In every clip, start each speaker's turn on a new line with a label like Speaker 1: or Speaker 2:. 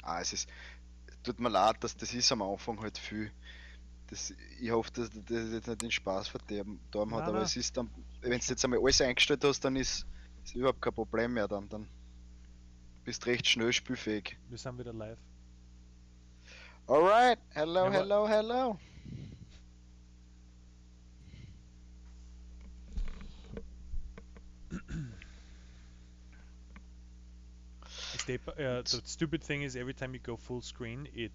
Speaker 1: Es ist, tut mir leid, dass das ist am Anfang halt viel. Ich hoffe, dass das jetzt nicht den Spaß verderben hat,
Speaker 2: Na,
Speaker 1: aber
Speaker 2: na,
Speaker 1: es ist dann, wenn
Speaker 2: passt
Speaker 1: du
Speaker 2: schon.
Speaker 1: jetzt einmal alles eingestellt hast, dann ist überhaupt kein Problem mehr dann bist recht schnell spielfähig.
Speaker 2: Wir sind wieder live.
Speaker 1: Alright, hello,
Speaker 2: Ja, aber
Speaker 1: hello, hello.
Speaker 2: the stupid thing is every time you go full screen, it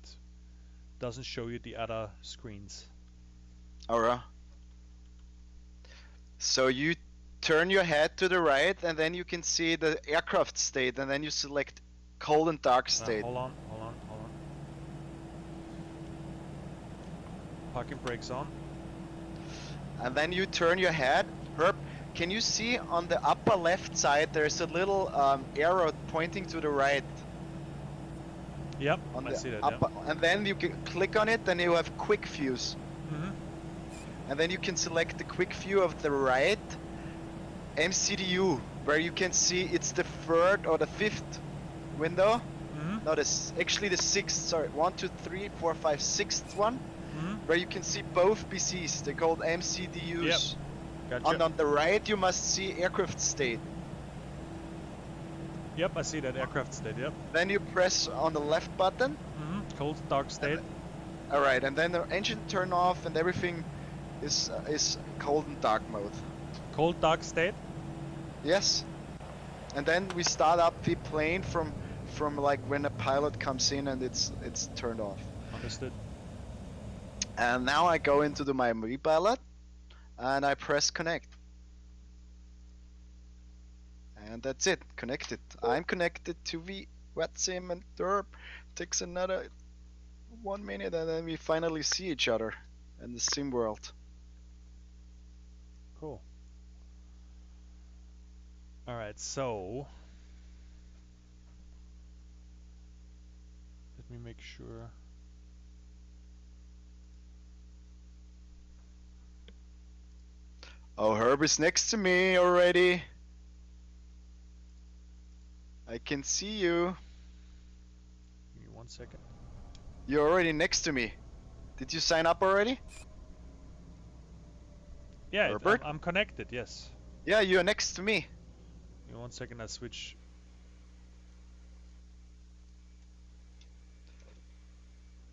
Speaker 2: doesn't show you the other screens.
Speaker 1: Alright. So you turn your head to the right and then you can see the aircraft state and then you select cold and dark state.
Speaker 2: Hold on. Parking brakes on.
Speaker 1: And then you turn your head. Herb, can you see on the upper left side there's a little arrow pointing to the right?
Speaker 2: Yep,
Speaker 1: On
Speaker 2: I
Speaker 1: the
Speaker 2: see that,
Speaker 1: upper, and then you can click on it and you have quick views.
Speaker 2: Mm-hmm.
Speaker 1: And then you can select the quick view of the right MCDU, where you can see it's the third or the fifth window.
Speaker 2: Mm-hmm.
Speaker 1: No, this actually the sixth. Sorry, 1, 2, 3, 4, 5, sixth one,
Speaker 2: Mm-hmm.
Speaker 1: where you can see both BCs. They're called MCDUs.
Speaker 2: Yep. Gotcha.
Speaker 1: And on the right, you must see aircraft state.
Speaker 2: Yep, I see that aircraft state, yep.
Speaker 1: Then you press on the left button.
Speaker 2: Mm-hmm. Cold, dark state.
Speaker 1: All right, and then the engine turn off and everything is cold and dark mode.
Speaker 2: Cold, dark state.
Speaker 1: Yes. And then we start up the plane from like when a pilot comes in and it's turned off.
Speaker 2: Understood.
Speaker 1: And now I go into the my pilot and I press connect. And that's it, connected. I'm connected to the Vatsim and Derp. Takes another 1 minute and then we finally see each other in the sim world.
Speaker 2: Cool. Alright, so let me make sure.
Speaker 1: Oh, Herb is next to me already. I can see you.
Speaker 2: Give me 1 second.
Speaker 1: You're already next to me. Did you sign up already?
Speaker 2: Yeah,
Speaker 1: Herbert?
Speaker 2: I'm connected, yes.
Speaker 1: Yeah, you're next to me.
Speaker 2: Give me 1 second, I switch.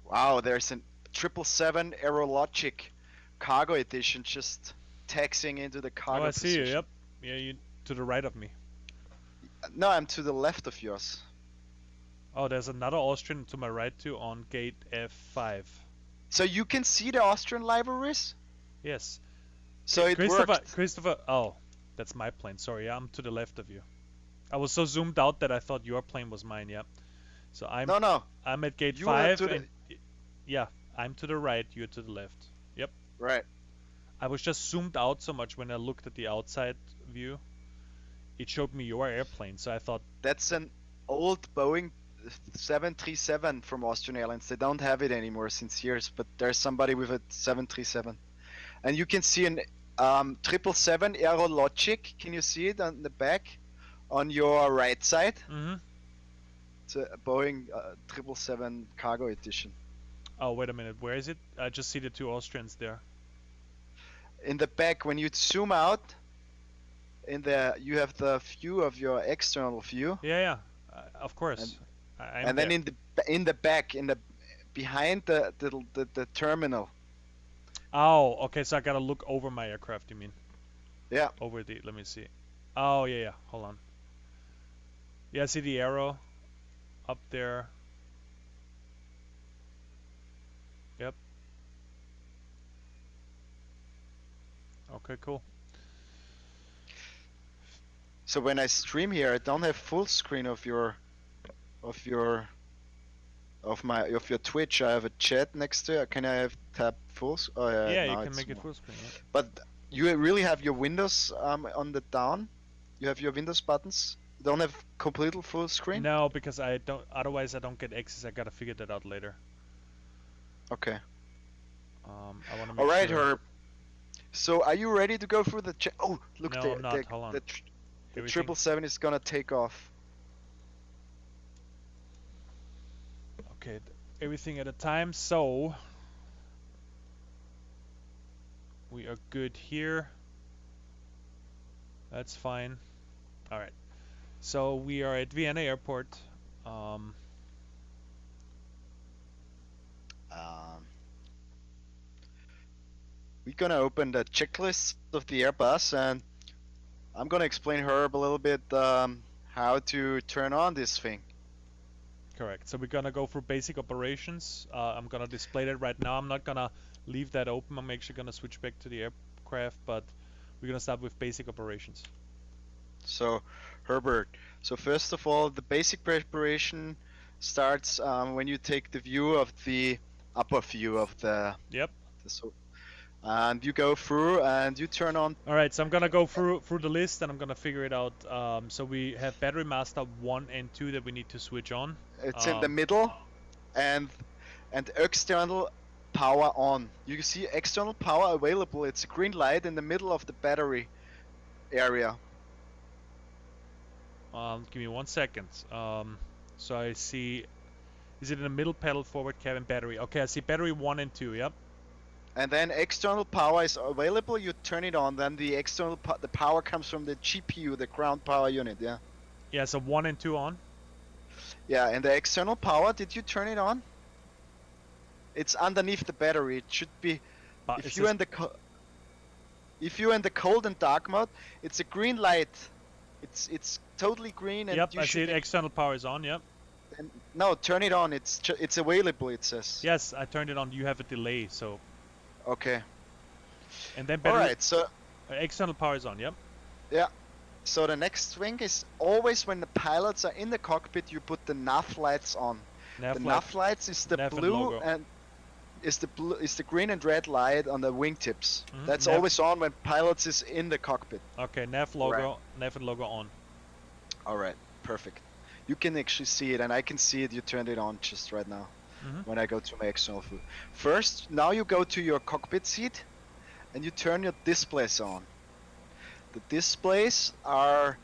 Speaker 1: Wow, there's an 777 Aerologic cargo edition just taxiing into the cargo
Speaker 2: Oh, I see you,
Speaker 1: position.
Speaker 2: yep. Yeah, you to the right of me.
Speaker 1: No, I'm to the left of yours.
Speaker 2: Oh, there's another Austrian to my right too on gate F5.
Speaker 1: So you can see the Austrian libraries?
Speaker 2: Yes.
Speaker 1: So it worked.
Speaker 2: Christopher, oh, that's my plane. Sorry, I'm to the left of you. I was so zoomed out that I thought your plane was mine, yeah. So
Speaker 1: No.
Speaker 2: I'm at gate
Speaker 1: You are
Speaker 2: 5
Speaker 1: to the...
Speaker 2: and yeah, I'm to the right, you're to the left. Yep.
Speaker 1: Right.
Speaker 2: I was just zoomed out so much when I looked at the outside view. It showed me your airplane, so I thought
Speaker 1: That's an old Boeing 737 from Austrian Airlines. They don't have it anymore since years, but there's somebody with a 737. And you can see an 777 Aerologic. Can you see it on the back? On your right side?
Speaker 2: mm-hmm.
Speaker 1: It's a Boeing 777 Cargo Edition.
Speaker 2: Oh, wait a minute, where is it? I just see the two Austrians there.
Speaker 1: In the back, when you zoom out, you have the view of your external view.
Speaker 2: Yeah, of course.
Speaker 1: And then in the back, behind the terminal.
Speaker 2: Oh, okay, so I gotta look over my aircraft, you mean?
Speaker 1: Yeah.
Speaker 2: Over let me see. Oh, yeah, hold on. Yeah, I see the arrow up there. Yep. Okay, cool.
Speaker 1: So when I stream here, I don't have full screen of your Twitch. I have a chat next to it. Can I have tab full? Oh yeah.
Speaker 2: Yeah,
Speaker 1: now
Speaker 2: you can make it
Speaker 1: more.
Speaker 2: full screen. Yeah.
Speaker 1: But you really have your Windows on the down. You have your Windows buttons. You don't have completely full screen.
Speaker 2: No, because I don't. Otherwise, I don't get access. I gotta figure that out later.
Speaker 1: Okay.
Speaker 2: I wanna make
Speaker 1: All right,
Speaker 2: sure.
Speaker 1: Herb. So are you ready to go through the chat? Oh, look,
Speaker 2: no, I'm not. Hold on.
Speaker 1: The 777 is gonna take off.
Speaker 2: Okay, everything at a time. So we are good here. That's fine. All right. So we are at Vienna Airport. Um,
Speaker 1: Um, we're gonna open the checklist of the Airbus, and I'm gonna explain Herb a little bit how to turn on this thing.
Speaker 2: correct. So we're gonna go through basic operations. I'm gonna display that right now. I'm not gonna leave that open. I'm actually gonna switch back to the aircraft, but we're gonna start with basic operations.
Speaker 1: So, Herbert, so first of all, the basic preparation starts when you take the view of the upper view of
Speaker 2: Yep.
Speaker 1: so, and you go through and you turn on.
Speaker 2: All right. So I'm gonna go through the list and I'm gonna figure it out. So we have battery master 1 and 2 that we need to switch on.
Speaker 1: It's in the middle, and external power on. You see external power available. It's a green light in the middle of the battery area.
Speaker 2: Give me 1 second. So I see. Is it in the middle pedal forward cabin battery? Okay, I see battery 1 and 2. Yep.
Speaker 1: And then external power is available. You turn it on. Then the the power comes from the GPU, the ground power unit. Yeah.
Speaker 2: Yeah. So 1 and 2 on.
Speaker 1: Yeah, and the external power. Did you turn it on? It's underneath the battery. It should be.
Speaker 2: But
Speaker 1: If you're in the cold and dark mode, it's a green light. It's totally green, and
Speaker 2: yep.
Speaker 1: you
Speaker 2: I see
Speaker 1: should.
Speaker 2: it. External power is on. Yep.
Speaker 1: No, turn it on. It's available. It says.
Speaker 2: Yes, I turned it on. You have a delay, so.
Speaker 1: Okay.
Speaker 2: And then
Speaker 1: All
Speaker 2: battery.
Speaker 1: right. So
Speaker 2: External power is on. Yep.
Speaker 1: yeah. So the next thing is always when the pilots are in the cockpit, you put the nav lights on.
Speaker 2: Nav
Speaker 1: The
Speaker 2: light.
Speaker 1: nav lights is the
Speaker 2: nav and
Speaker 1: blue
Speaker 2: logo.
Speaker 1: and is the green and red light on the wingtips.
Speaker 2: Mhm,
Speaker 1: That's
Speaker 2: nav-
Speaker 1: always on when pilots is in the cockpit.
Speaker 2: Okay, nav logo, nav and logo on.
Speaker 1: All right, perfect. You can actually see it, and I can see it. You turned it on just right now
Speaker 2: Mhm.
Speaker 1: when I go to my external view. First, now you go to your cockpit seat, and you turn your displays on. The displays are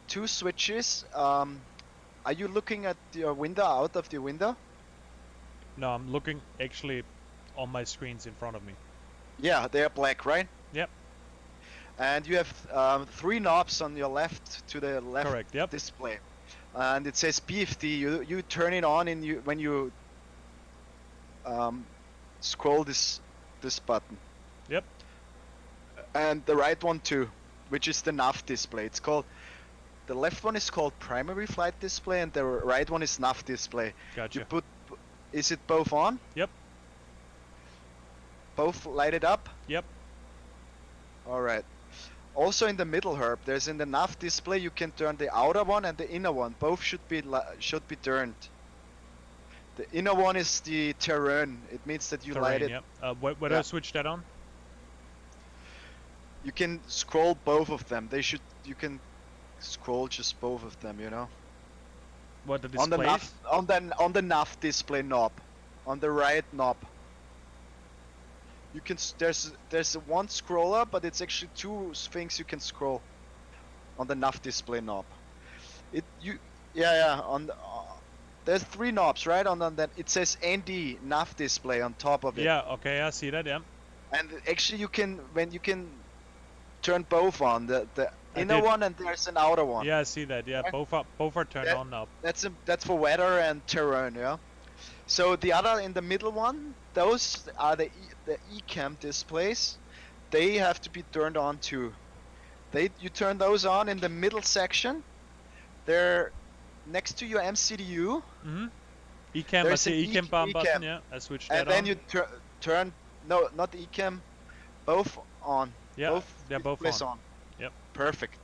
Speaker 1: two switches. Are you looking at your window, out of the window?
Speaker 2: No, I'm looking actually on my screens in front of me.
Speaker 1: Yeah, they are black, right?
Speaker 2: Yep.
Speaker 1: And you have three knobs on your left to the left
Speaker 2: Correct. Yep.
Speaker 1: display, and it says BFD. You turn it on and when you scroll this button.
Speaker 2: Yep.
Speaker 1: And the right one too, which is the nav display. It's called. The left one is called primary flight display, and the right one is nav display.
Speaker 2: Gotcha.
Speaker 1: You put. Is it both on?
Speaker 2: Yep.
Speaker 1: Both lighted up?
Speaker 2: Yep.
Speaker 1: All right. Also in the middle, Herb, there's in the nav display you can turn the outer one and the inner one. Both should be turned. The inner one is the terrain. It means that you light it.
Speaker 2: Yep. Where do I switch that on?
Speaker 1: You can scroll both of them. You can scroll just both of them, you know.
Speaker 2: What the
Speaker 1: On the
Speaker 2: displays?
Speaker 1: on the nav display knob, on the right knob. You can there's one scroller, but it's actually two things you can scroll on the nav display knob. On the, there's three knobs, right? On that it says ND nav display on top of it.
Speaker 2: Yeah. Okay. I see that. Yeah.
Speaker 1: And actually you can turn both on, the inner
Speaker 2: did.
Speaker 1: one and there's an outer one.
Speaker 2: Yeah, I see that. Yeah.
Speaker 1: Right.
Speaker 2: Both are turned
Speaker 1: That-
Speaker 2: on now.
Speaker 1: That's for weather and terrain, yeah. So the other in the middle one, those are the eCam displays. They have to be turned on too. You turn those on in the middle section. They're next to your MCDU,
Speaker 2: Mhm. ECam. I
Speaker 1: There's
Speaker 2: see
Speaker 1: an
Speaker 2: eCam button.
Speaker 1: eCam.
Speaker 2: Yeah. I switched that
Speaker 1: and then
Speaker 2: on.
Speaker 1: you turn no, not the eCam, both on.
Speaker 2: Yeah.
Speaker 1: Both
Speaker 2: They're both
Speaker 1: displays
Speaker 2: on. Yep.
Speaker 1: Perfect.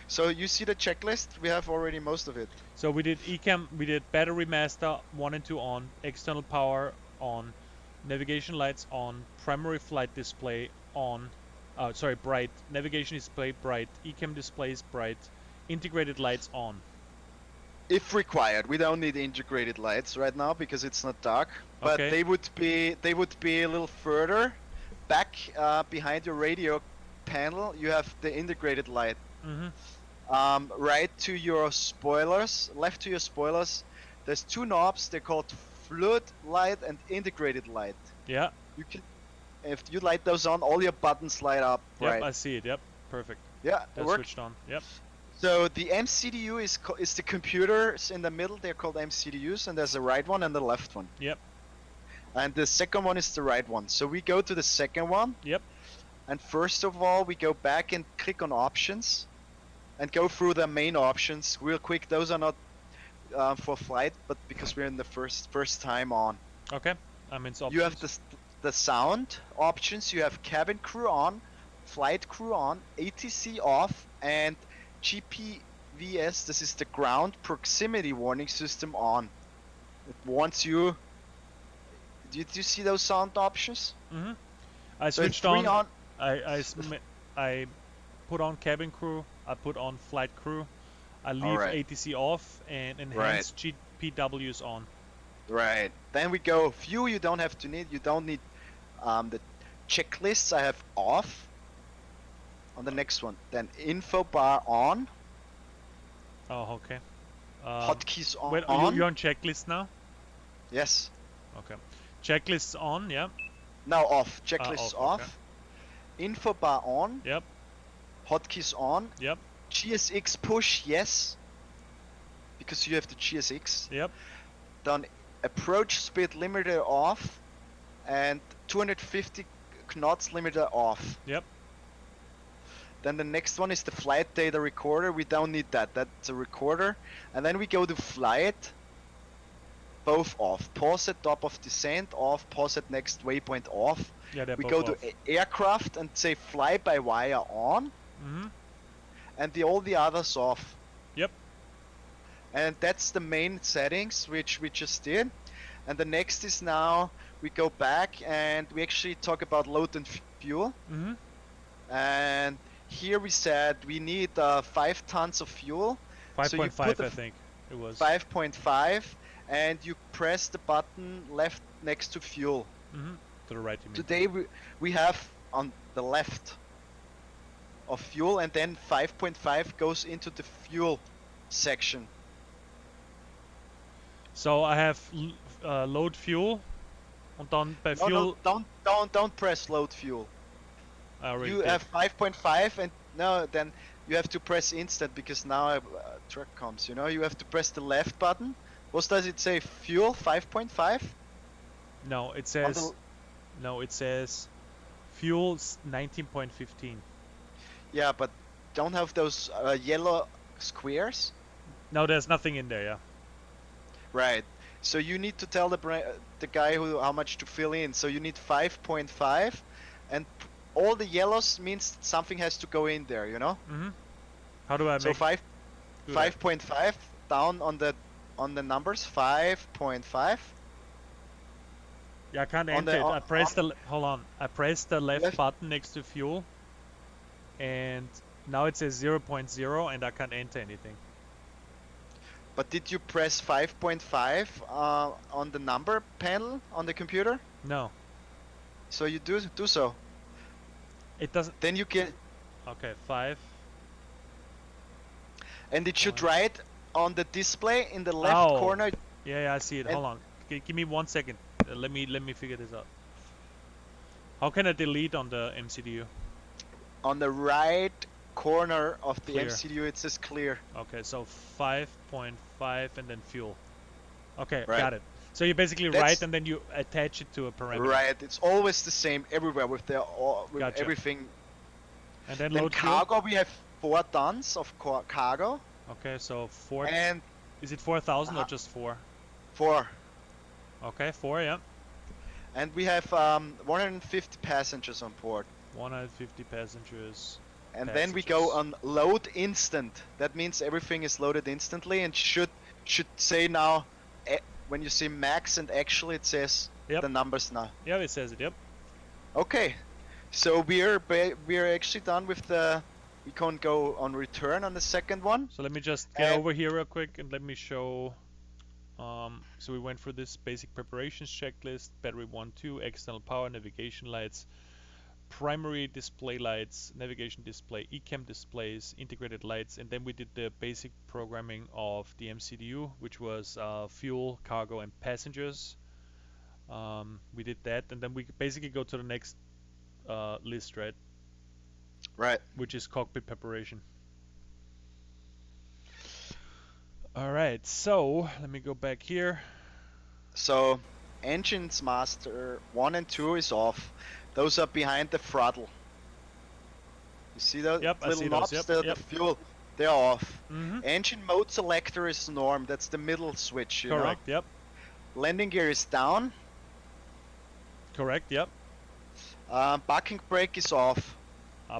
Speaker 1: So you see the checklist. We have already most of it.
Speaker 2: So we did eCam, we did battery master 1 and 2 on, external power on, navigation lights on, primary flight display on, bright, navigation display bright, eCam displays bright, integrated lights on.
Speaker 1: If required, we don't need integrated lights right now because it's not dark. But
Speaker 2: Okay.
Speaker 1: they would be a little further back behind your radio panel. You have the integrated light.
Speaker 2: Mhm.
Speaker 1: Right to your spoilers, left to your spoilers. There's two knobs. They're called fluid light and integrated light.
Speaker 2: Yeah.
Speaker 1: You can, if you light those on, all your buttons light up
Speaker 2: Yep,
Speaker 1: bright.
Speaker 2: I see it. Yep, perfect.
Speaker 1: Yeah, it
Speaker 2: That's
Speaker 1: works.
Speaker 2: switched on. Yep.
Speaker 1: So the MCDU is the computers in the middle. They're called MCDUs, and there's a right one and the left one.
Speaker 2: Yep.
Speaker 1: And the second one is the right one. So we go to the second one.
Speaker 2: Yep.
Speaker 1: And first of all, we go back and click on options, and go through the main options real quick. Those are not for flight, but because we're in the first time on.
Speaker 2: Okay. I'm in options.
Speaker 1: You have the sound options. You have cabin crew on, flight crew on, ATC off, and GPVS. This is the ground proximity warning system on. It warns you. Do you see those sound options?
Speaker 2: Mm-hmm. I
Speaker 1: So it's
Speaker 2: switched
Speaker 1: three on.
Speaker 2: I put on cabin crew. I put on flight crew. I leave
Speaker 1: Alright.
Speaker 2: ATC off and enhanced GPWs on.
Speaker 1: Right. Then we go fuel. You don't have to need. You don't need the checklists. I have off. On the next one. Then info bar on.
Speaker 2: Oh, okay.
Speaker 1: Hotkeys on.
Speaker 2: Wait, you're on checklist now?
Speaker 1: Yes.
Speaker 2: Okay. Checklists on, yeah.
Speaker 1: Now off. Checklists
Speaker 2: off,
Speaker 1: off.
Speaker 2: okay.
Speaker 1: Info bar on.
Speaker 2: Yep.
Speaker 1: Hotkeys on.
Speaker 2: Yep.
Speaker 1: GSX push, yes. Because you have the GSX.
Speaker 2: Yep.
Speaker 1: Then approach speed limiter off. And 250 knots limiter off.
Speaker 2: Yep.
Speaker 1: Then the next one is the flight data recorder. We don't need that. That's a recorder. And then we go to flight. Both off. Pause at top of descent off. Pause at next waypoint off.
Speaker 2: Yeah, they're
Speaker 1: We
Speaker 2: both
Speaker 1: go
Speaker 2: off.
Speaker 1: to aircraft and say fly by wire on.
Speaker 2: Mm-hmm.
Speaker 1: And all the others off.
Speaker 2: Yep.
Speaker 1: And that's the main settings which we just did. And the next is now we go back and we actually talk about load and fuel.
Speaker 2: Mm-hmm.
Speaker 1: And here we said we need 5 tons of fuel.
Speaker 2: 5.5, I think it was.
Speaker 1: 5.5, and you press the button left next to fuel.
Speaker 2: Mm-hmm. To the right, you mean.
Speaker 1: Today we have on the left of fuel, and then 5.5 goes into the fuel section.
Speaker 2: So I have load fuel, and then by fuel.
Speaker 1: No, don't press load fuel.
Speaker 2: I already
Speaker 1: You
Speaker 2: did.
Speaker 1: have 5.5, and no, then you have to press instant because now a truck comes. You know, you have to press the left button. What does it say? Fuel 5.5.
Speaker 2: No, it says. No, it says fuel 19.15.
Speaker 1: Yeah, but don't have those yellow squares.
Speaker 2: No, there's nothing in there, yeah.
Speaker 1: Right. So you need to tell the guy how much to fill in. So you need 5.5, and all the yellows means something has to go in there. You know.
Speaker 2: Mm-hmm. How do I
Speaker 1: So
Speaker 2: make?
Speaker 1: 5.5 down on the numbers. 5.5.
Speaker 2: Yeah, I can't
Speaker 1: on
Speaker 2: enter
Speaker 1: the-
Speaker 2: it. I
Speaker 1: on-
Speaker 2: pressed hold on. I pressed the left button next to fuel, and now it says 0.0, and I can't enter anything.
Speaker 1: But did you press 5.5 on the number panel on the computer?
Speaker 2: No,
Speaker 1: So you do so.
Speaker 2: it doesn't.
Speaker 1: Then you get,
Speaker 2: Okay, 5.
Speaker 1: and it should
Speaker 2: Fine.
Speaker 1: write on the display in the left
Speaker 2: Oh.
Speaker 1: corner.
Speaker 2: Yeah, I see it.
Speaker 1: And-
Speaker 2: Hold on. Give me 1 second. Let me figure this out. How can I delete on the MCDU?
Speaker 1: On the right corner of the
Speaker 2: Clear.
Speaker 1: MCDU, it says clear.
Speaker 2: Okay, so 5.5 and then fuel. Okay,
Speaker 1: Right.
Speaker 2: got it. So you basically
Speaker 1: That's-
Speaker 2: write and then you attach it to a parameter.
Speaker 1: Right. It's always the same everywhere with
Speaker 2: Gotcha.
Speaker 1: everything.
Speaker 2: And then
Speaker 1: Then
Speaker 2: load fuel.
Speaker 1: cargo, we have 4 tons of cargo,
Speaker 2: Okay, so 4.
Speaker 1: and
Speaker 2: Is it 4,000 or
Speaker 1: Uh-huh.
Speaker 2: just 4?
Speaker 1: 4.
Speaker 2: Okay, 4, yeah.
Speaker 1: And we have 150 passengers on board.
Speaker 2: 150 passengers.
Speaker 1: And then we go
Speaker 2: Passengers.
Speaker 1: on load instant. That means everything is loaded instantly and should say now when you see max and actually it says
Speaker 2: Yep.
Speaker 1: the numbers now.
Speaker 2: Yeah, it says it, yep.
Speaker 1: Okay, so we're actually done with the. We can go on return on the second one.
Speaker 2: So let me just get
Speaker 1: And-
Speaker 2: over here real quick and let me show. So we went through this basic preparations checklist, battery 1, 2, external power, navigation lights, primary display lights, navigation display, ECAM displays, integrated lights, and then we did the basic programming of the MCDU, which was fuel, cargo, and passengers. We did that, and then we basically go to the next list, right?
Speaker 1: Right.
Speaker 2: Which is cockpit preparation. All right, so let me go back here.
Speaker 1: So engines master 1 and 2 is off. Those are behind the throttle. You see those
Speaker 2: Yep, I
Speaker 1: little
Speaker 2: see those.
Speaker 1: knobs?
Speaker 2: Yep,
Speaker 1: They're
Speaker 2: yep.
Speaker 1: the fuel. They're off.
Speaker 2: Mm-hmm.
Speaker 1: Engine mode selector is norm. That's the middle switch. You
Speaker 2: Correct.
Speaker 1: know?
Speaker 2: Yep.
Speaker 1: Landing gear is down.
Speaker 2: Correct. Yep.
Speaker 1: Parking brake is off.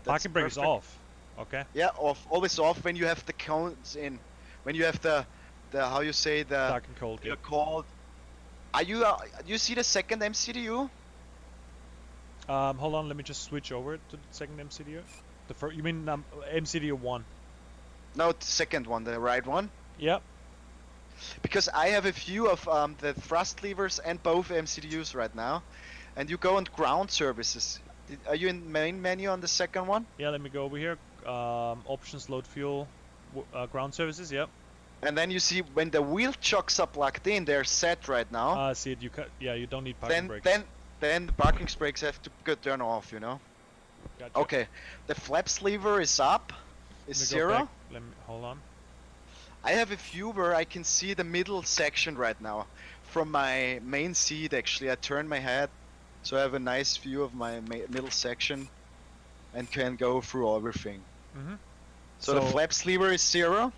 Speaker 2: Parking brake is
Speaker 1: perfect.
Speaker 2: off. Okay.
Speaker 1: Yeah, off. Always off when you have the cones in. When you have the how you say the
Speaker 2: Dark and cold.
Speaker 1: you're
Speaker 2: Yep.
Speaker 1: called. Are you? You see the second MCDU?
Speaker 2: Hold on. Let me just switch over to the second MCDU. The first. You mean MCDU 1?
Speaker 1: No, the second one, the right one.
Speaker 2: Yep.
Speaker 1: Because I have a view of the thrust levers and both MCDUs right now, and you go on ground services. Are you in main menu on the second one?
Speaker 2: Yeah. Let me go over here. Options, load fuel, ground services. Yep.
Speaker 1: And then you see when the wheel chocks are plugged in, they're set right now.
Speaker 2: See it. Yeah. You don't need parking brakes.
Speaker 1: Then the parking brakes have to go turn off. You know.
Speaker 2: Gotcha.
Speaker 1: Okay. The flaps lever is up. Is
Speaker 2: Let me go
Speaker 1: 0.
Speaker 2: back. Let me hold on.
Speaker 1: I have a view where I can see the middle section right now from my main seat. Actually, I turn my head, so I have a nice view of my middle section, and can go through everything.
Speaker 2: Mm-hmm.
Speaker 1: So the flaps lever is 0.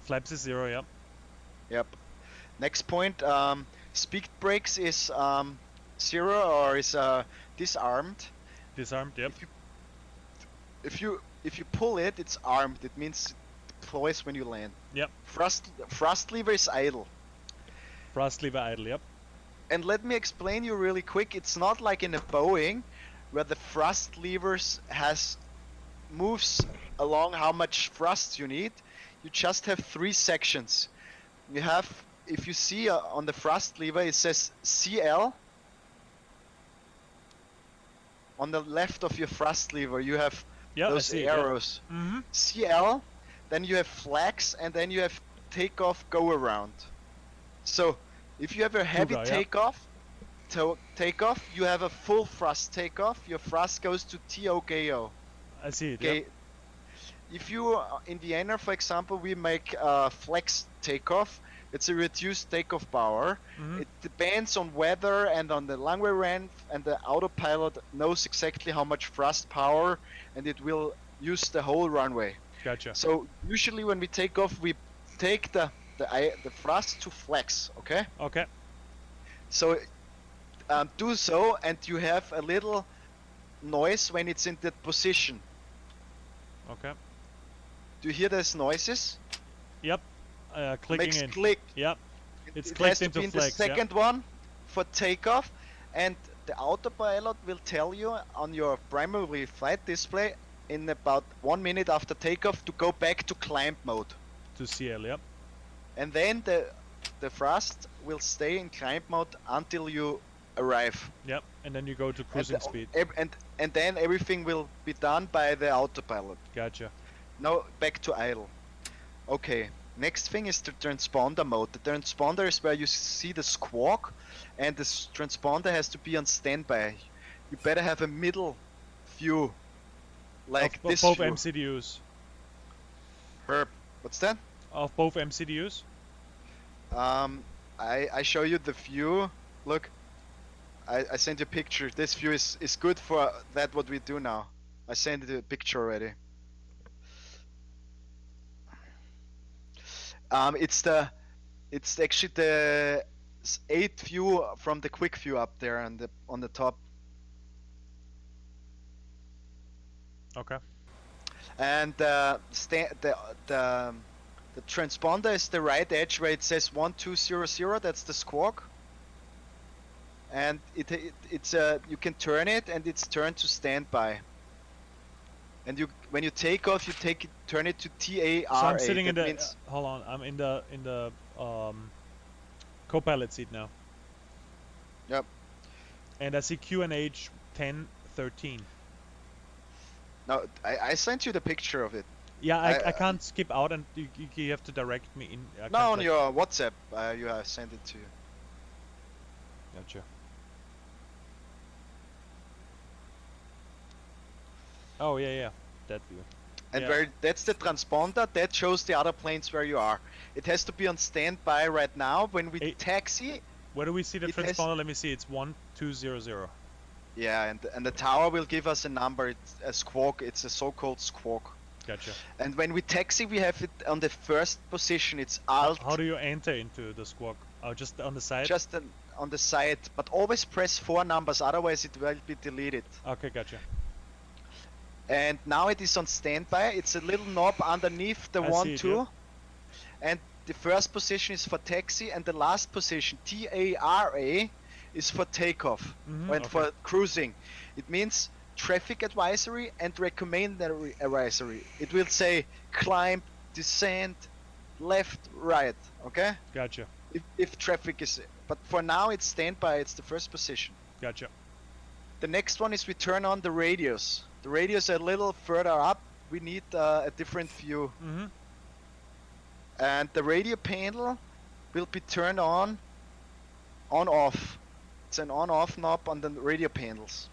Speaker 2: Flaps is 0. Yep.
Speaker 1: Yep. Next point. Speed brakes is 0 or is disarmed.
Speaker 2: Disarmed. Yep.
Speaker 1: If you pull it, it's armed. It means it deploys when you land.
Speaker 2: Yep.
Speaker 1: Thrust lever is idle.
Speaker 2: Thrust lever idle. Yep.
Speaker 1: And let me explain you really quick. It's not like in a Boeing where the thrust levers moves along how much thrust you need. You just have 3 sections. You have, if you see on the thrust lever, it says CL. On the left of your thrust lever, you have those arrows.
Speaker 2: It, yeah. Mm-hmm.
Speaker 1: CL, then you have flex, and then you have takeoff, go around. So if you have a heavy takeoff, you have a full thrust takeoff. Your thrust goes to TOKO.
Speaker 2: I see it.
Speaker 1: Okay.
Speaker 2: Yep.
Speaker 1: If you in Vienna, for example, we make flex takeoff. It's a reduced takeoff power.
Speaker 2: Mm-hmm.
Speaker 1: It depends on weather and on the runway length, and the autopilot knows exactly how much thrust power, and it will use the whole runway.
Speaker 2: Gotcha.
Speaker 1: So usually when we take off, we take the thrust to flex. Okay.
Speaker 2: Okay.
Speaker 1: So do so, and you have a little noise when it's in that position.
Speaker 2: Okay.
Speaker 1: Do you hear those noises?
Speaker 2: Yep. Clicking
Speaker 1: Makes
Speaker 2: in.
Speaker 1: click.
Speaker 2: Yep. It's
Speaker 1: it
Speaker 2: clicked
Speaker 1: has to
Speaker 2: into
Speaker 1: be in
Speaker 2: flex.
Speaker 1: the second one for takeoff, and the autopilot will tell you on your primary flight display in about 1 minute after takeoff to go back to climb mode.
Speaker 2: To CL. Yep.
Speaker 1: And then the thrust will stay in climb mode until you arrive.
Speaker 2: Yep. And then you go to cruising speed.
Speaker 1: And then everything will be done by the autopilot.
Speaker 2: Gotcha.
Speaker 1: Now back to idle. Okay. Next thing is the transponder mode. The transponder is where you see the squawk, and the transponder has to be on standby. You better have a middle view, like
Speaker 2: of
Speaker 1: this
Speaker 2: both
Speaker 1: view.
Speaker 2: MCDUs.
Speaker 1: Herb, what's that?
Speaker 2: Of both MCDUs.
Speaker 1: I show you the view. Look, I sent you a picture. This view is good for that what we do now. I sent you a picture already. It's actually the 8th view from the quick view up there on the top.
Speaker 2: Okay.
Speaker 1: And the transponder is the right edge where it says 1200. That's the squawk. And it's you can turn it, and it's turned to standby. And when you take off, turn it to TARA.
Speaker 2: So I'm sitting in the. Hold on, I'm in the co-pilot seat now.
Speaker 1: Yep.
Speaker 2: And I see QNH 1013.
Speaker 1: No, I sent you the picture of it.
Speaker 2: Yeah,
Speaker 1: I
Speaker 2: I can't skip out, and you have to direct me in. I
Speaker 1: No,
Speaker 2: can't
Speaker 1: on
Speaker 2: like.
Speaker 1: your WhatsApp. You have sent it to you.
Speaker 2: Gotcha. Oh yeah, that view.
Speaker 1: And
Speaker 2: Yeah.
Speaker 1: that's the transponder that shows the other planes where you are. It has to be on standby right now. When we
Speaker 2: Hey,
Speaker 1: taxi,
Speaker 2: where do we see the
Speaker 1: it has.
Speaker 2: transponder? Let me see. It's 1200.
Speaker 1: Yeah, and the tower will give us a number. It's a squawk. It's a so-called squawk.
Speaker 2: Gotcha.
Speaker 1: And when we taxi, we have it on the first position. It's
Speaker 2: How
Speaker 1: Alt,
Speaker 2: do you enter into the squawk? Oh, just on the side?
Speaker 1: just on the side. But always press 4 numbers, otherwise it will be deleted.
Speaker 2: Okay, gotcha.
Speaker 1: And now it is on standby. It's a little knob underneath the
Speaker 2: I
Speaker 1: one,
Speaker 2: see it,
Speaker 1: two.
Speaker 2: yep.
Speaker 1: And the first position is for taxi, and the last position, TARA, is for takeoff and
Speaker 2: okay.
Speaker 1: for cruising. It means traffic advisory and recommendatory advisory. It will say climb, descend, left, right. Okay?
Speaker 2: Gotcha.
Speaker 1: If traffic is. But for now, it's standby. It's the first position.
Speaker 2: Gotcha.
Speaker 1: The next one is we turn on the radios. The radios are a little further up. We need a different view.
Speaker 2: Mm-hmm.
Speaker 1: And the radio panel will be turned on off. It's an on off knob on the radio panels.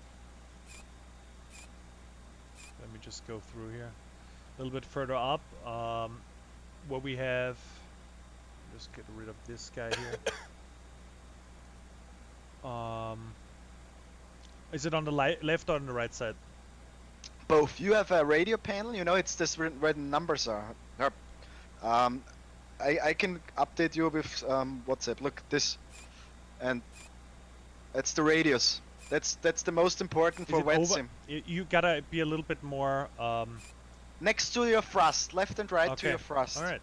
Speaker 2: Let me just go through here. A little bit further up, where we have. Just get rid of this guy here. Is it on the left or on the right side?
Speaker 1: Both. You have a radio panel, you know, it's this where the numbers are. I can update you with WhatsApp. Look, this. And that's the radios. That's the most important for Vatsim.
Speaker 2: You gotta be a little bit more.
Speaker 1: Next to your thrust, left and right to
Speaker 2: Okay.
Speaker 1: your thrust.
Speaker 2: All right,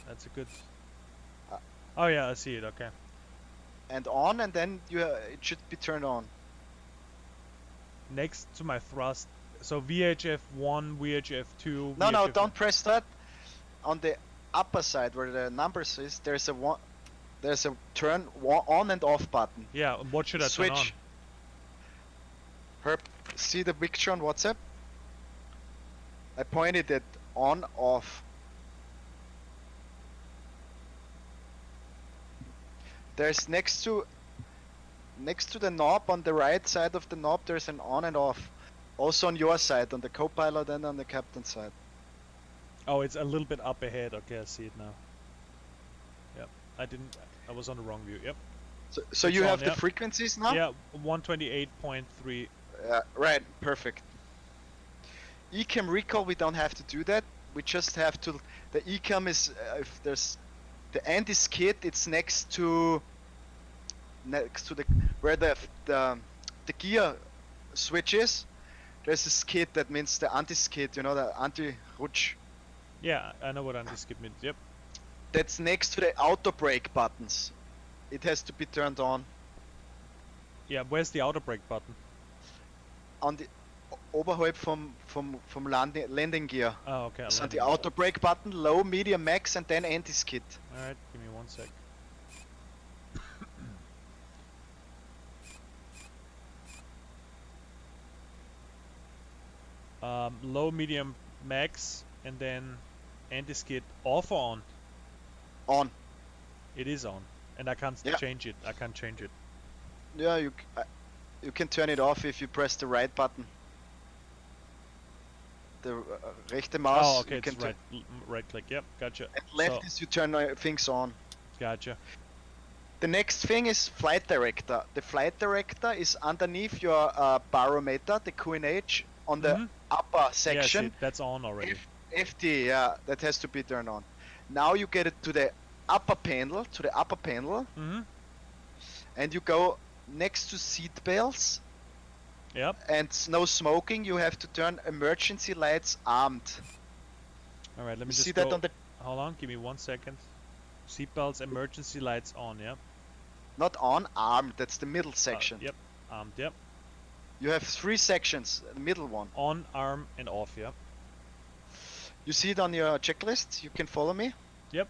Speaker 2: that's a good.
Speaker 1: Uh,
Speaker 2: Oh yeah, I see it. Okay.
Speaker 1: And on, and then it should be turned on.
Speaker 2: Next to my thrust, so VHF 1, VHF 2.
Speaker 1: No,
Speaker 2: VHF
Speaker 1: don't press that. On the upper side where the numbers is, there's a turn on and off button.
Speaker 2: Yeah, what should I turn on?
Speaker 1: Switch. Herb, see the picture on WhatsApp? I pointed it on, off. There's next to the knob, on the right side of the knob, there's an on and off. Also on your side, on the co-pilot and on the captain side.
Speaker 2: Oh, it's a little bit up ahead. Okay, I see it now. Yep, I was on the wrong view. Yep.
Speaker 1: So
Speaker 2: It's
Speaker 1: you
Speaker 2: on,
Speaker 1: have the
Speaker 2: yeah.
Speaker 1: frequencies now?
Speaker 2: Yeah, 128.3.
Speaker 1: Right, perfect. Ecam recall, we don't have to do that. We just have to. The ecam is if there's the anti-skid, it's next to the where the gear switch is. There's a skid that means the anti-skid. You know, the anti-rutsch.
Speaker 2: Yeah, I know what anti-skid means. Yep.
Speaker 1: That's next to the auto brake buttons. It has to be turned on.
Speaker 2: Yeah, where's the auto brake button?
Speaker 1: On the oberhalb vom landing gear.
Speaker 2: Oh, okay.
Speaker 1: So the auto brake button, low, medium, max, and then anti-skid.
Speaker 2: All right, give me 1 sec. Low, medium, max, and then anti-skid off or on?
Speaker 1: On.
Speaker 2: It is on, and I can't
Speaker 1: Yeah.
Speaker 2: change it. I can't change it.
Speaker 1: Yeah, you can turn it off if you press the right button. The rechte Maus.
Speaker 2: Oh, okay,
Speaker 1: you
Speaker 2: it's
Speaker 1: can
Speaker 2: right click. Yep, gotcha.
Speaker 1: and left
Speaker 2: So,
Speaker 1: is you turn things on.
Speaker 2: gotcha.
Speaker 1: The next thing is flight director. The flight director is underneath your barometer, the QNH, on the upper
Speaker 2: Yeah, I
Speaker 1: section.
Speaker 2: see it. That's on already.
Speaker 1: FT, yeah, that has to be turned on. Now you get it to the upper panel,
Speaker 2: Mm-hmm.
Speaker 1: and you go next to seat belts
Speaker 2: Yep.
Speaker 1: and no smoking. You have to turn emergency lights armed.
Speaker 2: All right, let me
Speaker 1: You
Speaker 2: just
Speaker 1: see
Speaker 2: go.
Speaker 1: that on the
Speaker 2: Hold on, give me 1 second. Seatbelts, emergency lights on. Yep.
Speaker 1: not on armed. That's the middle section.
Speaker 2: Yep. Yep.
Speaker 1: You have 3 sections. The middle one.
Speaker 2: On, arm, and off. Yep.
Speaker 1: You see it on your checklist. You can follow me.
Speaker 2: Yep.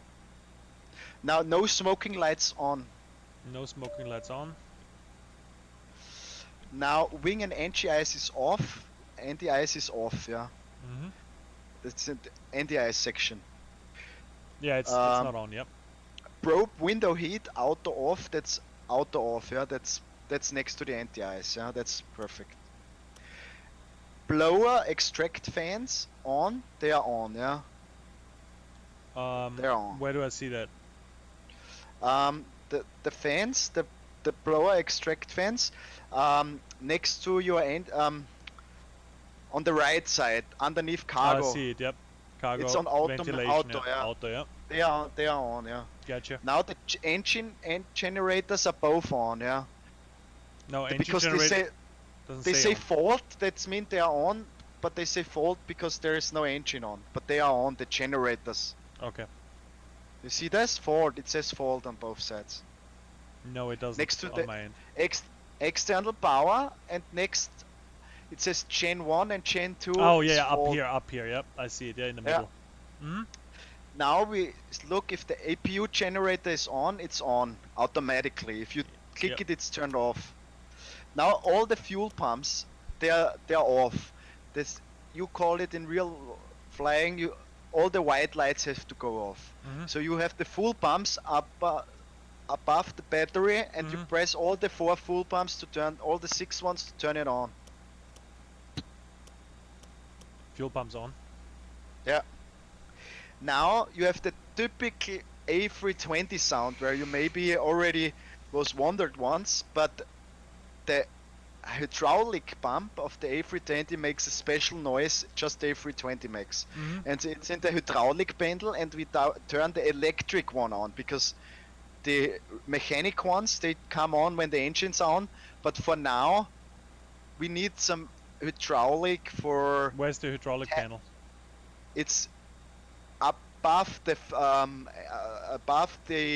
Speaker 1: Now, no smoking lights on.
Speaker 2: No smoking lights on.
Speaker 1: Now, wing and anti-ice is off. Anti-ice is off, yeah.
Speaker 2: Mm-hmm.
Speaker 1: That's in the NDI section.
Speaker 2: Yeah, it's
Speaker 1: Um,
Speaker 2: not on. Yep.
Speaker 1: probe window heat auto off. That's auto off. Yeah, that's next to the anti-ice. Yeah, that's perfect. Blower extract fans on. They are on. Yeah, they're on.
Speaker 2: Where do I see that?
Speaker 1: The fans, the blower extract fans, next to your end, on the right side, underneath
Speaker 2: Oh, I
Speaker 1: cargo.
Speaker 2: see it. Yep.
Speaker 1: It's
Speaker 2: Cargo
Speaker 1: on auto,
Speaker 2: ventilation.
Speaker 1: auto,
Speaker 2: Yeah.
Speaker 1: yeah.
Speaker 2: Auto. Yep.
Speaker 1: They are on, yeah.
Speaker 2: Gotcha.
Speaker 1: Now the engine and generators are both on, yeah.
Speaker 2: No, engine
Speaker 1: Because
Speaker 2: generator doesn't
Speaker 1: they
Speaker 2: say
Speaker 1: say
Speaker 2: on.
Speaker 1: fault, that's mean they are on, but they say fault because there is no engine on. But they are on the generators.
Speaker 2: Okay.
Speaker 1: You see this? Fault. It says fault on both sides.
Speaker 2: No, it doesn't
Speaker 1: Next to
Speaker 2: on
Speaker 1: the
Speaker 2: my end.
Speaker 1: ex external power, and next it says Gen 1 and Gen 2
Speaker 2: Oh
Speaker 1: is
Speaker 2: yeah,
Speaker 1: fault.
Speaker 2: up here. Yep, I see it. Yeah, in the
Speaker 1: Yeah.
Speaker 2: middle. Hmm.
Speaker 1: Now we look if the APU generator is on, it's on automatically. If you click
Speaker 2: Yep.
Speaker 1: it, it's turned off. Now all the fuel pumps, they're off. This, you call it in real flying, you all the white lights have to go off.
Speaker 2: Mhm.
Speaker 1: So you have the fuel pumps up above the battery, and you
Speaker 2: Mhm.
Speaker 1: press all the 4 fuel pumps to turn all the 6 ones to turn it on.
Speaker 2: Fuel pumps on.
Speaker 1: Yeah. Now you have the typical A320 sound where you maybe already was wondered once, but the hydraulic pump of the A320 makes a special noise just the A320 makes.
Speaker 2: Mhm.
Speaker 1: And it's in the hydraulic bundle, and we turn the electric one on because the mechanic ones, they come on when the engine's on, but for now we need some hydraulic for
Speaker 2: Where's the hydraulic panel?
Speaker 1: it's above the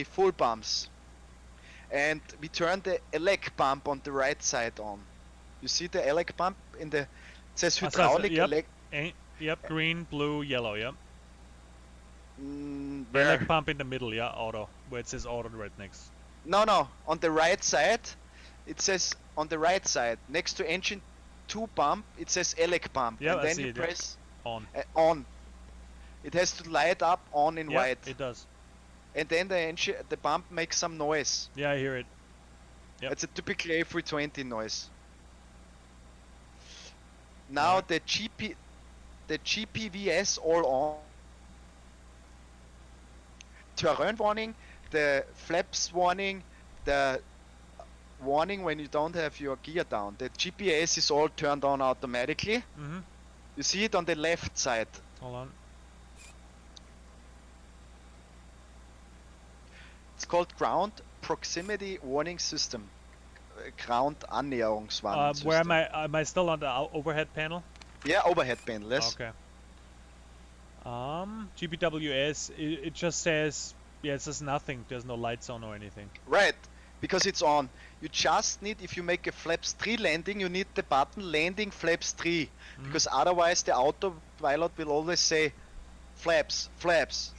Speaker 1: full pumps, and we turn the elec pump on the right side on. You see the elec pump in the, it says hydraulic
Speaker 2: Yep.
Speaker 1: elec.
Speaker 2: Yep. Green, blue, yellow. Yep.
Speaker 1: Where?
Speaker 2: Elec pump in the middle. Yeah. Auto. Where it says auto right next.
Speaker 1: No, on the right side. It says on the right side next to engine 2 pump. It says elec pump,
Speaker 2: Yeah,
Speaker 1: and
Speaker 2: I
Speaker 1: then
Speaker 2: see
Speaker 1: you
Speaker 2: it. Yep.
Speaker 1: press
Speaker 2: On.
Speaker 1: on. It has to light up on in
Speaker 2: Yep.
Speaker 1: white,
Speaker 2: It does.
Speaker 1: and then the pump makes some noise.
Speaker 2: Yeah, I hear it. Yep.
Speaker 1: It's a typical A320 noise. Now
Speaker 2: Alright.
Speaker 1: the GPVS all on. Terrain warning, the flaps warning, the warning when you don't have your gear down. The GPS is all turned on automatically.
Speaker 2: Mhm.
Speaker 1: You see it on the left side.
Speaker 2: Hold on.
Speaker 1: It's called Ground Proximity Warning System. Ground Annäherungswarnsystem.
Speaker 2: Where am I? Am I still on the overhead panel?
Speaker 1: Yeah, overhead panel, yes.
Speaker 2: Okay. GPWS. It just says. Yeah, it says nothing. There's no lights on or anything.
Speaker 1: Right, because it's on. You just need, if you make a flaps 3 landing, you need the button landing flaps 3. Because otherwise the autopilot will always say flaps, flaps,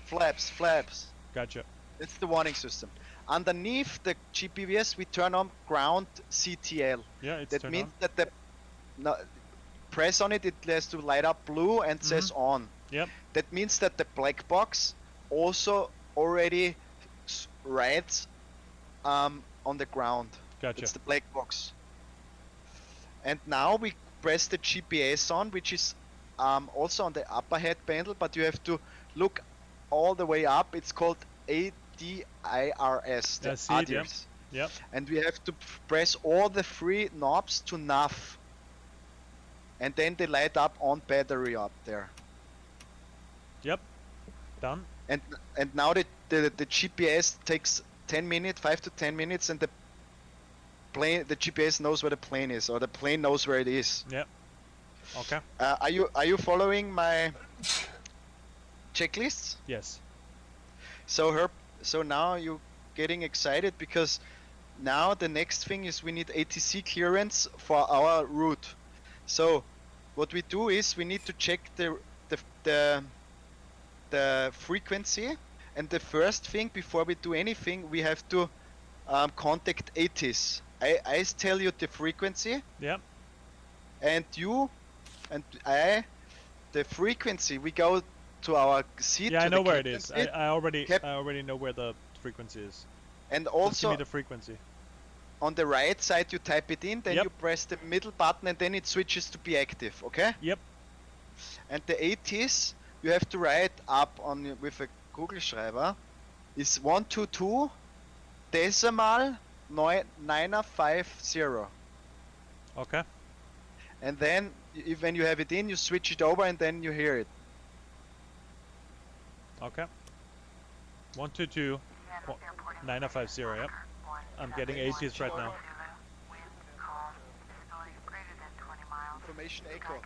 Speaker 1: flaps, flaps.
Speaker 2: Gotcha.
Speaker 1: That's the warning system. Underneath the GPVS, we turn on ground CTL.
Speaker 2: Yeah, it's
Speaker 1: That
Speaker 2: turned
Speaker 1: means
Speaker 2: on.
Speaker 1: that the press on it, it has to light up blue and says on.
Speaker 2: Yep.
Speaker 1: That means that the black box also already writes on the ground.
Speaker 2: Gotcha.
Speaker 1: It's the black box. And now we press the GPS on, which is also on the upper head panel, but you have to look all the way up. It's called ADIRS, the
Speaker 2: I see it, yep.
Speaker 1: ADIRS.
Speaker 2: Yep.
Speaker 1: And we have to press all the 3 knobs to nav. And then they light up on battery up there.
Speaker 2: Yep. Done.
Speaker 1: And now the GPS takes 10 minutes, 5 to 10 minutes, and the GPS knows where the plane is, or the plane knows where it is.
Speaker 2: Yep. Okay.
Speaker 1: Are you following my checklists?
Speaker 2: Yes.
Speaker 1: So now you're getting excited because now the next thing is we need ATC clearance for our route. So what we do is we need to check the frequency, and the first thing before we do anything, we have to contact ATIS. I tell you the frequency,
Speaker 2: Yep.
Speaker 1: and you and I the frequency, we go to our seat.
Speaker 2: Yeah,
Speaker 1: to
Speaker 2: I know
Speaker 1: the
Speaker 2: where it
Speaker 1: captain's
Speaker 2: is.
Speaker 1: seat,
Speaker 2: I already
Speaker 1: Cap-
Speaker 2: I already know where the frequency is.
Speaker 1: and
Speaker 2: Just give
Speaker 1: also
Speaker 2: me the frequency.
Speaker 1: on the right side you type it in, then
Speaker 2: Yep.
Speaker 1: you press the middle button, and then it switches to be active. Okay?
Speaker 2: Yep.
Speaker 1: And the ATs you have to write up on with a Google Schreiber is 122 decimal 950.
Speaker 2: Okay.
Speaker 1: And then when you have it in, you switch it over, and then you hear it.
Speaker 2: Okay. 122 9050. Yep. I'm getting ATs right now.
Speaker 1: Information echo.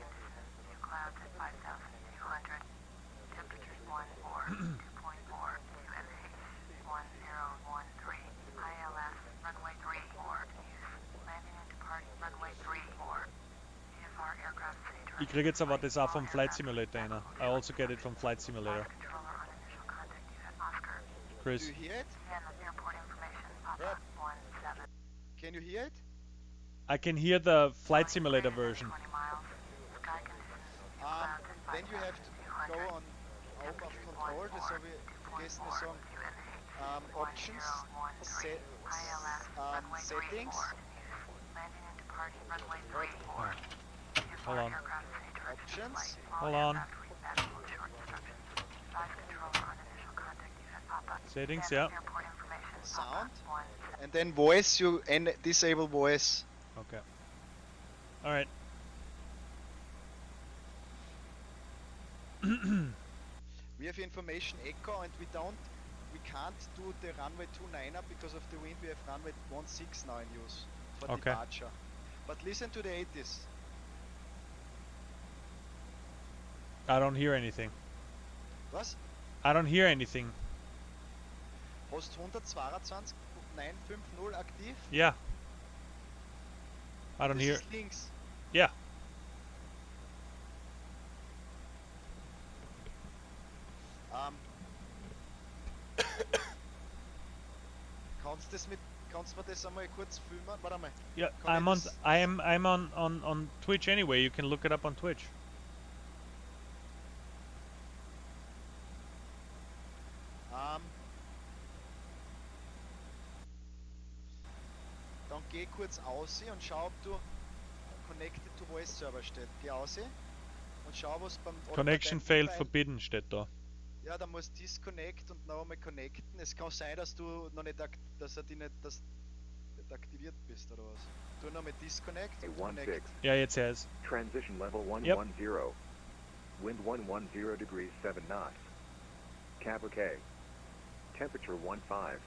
Speaker 2: Ich kriege jetzt aber das auch vom Flight Simulator rein. I also get it from Flight Simulator.
Speaker 1: Do
Speaker 2: Chris.
Speaker 1: you hear it? Rob, can you hear it?
Speaker 2: I can hear the Flight Simulator version.
Speaker 1: Then you have to go on Open auf Control, das habe ich vergessen zu sagen. Options, Settings.
Speaker 2: Hold on.
Speaker 1: Options.
Speaker 2: Hold on. Settings, yeah.
Speaker 1: Sound. And then voice, you disable voice.
Speaker 2: Okay. Alright.
Speaker 1: We have information echo, and we can't do the runway 29er because of the wind. We have runway 16 now in use for
Speaker 2: Okay.
Speaker 1: departure. But listen to the 80s.
Speaker 2: I don't hear anything.
Speaker 1: Was?
Speaker 2: I don't hear anything.
Speaker 1: Hast 122 950 aktiv?
Speaker 2: Yeah. I don't
Speaker 1: Das
Speaker 2: hear.
Speaker 1: ist links.
Speaker 2: Yeah.
Speaker 1: Kannst du mir das einmal kurz filmen? Warte mal.
Speaker 2: Yeah.
Speaker 1: Kann ich das-
Speaker 2: I'm on Twitch anyway. You can look it up on Twitch.
Speaker 1: Dann geh kurz aus und schau, ob du connected to voice server steht. Geh aus und schau, was beim
Speaker 2: Connection
Speaker 1: beim
Speaker 2: failed
Speaker 1: Mobile-
Speaker 2: forbidden steht da.
Speaker 1: Ja, dann musst du disconnect und noch einmal connecten. Es kann sein, dass du noch nicht dass aktiviert bist oder was. Tu nochmal disconnect und connect.
Speaker 3: 16.
Speaker 2: Yeah, it says.
Speaker 3: Transition level
Speaker 2: Yep.
Speaker 3: 110. Wind 110 degrees 7 knots. Cab OK. Temperature 15.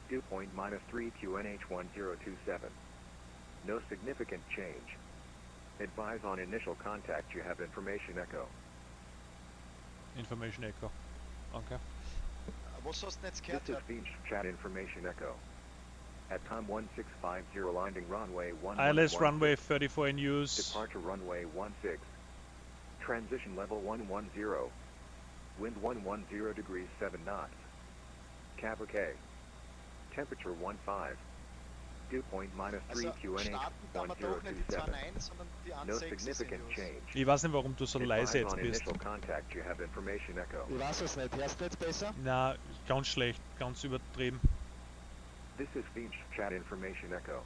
Speaker 3: Dew point -3 QNH 1027. No significant change. Advise on initial contact you have information echo.
Speaker 2: Information echo. Okay.
Speaker 1: Was hast du jetzt
Speaker 3: This
Speaker 1: gehört?
Speaker 3: is speech chat information echo. At time 1650 landing runway 11.
Speaker 2: ILS runway 34 in use.
Speaker 3: Departure runway 16. Transition level 110. Wind 110 degrees 7 knots. Cab OK. Temperature 15. Dew point -3
Speaker 1: Also
Speaker 3: QNH
Speaker 1: starten kann man doch nicht die
Speaker 3: 1027.
Speaker 1: 29, sondern die
Speaker 3: No
Speaker 1: 16 ist in
Speaker 3: significant
Speaker 1: use.
Speaker 3: change.
Speaker 2: Ich weiß nicht, warum du so leise
Speaker 3: Advise
Speaker 2: jetzt
Speaker 3: on
Speaker 2: bist.
Speaker 3: initial contact you have information echo.
Speaker 1: Ich weiß es nicht. Hörst du jetzt besser?
Speaker 2: Na, ganz schlecht, ganz übertrieben.
Speaker 3: This is speech chat information echo.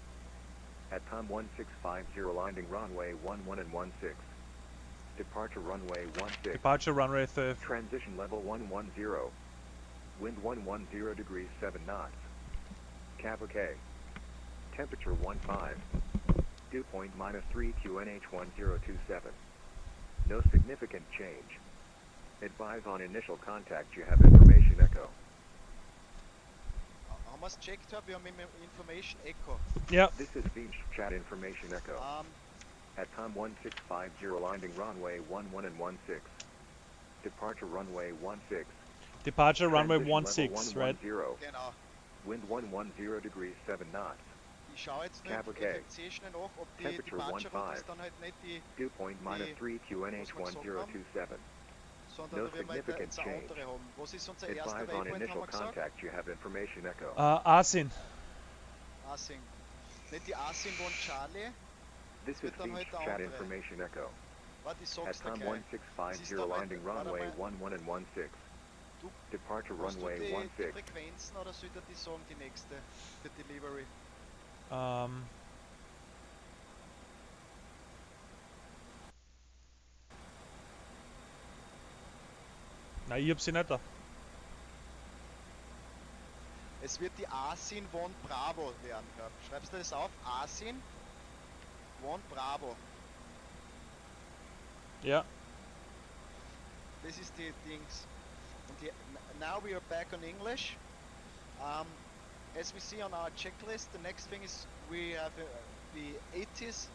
Speaker 3: At time 1650 landing runway 11 and 16. Departure runway 16.
Speaker 2: Departure runway 30.
Speaker 3: Transition level 110. Wind 110 degrees 7 knots. Cab OK. Temperature 15. Dew point -3 QNH 1027. No significant change. Advise on initial contact you have information echo.
Speaker 1: Haben wir es checkt? Wir haben Information Echo.
Speaker 2: Ja.
Speaker 3: This is speech chat information echo. At time 1650 landing runway 11 and 16. Departure runway 16.
Speaker 2: Departure runway
Speaker 3: Transition
Speaker 2: 16,
Speaker 3: level
Speaker 2: right?
Speaker 3: 110.
Speaker 1: Genau.
Speaker 3: Wind 110 degrees 7 knots.
Speaker 1: Ich schaue jetzt nur
Speaker 3: Cab
Speaker 1: im
Speaker 3: okay.
Speaker 1: FSX schnell nach, ob die
Speaker 3: Temperature
Speaker 1: Departure Route
Speaker 3: 15.
Speaker 1: ist dann halt nicht die,
Speaker 3: Dew point -3 QNH 1027.
Speaker 1: sondern
Speaker 3: No
Speaker 1: da werden wir
Speaker 3: significant
Speaker 1: jetzt eine
Speaker 3: change.
Speaker 1: andere haben. Was ist unser erster
Speaker 3: Advise on
Speaker 1: Waypoint, haben
Speaker 3: initial
Speaker 1: wir gesagt?
Speaker 3: contact you have information echo.
Speaker 2: Asin.
Speaker 1: Asing. Nicht die Asing von Charlie.
Speaker 3: This is
Speaker 1: wird dann
Speaker 3: speech
Speaker 1: halt der
Speaker 3: chat
Speaker 1: andere.
Speaker 3: information echo.
Speaker 1: Warte, ich
Speaker 3: At
Speaker 1: sag's dir
Speaker 3: time
Speaker 1: gleich.
Speaker 3: 1650
Speaker 1: da,
Speaker 3: landing
Speaker 1: warte
Speaker 3: runway
Speaker 1: mal.
Speaker 3: 11 and 16.
Speaker 1: Du,
Speaker 3: Departure
Speaker 1: hast du
Speaker 3: runway
Speaker 1: die
Speaker 3: 16.
Speaker 1: Frequenzen oder soll ich dir die sagen, die nächste für Delivery?
Speaker 2: Na, ich hab sie nicht da.
Speaker 1: Es wird die Asin One Bravo werden, Herb. Schreibst du das auf? Asin One Bravo.
Speaker 2: Ja.
Speaker 1: Das ist die Dings. Und die, now we are back on English. As we see on our checklist, the next thing is we have the 80s.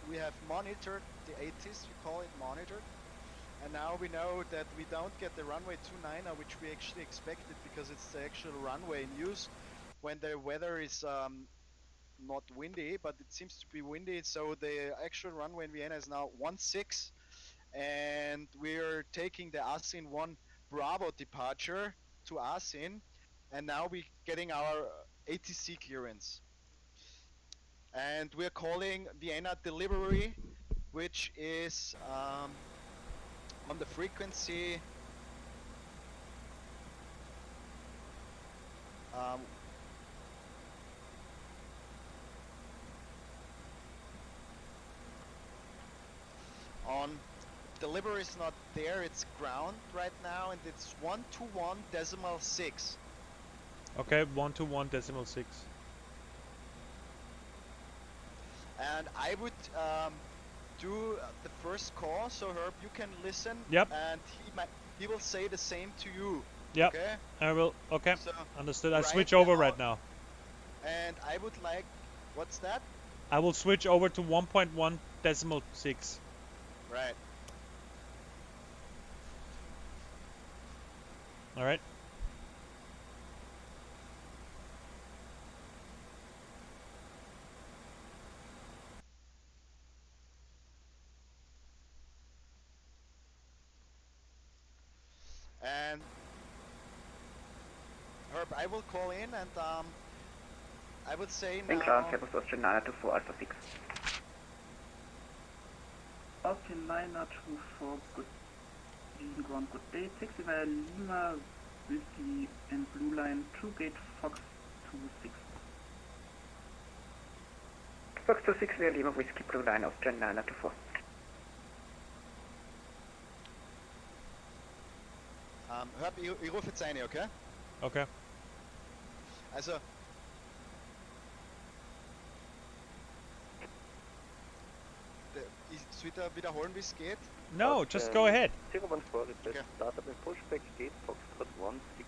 Speaker 1: We have monitored the 80s, we call it monitored. And now we know that we don't get the runway 29, which we actually expected because it's the actual runway in use when the weather is not windy, but it seems to be windy. So the actual runway in Vienna is now 16, and we're taking the Asin 1 Bravo departure to Asin, and now we're getting our ATC clearance. And we're calling Vienna delivery, which is on the frequency on delivery is not there, it's ground right now, and it's 121.6.
Speaker 2: Okay, 121.6.
Speaker 1: And I would do the first call, so Herb, you can listen.
Speaker 2: Yep.
Speaker 1: And he will say the same to you.
Speaker 2: Yep.
Speaker 1: Okay.
Speaker 2: I will. Okay.
Speaker 1: So
Speaker 2: Understood. I
Speaker 1: right
Speaker 2: switch over
Speaker 1: now-
Speaker 2: right now.
Speaker 1: And I would like, what's that?
Speaker 2: I will switch over to 1.1.6.
Speaker 1: Right.
Speaker 2: All right.
Speaker 1: And Herb, I will call in, and I would say now.
Speaker 4: Ground, Airbus Austrian 924 Alpha 6.
Speaker 5: Austrian 924, good evening, ground, good day. Taxi via Lima, Whiskey and Blue Line, 2 Gate Fox 26.
Speaker 4: Fox 26 via Lima, Whiskey, Blue Line, Austrian 924.
Speaker 1: Herb, ich rufe jetzt eine, okay?
Speaker 2: Okay.
Speaker 1: Also. Soll ich da wiederholen, wie es geht?
Speaker 2: No, just go ahead.
Speaker 6: 014 request
Speaker 1: Okay.
Speaker 6: startup and pushback gate Foxtrot 16.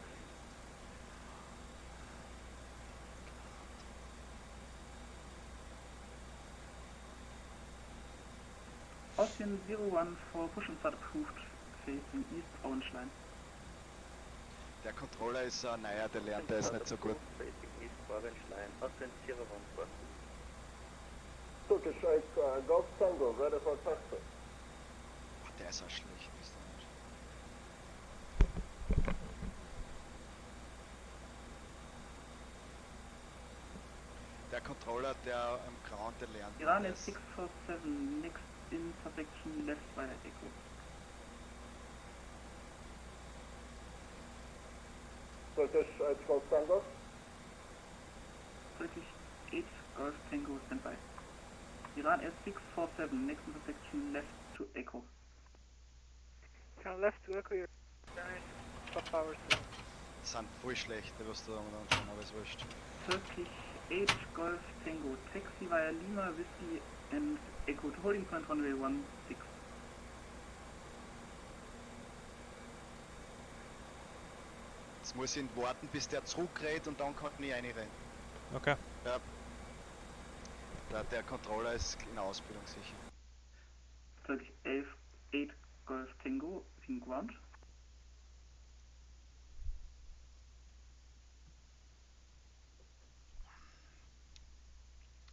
Speaker 5: Austrian 014, push and start approved, facing East Orange Line.
Speaker 1: Der Controller ist naja, der lernt, der ist nicht so gut.
Speaker 6: Facing East Orange Line, Austrian 014.
Speaker 7: Turkish 8, Golf Tango, ready for taxi.
Speaker 1: Ach, der ist auch schlecht, ist der nicht. Der Controller, der am Ground, der lernt.
Speaker 5: Iran
Speaker 1: das.
Speaker 5: is 647, next in subsection left via Echo.
Speaker 7: Turkish 8, Golf Tango.
Speaker 5: Turkish 8 Golf Tango standby. Iran is 647, next in subsection left to Echo.
Speaker 6: Turn left to Echo, stop power soon.
Speaker 1: Sind voll schlecht, was du da anschauen, aber ist wurscht.
Speaker 5: Turkish 8 Golf Tango, taxi via Lima, Whiskey and Echo to holding point runway 16.
Speaker 1: Jetzt muss ich warten, bis der zurückredet und dann kann ich reinrennen.
Speaker 2: Okay.
Speaker 1: Ja. Der Controller ist in Ausbildung sicher.
Speaker 5: Turkish 8 Golf Tango, in ground.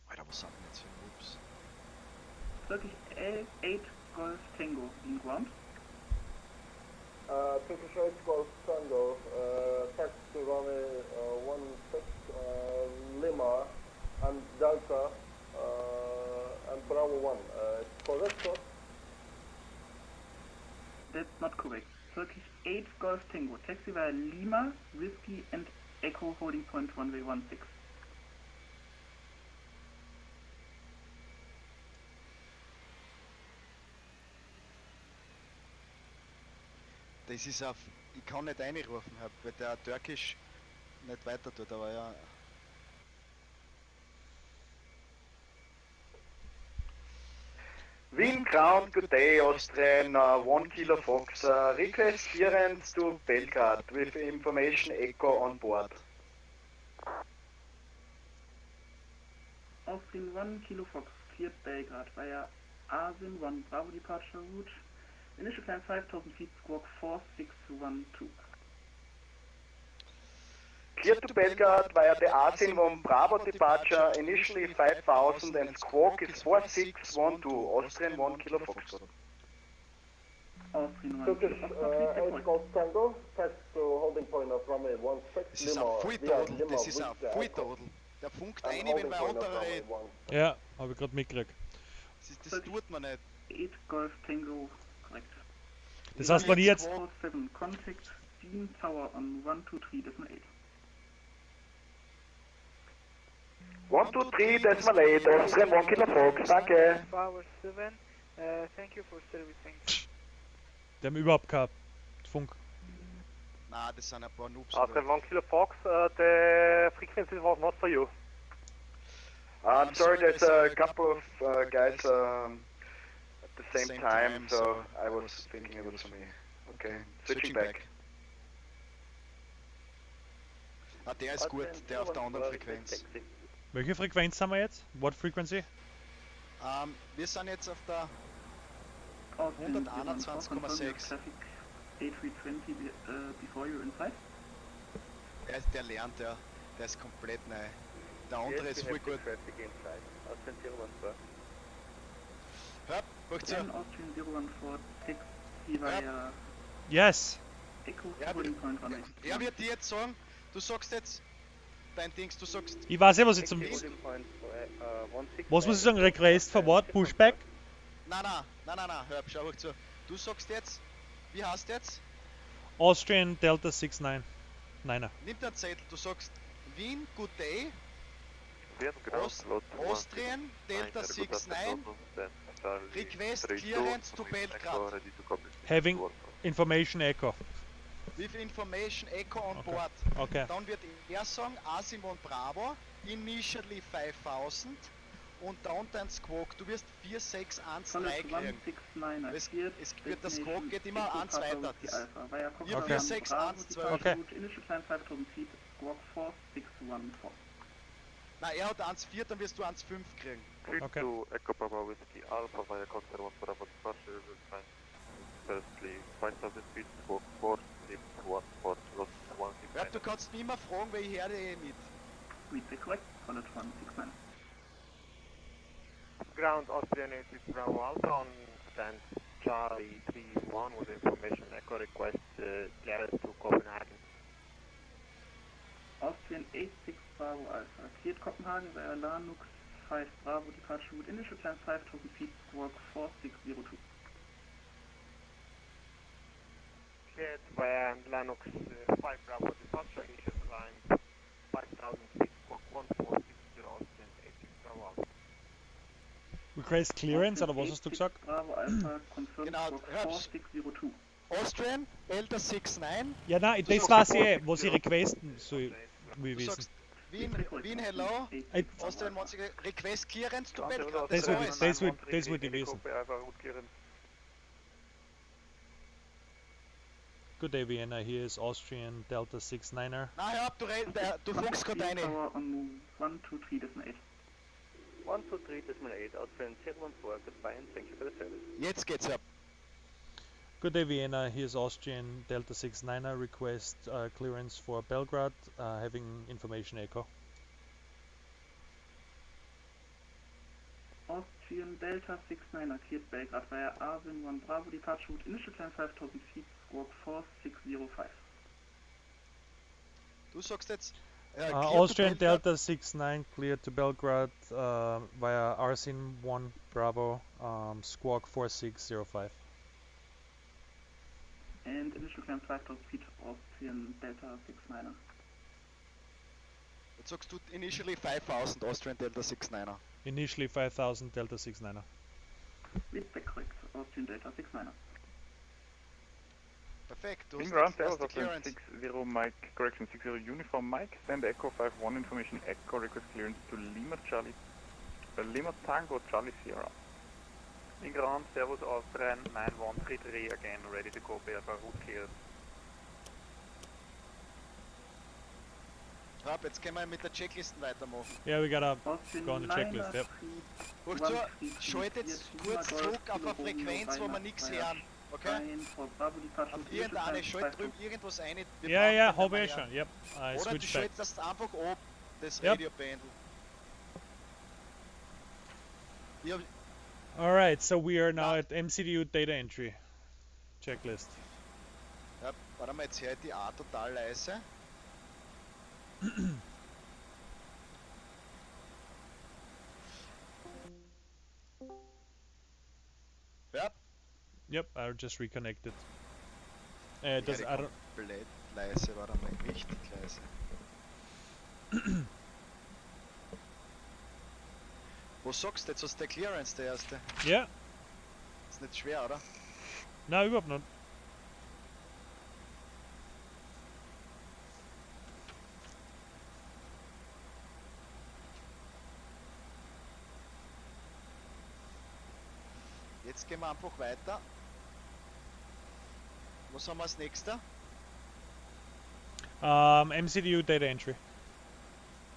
Speaker 1: Alter, was sind denn jetzt für Moves?
Speaker 5: Turkish 8 Golf Tango, in ground.
Speaker 7: Turkish 8, Golf Tango, taxi runway 16, Lima, and Delta, and Bravo 1. Correct, sir?
Speaker 5: Not correct. Turkish 8 Golf Tango. Taxi via Lima, Whiskey and Echo holding point runway 16.
Speaker 1: Das ist auf. Ich kann nicht reinrufen, weil der Türkisch nicht weiter tut, aber ja. Wind ground, good day, Austrian, 1 Kilo Fox, request clearance to Belgrade with information echo on board.
Speaker 5: Austrian 1 Kilo Fox, cleared Belgrade via Asim 1 Bravo departure route. Initial climb 5000 feet, squawk 4612.
Speaker 1: Clear to Belgrade via the Asin 1 Bravo departure, initially 5000 and squawk is 4612, Austrian 1 Kilo Fox.
Speaker 5: Austrian 1
Speaker 7: Turkish
Speaker 5: Kilo Fox,
Speaker 7: 8 Golf Tango, taxi to holding point of runway 16.
Speaker 1: Das ist ein Volltodel, das ist ein Volltodel. Der funkt eine, wenn wir andere reden.
Speaker 2: Ja, habe ich gerade mitgekriegt.
Speaker 1: Das tut man nicht.
Speaker 5: 8 Golf Tango, correct.
Speaker 2: Das heißt, wenn ich jetzt
Speaker 5: 47, contact Steam Tower on 123.8.
Speaker 1: 123.8, Austrian 1 Kilo Fox, danke.
Speaker 6: Power 7, thank you for servicing.
Speaker 2: die haben überhaupt keinen Funk.
Speaker 1: Nein, das sind ein paar Noobs.
Speaker 8: Austrian 1 Kilo Fox, the frequency was not for you.
Speaker 1: I'm sorry, there's a couple of guys at the same time, so I was thinking it was for me. Okay, switching back. Ah, der ist gut, der auf der anderen Frequenz.
Speaker 2: Welche Frequenz haben wir jetzt? What frequency?
Speaker 1: Wir sind jetzt auf der
Speaker 5: Austrian
Speaker 1: 121,6.
Speaker 5: Traffic A320 before you're inside.
Speaker 1: Der lernt, der ist komplett neu. Der andere ist voll gut. Hör, macht
Speaker 5: Then
Speaker 1: so.
Speaker 5: Austrian 014 taxi via
Speaker 2: Yes!
Speaker 5: Echo
Speaker 1: Ja,
Speaker 5: holding point runway.
Speaker 1: Er wird dir jetzt sagen, du sagst jetzt dein Dings, du sagst.
Speaker 2: Ich weiß ja, was ich zum... Was muss ich sagen? Request for what? Pushback?
Speaker 1: Nein, hör, schau zu. Du sagst jetzt, wie heißt jetzt?
Speaker 2: Austrian Delta 69. Neiner.
Speaker 1: Nimm den Zettel, du sagst Wien, good day, Austrian, Delta 69, request clearance to Belgrade,
Speaker 2: Having information echo.
Speaker 1: with information echo on
Speaker 2: Okay.
Speaker 1: board.
Speaker 2: Okay.
Speaker 1: Dann wird er sagen, Asimon Bravo, initially 5000 und dann dein Squawk, du wirst 4613 kriegen.
Speaker 5: 169
Speaker 1: Es wird das Squawk geht immer eins weiter.
Speaker 5: Okay.
Speaker 2: Okay.
Speaker 1: 4612.
Speaker 2: Okay.
Speaker 5: Initial climb 5000 feet, squawk 4614.
Speaker 1: Na, er hat 1,4, dann wirst du 1,5 kriegen.
Speaker 2: Okay.
Speaker 8: To Echo Papa Whiskey Alpha via Cocktail 1 Bravo departure, will find firstly 5000 feet, squawk 4614, lost
Speaker 1: Ja,
Speaker 8: 169.
Speaker 1: du kannst mich immer fragen, weil ich höre dich mit.
Speaker 5: Read the correct, followed 169.
Speaker 8: Ground Austrian 86 Bravo Alpha on stand Charlie 31 with information echo request clearance to Copenhagen.
Speaker 5: Austrian 86 Bravo Alpha, cleared Copenhagen via Lanux 5 Bravo departure route, initial climb 5000 feet, squawk 4602.
Speaker 8: Cleared via Lanux 5 Bravo departure, initial climb 5000 feet, squawk 1460 Austrian 86 Bravo Alpha.
Speaker 2: Request clearance, oder was hast du gesagt?
Speaker 5: Bravo Alpha, confirmed
Speaker 1: Genau,
Speaker 5: squawk
Speaker 1: hörst.
Speaker 5: 4602.
Speaker 1: Austrian, Delta 69,
Speaker 2: Ja, nein, das
Speaker 1: sagst
Speaker 2: weiß ich eh, was ich requesten soll, will
Speaker 1: du
Speaker 2: wissen.
Speaker 1: sagst Wien, hello,
Speaker 2: Ey,
Speaker 1: Austrian wants to request clearance to
Speaker 8: Ground
Speaker 1: Belgrade.
Speaker 2: Das
Speaker 1: Das
Speaker 2: will-
Speaker 1: ist
Speaker 2: das
Speaker 1: alles.
Speaker 2: will- das will ich wissen. Good day, Vienna. Here is Austrian Delta 69er.
Speaker 1: Na, hör ab, du funkst gerade
Speaker 5: Steam
Speaker 1: eine.
Speaker 5: Tower on 123.8.
Speaker 9: 123.8, Austrian 014, goodbye and thank you for the service.
Speaker 1: Jetzt geht's ab.
Speaker 2: Good day, Vienna. Here's Austrian Delta 69er. Request clearance for Belgrade, having information echo.
Speaker 5: Austrian Delta 69er, cleared Belgrade via Asin 1 Bravo departure route, initial climb 5000 feet, squawk 4605.
Speaker 1: Du sagst jetzt.
Speaker 2: Austrian Delta 69 cleared to Belgrade via Arsin 1 Bravo, squawk 4605.
Speaker 5: And initial climb 5,000 feet, Austrian Delta 69er.
Speaker 1: Jetzt sagst du initially 5000 Austrian Delta 69er.
Speaker 2: Initially 5000 Delta 69er.
Speaker 5: Feedback correct, Austrian Delta 69er.
Speaker 1: Perfekt, du
Speaker 10: In
Speaker 1: hast
Speaker 10: ground,
Speaker 1: jetzt erste
Speaker 10: Aerosoft
Speaker 1: Clearance.
Speaker 10: 60 Mike, correction 60 uniform Mike, send Echo 51 information Echo, request clearance to Lima Charlie, Lima Tango Charlie Sierra.
Speaker 11: In ground, Servus Austrian 9133 again, ready to go, Belgrade route cleared.
Speaker 1: Trab, jetzt können wir mit der Checklisten weitermachen.
Speaker 2: Yeah, we gotta
Speaker 5: Austrian
Speaker 2: go on the checklist, yep.
Speaker 1: Hoch zu, schaltet kurz zurück auf eine Frequenz, wo wir nichts hören. Okay? Auf irgendeine, schalt drüben irgendwas ein. wir
Speaker 2: Yeah,
Speaker 1: brauchen
Speaker 2: yeah,
Speaker 1: den
Speaker 2: whole
Speaker 1: nicht mehr
Speaker 2: version,
Speaker 1: hören.
Speaker 2: yep. I
Speaker 1: Oder du
Speaker 2: switched back.
Speaker 1: schaltest das einfach ab, das
Speaker 2: Yep.
Speaker 1: Radio-Pendel. Ich hab,
Speaker 2: Alright, so we are now at MCDU data entry. Checklist.
Speaker 1: ja, warte mal, jetzt höre ich die A total leise. Ja,
Speaker 2: Yep, I just reconnected.
Speaker 1: ja,
Speaker 2: Does
Speaker 1: die
Speaker 2: I don't.
Speaker 1: komplett leise, warte mal, richtig leise. Wo sagst du jetzt aus der Clearance, der erste?
Speaker 2: Yeah.
Speaker 1: Ist nicht schwer, oder?
Speaker 2: No, überhaupt not.
Speaker 1: Jetzt gehen wir einfach weiter. Was haben wir als nächster?
Speaker 2: MCDU data entry.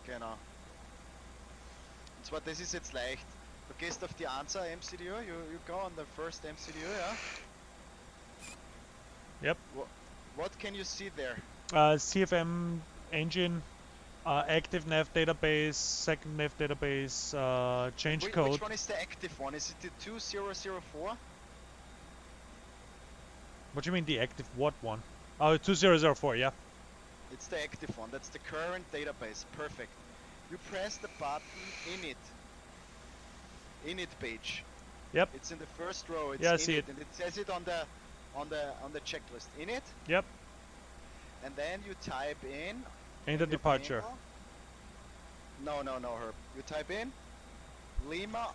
Speaker 1: Genau. Und zwar, das ist jetzt leicht. Du gehst auf die Answer MCDU, you go on the first MCDU, ja?
Speaker 2: Yep.
Speaker 1: What can you see there?
Speaker 2: CFM engine, active nav database, second nav database, change code.
Speaker 1: Which one is the active one? Is it the 2004?
Speaker 2: What do you mean the active what one? Oh, 2004, yeah.
Speaker 1: It's the active one. That's the current database. Perfect. You press the button init. Init page.
Speaker 2: Yep.
Speaker 1: It's in the first row. It's
Speaker 2: Yeah, I
Speaker 1: init,
Speaker 2: see it.
Speaker 1: and it says it on the checklist. Init.
Speaker 2: Yep.
Speaker 1: And then you type in.
Speaker 2: In the
Speaker 1: your
Speaker 2: departure.
Speaker 1: panel. No, Herb. You type in Lima,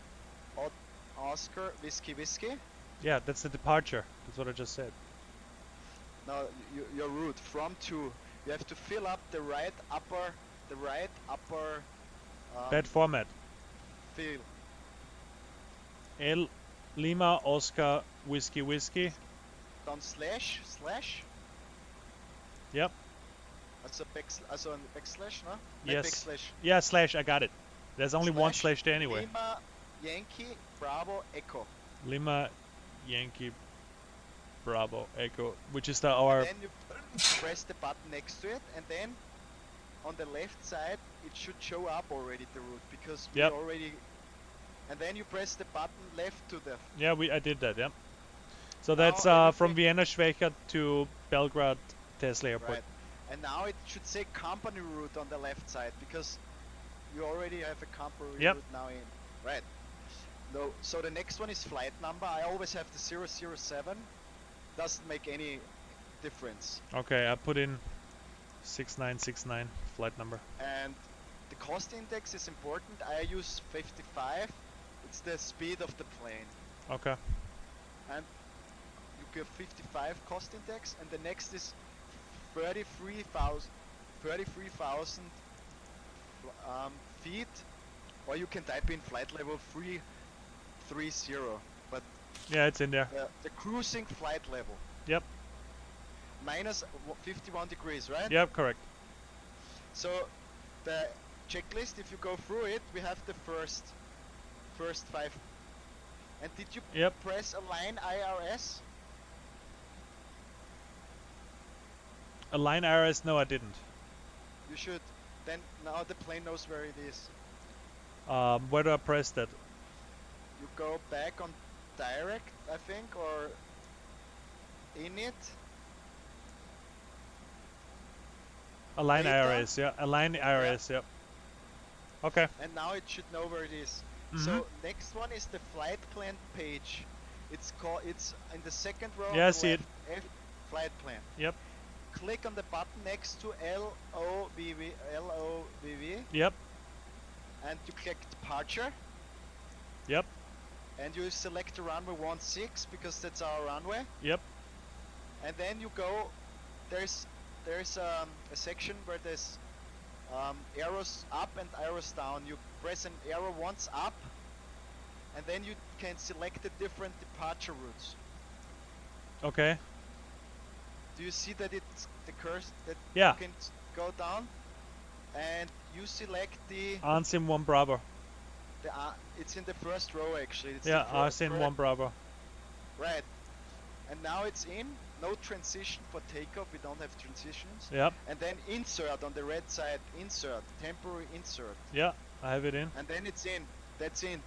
Speaker 1: Oscar, Whiskey.
Speaker 2: Yeah, that's the departure. That's what I just said.
Speaker 1: Now your route from to. You have to fill up the right upper.
Speaker 2: That format.
Speaker 1: Field.
Speaker 2: L Lima Oscar Whiskey.
Speaker 1: Dann slash.
Speaker 2: Yep.
Speaker 1: Also ein Backslash, ne?
Speaker 2: Yes.
Speaker 1: Backslash.
Speaker 2: Yeah, slash. I got it. There's only one slash there anyway.
Speaker 1: Lima, Yankee, Bravo, Echo.
Speaker 2: Lima Yankee Bravo Echo, which is our.
Speaker 1: Then you press the button next to it, and then on the left side it should show up already the route because we
Speaker 2: Yep.
Speaker 1: already. And then you press the button left to the.
Speaker 2: Yeah, I did that. Yeah. So
Speaker 1: Now
Speaker 2: that's from
Speaker 1: everything-
Speaker 2: Vienna Schwechat to Belgrade Tesla Airport.
Speaker 1: Right. And now it should say company route on the left side because you already have a company
Speaker 2: Yep.
Speaker 1: route now in. Right. No. So the next one is flight number. I always have the 007. Doesn't make any difference.
Speaker 2: Okay, I put in 6969 flight number.
Speaker 1: And the cost index is important. I use 55. It's the speed of the plane.
Speaker 2: Okay.
Speaker 1: And you give 55 cost index, and the next is 33,000 feet, or you can type in flight level 330. But
Speaker 2: Yeah, it's in there.
Speaker 1: the cruising flight level.
Speaker 2: Yep.
Speaker 1: Minus 51 degrees, right?
Speaker 2: Yep, correct.
Speaker 1: So the checklist, if you go through it, we have the first 5. And did you
Speaker 2: Yep.
Speaker 1: press align IRS?
Speaker 2: Align IRS? No, I didn't.
Speaker 1: You should. Then now the plane knows where it is.
Speaker 2: Where do I press that?
Speaker 1: You go back on direct, I think, or init.
Speaker 2: Align
Speaker 1: Data?
Speaker 2: IRS, yeah. Align IRS, yep. Okay.
Speaker 1: And now it should know where it is.
Speaker 2: Mhm.
Speaker 1: So next one is the flight plan page. It's in the second row.
Speaker 2: Yeah, I
Speaker 1: on the
Speaker 2: see it.
Speaker 1: left. flight plan.
Speaker 2: Yep.
Speaker 1: Click on the button next to LOVV,
Speaker 2: Yep.
Speaker 1: and you click departure.
Speaker 2: Yep.
Speaker 1: And you select the runway 16 because that's our runway.
Speaker 2: Yep.
Speaker 1: And then you go. There's a section where there's arrows up and arrows down. You press an arrow once up, and then you can select the different departure routes.
Speaker 2: Okay.
Speaker 1: Do you see that it's the curse that
Speaker 2: Yeah.
Speaker 1: you can go down? And you select the
Speaker 2: Ansim 1 Bravo.
Speaker 1: it's in the first row actually. It's
Speaker 2: Yeah,
Speaker 1: the
Speaker 2: Ansim 1 Bravo.
Speaker 1: Right. And now it's in. No transition for takeoff. We don't have transitions.
Speaker 2: Yep.
Speaker 1: And then insert on the red side. Insert. Temporary insert.
Speaker 2: Yeah, I have it in.
Speaker 1: And then it's in. That's in.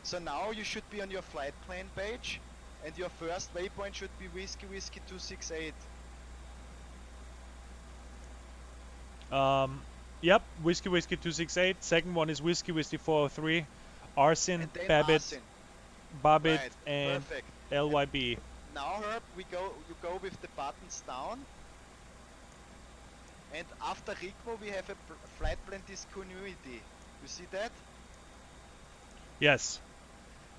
Speaker 1: So now you should be on your flight plan page, and your first waypoint should be Whiskey Whiskey 268.
Speaker 2: Yep, Whiskey Whiskey 268. Second one is Whiskey Whiskey 403. Arsin,
Speaker 1: And then
Speaker 2: Babbitt,
Speaker 1: Arsin.
Speaker 2: Babbitt,
Speaker 1: Right,
Speaker 2: and
Speaker 1: perfect.
Speaker 2: LYB.
Speaker 1: Now Herb, you go with the buttons down. And after Rigmo we have a flight plan discontinuity. You see that?
Speaker 2: Yes.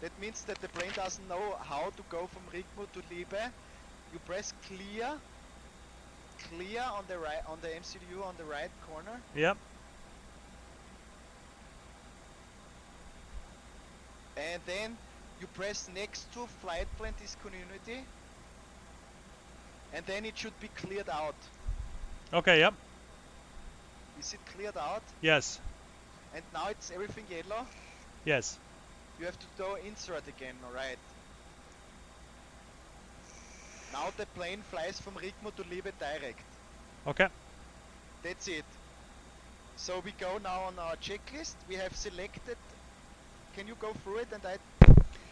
Speaker 1: That means that the plane doesn't know how to go from Rigmo to Liebe. You press clear on the right, on the MCU on the right corner.
Speaker 2: Yep.
Speaker 1: And then you press next to flight plan discontinuity. And then it should be cleared out.
Speaker 2: Okay, yep.
Speaker 1: Is it cleared out?
Speaker 2: Yes.
Speaker 1: And now it's everything yellow.
Speaker 2: Yes.
Speaker 1: You have to do insert again, alright. Now the plane flies from Rigmo to Liebe direct.
Speaker 2: Okay.
Speaker 1: That's it. So we go now on our checklist. We have selected. Can you go through it? And I.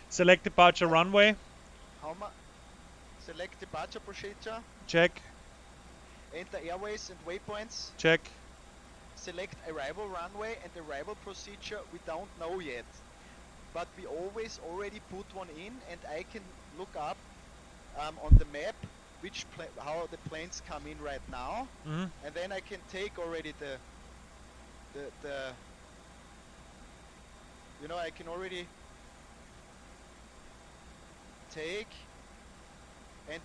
Speaker 2: Select departure runway.
Speaker 1: How much? Select departure procedure.
Speaker 2: Check.
Speaker 1: Enter airways and waypoints.
Speaker 2: Check.
Speaker 1: Select arrival runway and arrival procedure. We don't know yet, but we always already put one in, and I can look up on the map how the planes come in right now,
Speaker 2: Mhm.
Speaker 1: and then I can take already the you know, I can already take, and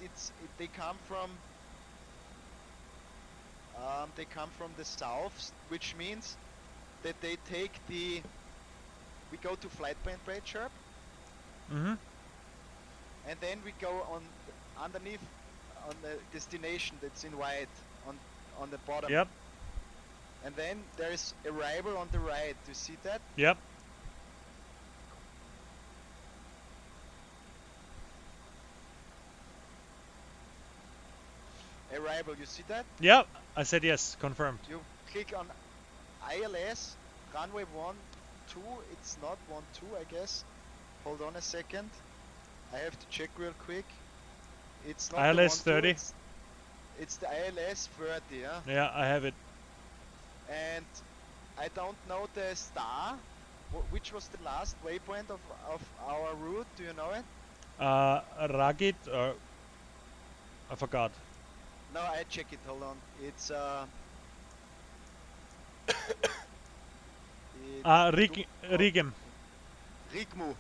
Speaker 1: they come from the south, which means that they take we go to flight plan page Herb,
Speaker 2: Mhm.
Speaker 1: and then we go on underneath on the destination that's in white on the bottom.
Speaker 2: Yep.
Speaker 1: And then there's arrival on the right. You see that?
Speaker 2: Yep.
Speaker 1: Arrival. You see that?
Speaker 2: Yep. I said yes. Confirmed.
Speaker 1: You click on ILS runway 12. It's not 12, I guess. Hold on a second. I have to check real quick. It's not the
Speaker 2: ILS
Speaker 1: 12,
Speaker 2: 30.
Speaker 1: It's the ILS 30, yeah?
Speaker 2: Yeah, I have it.
Speaker 1: And I don't know the star. Which was the last waypoint of our route? Do you know it?
Speaker 2: Ragit or I forgot.
Speaker 1: No, I check it. Hold on. It's
Speaker 2: Rigim.
Speaker 1: Rigmu.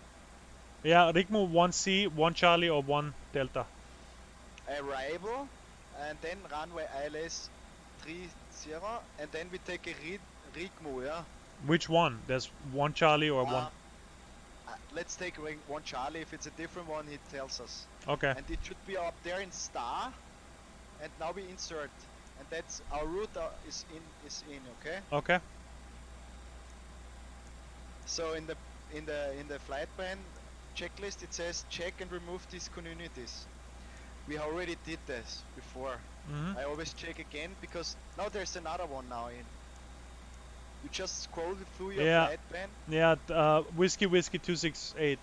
Speaker 2: Yeah, Rigmu 1C, 1 Charlie or 1 Delta.
Speaker 1: Arrival, and then runway ILS 30, and then we take a Rigmu, yeah?
Speaker 2: Which one? There's 1 Charlie or 1?
Speaker 1: Let's take 1 Charlie. If it's a different one, it tells us.
Speaker 2: Okay.
Speaker 1: And it should be up there in star, and now we insert, and that's our route is in, okay?
Speaker 2: Okay.
Speaker 1: So in the flight plan checklist it says check and remove discontinuities. We already did this before.
Speaker 2: Mhm.
Speaker 1: I always check again because now there's another one now in. You just scroll through your flight plan.
Speaker 2: Yeah, Whiskey Whiskey 268.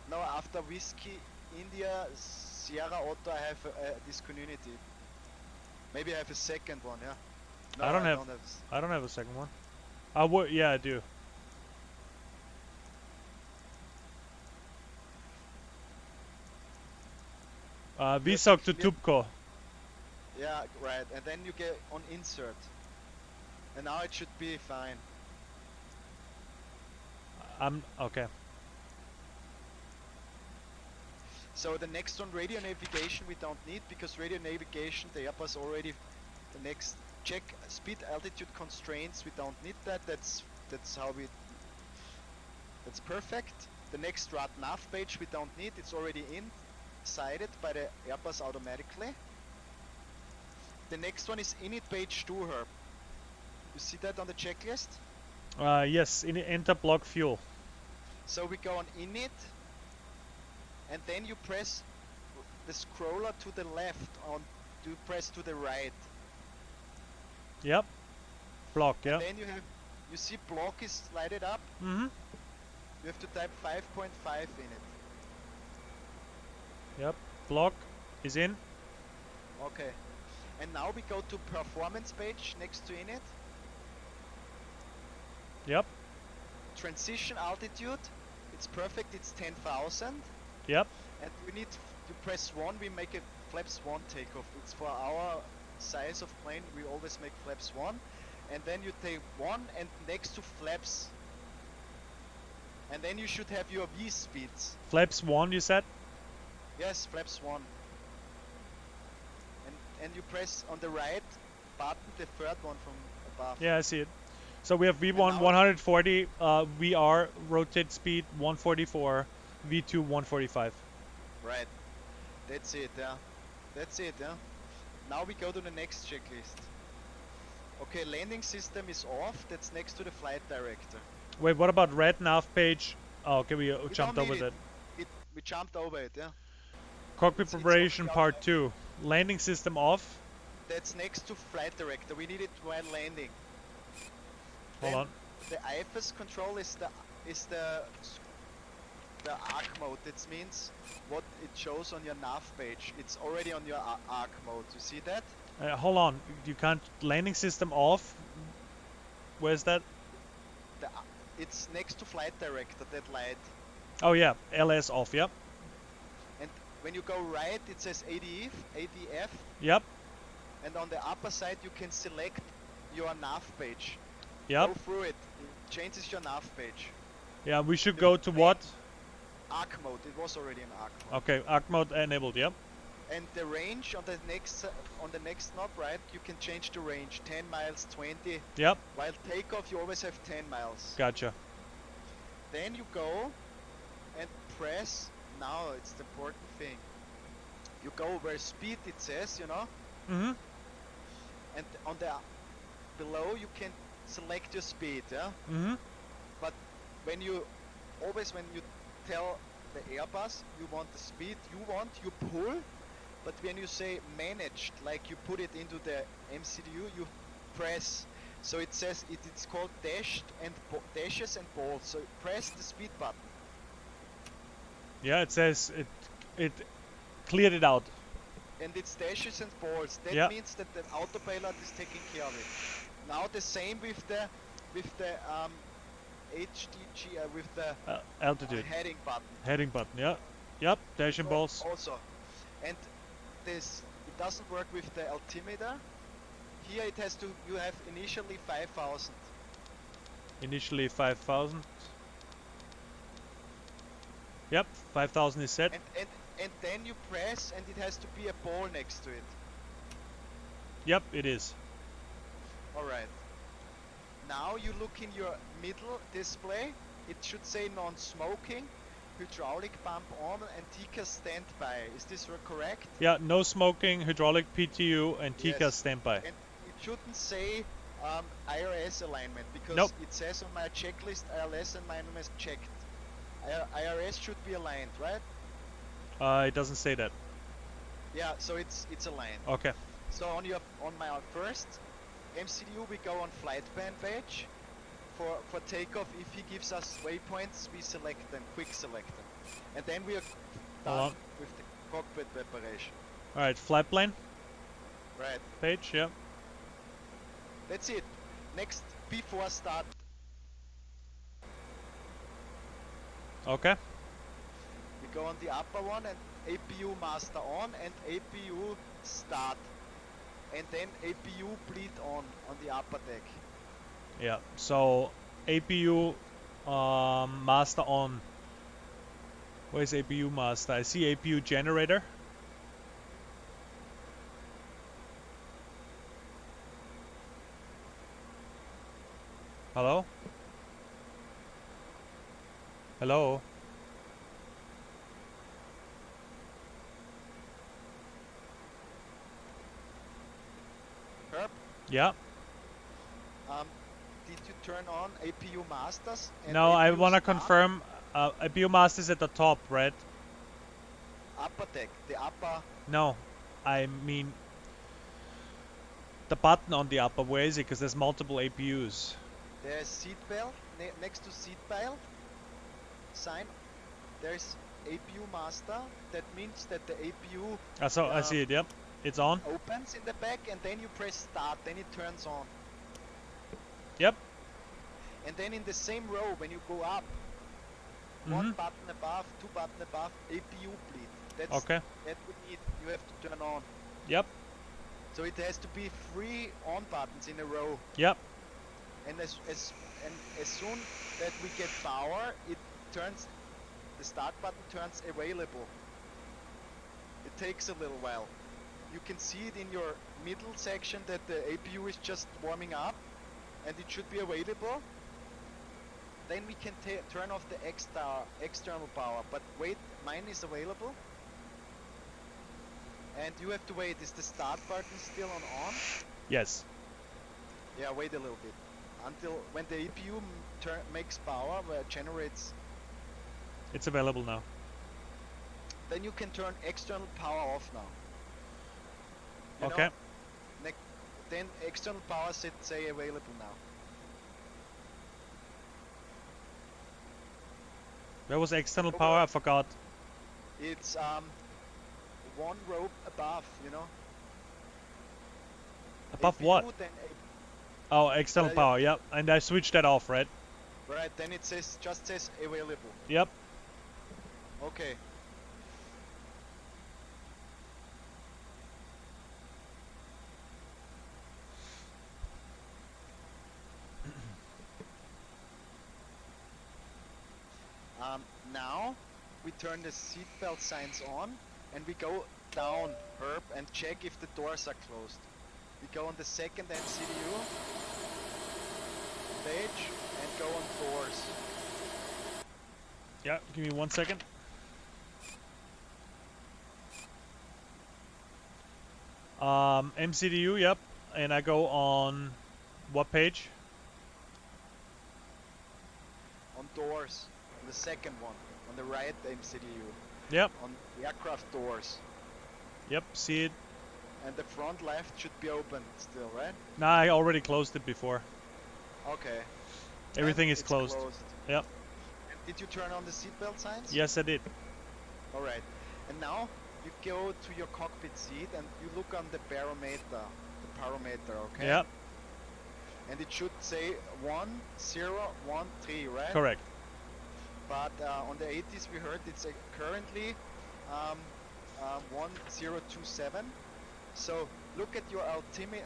Speaker 1: No, after Whiskey India Sierra Otto I have a discontinuity. Maybe I have a second one, yeah? No,
Speaker 2: I don't have a second one. Yeah, I do. VSOC to Tubco.
Speaker 1: Yeah, right. And then you get on insert. And now it should be fine.
Speaker 2: Okay.
Speaker 1: So the next one, radio navigation, we don't need because radio navigation, the Airbus already. The next check speed altitude constraints, we don't need that. That's how we. That's perfect. The next RAD nav page we don't need. It's already inside it by the Airbus automatically. The next one is init page 2 herb. You see that on the checklist?
Speaker 2: Yes, enter block fuel.
Speaker 1: So we go on init, and then you press the scroller to the left. You press to the right.
Speaker 2: Yep. Block. Yeah.
Speaker 1: And then you see block is slided up.
Speaker 2: Mm-hmm.
Speaker 1: You have to type 5.5 in it.
Speaker 2: Yep. Block is in.
Speaker 1: Okay. And now we go to performance page next to init.
Speaker 2: Yep.
Speaker 1: Transition altitude. It's perfect. It's 10,000.
Speaker 2: Yep.
Speaker 1: And we need to press 1. We make a flaps 1 takeoff. It's for our size of plane. We always make flaps 1. And then you take 1 and next to flaps. And then you should have your V speeds.
Speaker 2: Flaps 1, you said?
Speaker 1: Yes, flaps 1. And you press on the right button, the third one from above.
Speaker 2: Yeah, I see it. So we have V1 140, VR rotate speed 144, V2 145.
Speaker 1: Right. That's it, yeah. That's it, yeah. Now we go to the next checklist. Okay, landing system is off. That's next to the flight director.
Speaker 2: Wait, what about red nav page? Oh, okay, we jumped over that.
Speaker 1: We jumped over it, yeah.
Speaker 2: Cockpit preparation part 2. Landing system off.
Speaker 1: That's next to flight director. We need it while landing.
Speaker 2: Hold on.
Speaker 1: The IFS control is the arc mode. That means what it shows on your nav page. It's already on your arc mode. You see that?
Speaker 2: Hold on. You can't landing system off. Where's that?
Speaker 1: It's next to flight director. That light.
Speaker 2: Oh yeah, LS off. Yep.
Speaker 1: And when you go right, it says ADF.
Speaker 2: Yep.
Speaker 1: And on the upper side, you can select your nav page.
Speaker 2: Yep.
Speaker 1: Go through it. It changes your nav page.
Speaker 2: Yeah, we should go to what?
Speaker 1: Arc mode. It was already in arc mode.
Speaker 2: Okay, arc mode enabled. Yep.
Speaker 1: And the range on the next knob, right? You can change the range. 10 miles, 20.
Speaker 2: Yep.
Speaker 1: While takeoff, you always have 10 miles.
Speaker 2: Gotcha.
Speaker 1: Then you go and press. Now it's the important thing. You go where speed it says, you know.
Speaker 2: Mm-hmm.
Speaker 1: And on the below you can select your speed, yeah.
Speaker 2: Mm-hmm.
Speaker 1: But when you tell the Airbus you want the speed you pull. But when you say managed, like you put it into the MCDU, you press. So it says it's called dashes and balls. So press the speed button.
Speaker 2: Yeah, it says it cleared it out.
Speaker 1: And it's dashes and balls. That means that the autopilot is taking care of it. Now the same with the HDG with the
Speaker 2: altitude
Speaker 1: heading button.
Speaker 2: Heading button. Yeah. Yep. Dash and balls.
Speaker 1: Also, and it doesn't work with the altimeter. Here it has to. You have initially 5,000.
Speaker 2: Initially 5,000. Yep. 5,000 is set.
Speaker 1: And then you press, and it has to be a ball next to it.
Speaker 2: Yep, it is.
Speaker 1: Alright. Now you look in your middle display. It should say non-smoking, hydraulic pump on, and TCAS standby. Is this correct?
Speaker 2: Yeah, no smoking, hydraulic PTU, and TCAS standby.
Speaker 1: And it shouldn't say IRS alignment, because it says on my checklist IRS alignment is checked. IRS should be aligned, right?
Speaker 2: It doesn't say that.
Speaker 1: Yeah, so it's aligned.
Speaker 2: Okay.
Speaker 1: So on my first MCDU we go on flight plan page. For takeoff, if he gives us waypoints, we select them, quick select them. And then we are done with the cockpit preparation.
Speaker 2: Alright, flight plane.
Speaker 1: Right.
Speaker 2: Page, yeah.
Speaker 1: That's it. Next, before start.
Speaker 2: Okay.
Speaker 1: We go on the upper one and APU master on and APU start. And then APU bleed on the upper deck.
Speaker 2: Yeah, so APU master on. Where's APU master? I see APU generator. Hello? Hello?
Speaker 1: Herb,
Speaker 2: Yeah.
Speaker 1: did you turn on APU masters? And
Speaker 2: No, I
Speaker 1: APU
Speaker 2: want to
Speaker 1: start?
Speaker 2: confirm APU master is at the top, right?
Speaker 1: Upper deck, the upper.
Speaker 2: No, I mean the button on the upper. Where is it? Because there's multiple APUs.
Speaker 1: There's seat belt next to seat belt sign. There's APU master. That means that the APU
Speaker 2: I see it. Yep, it's on.
Speaker 1: opens in the back, and then you press start. Then it turns on.
Speaker 2: Yep.
Speaker 1: And then in the same row, when you go up, one button above, two button above, APU bleed. That's
Speaker 2: Okay.
Speaker 1: that we need. You have to turn on.
Speaker 2: Yep.
Speaker 1: So it has to be 3 on buttons in a row.
Speaker 2: Yep.
Speaker 1: And as soon that we get power, it turns. The start button turns available. It takes a little while. You can see it in your middle section that the APU is just warming up, and it should be available. Then we can turn off the external power. But wait, mine is available. And you have to wait. Is the start button still on?
Speaker 2: Yes.
Speaker 1: Yeah, wait a little bit. Until when the APU makes power, where it generates.
Speaker 2: It's available now.
Speaker 1: Then you can turn external power off now. You
Speaker 2: Okay.
Speaker 1: know, then external power say available now.
Speaker 2: Where was external power? I forgot.
Speaker 1: It's one row above, you know.
Speaker 2: Above
Speaker 1: APU,
Speaker 2: what?
Speaker 1: Then
Speaker 2: Oh, external
Speaker 1: yeah.
Speaker 2: power. Yep. And I switched that off, right?
Speaker 1: right, then it just says available.
Speaker 2: Yep.
Speaker 1: Okay. Now we turn the seatbelt signs on and we go down, Herb, and check if the doors are closed. We go on the second MCDU page and go on doors.
Speaker 2: Yeah, give me 1 second. MCDU, yep. And I go on what page?
Speaker 1: On doors, on the second one, on the right MCDU.
Speaker 2: Yep.
Speaker 1: On the aircraft doors.
Speaker 2: Yep, see it.
Speaker 1: And the front left should be open still, right?
Speaker 2: Nah, I already closed it before.
Speaker 1: Okay.
Speaker 2: Everything
Speaker 1: And
Speaker 2: is
Speaker 1: it's
Speaker 2: closed. Yep.
Speaker 1: And did you turn on the seatbelt signs?
Speaker 2: Yes, I did.
Speaker 1: Alright. And now you go to your cockpit seat and you look on the barometer, okay?
Speaker 2: Yep.
Speaker 1: And it should say 1013, right?
Speaker 2: Correct.
Speaker 1: But on the 80s we heard it's currently 1027. So look at your altimeter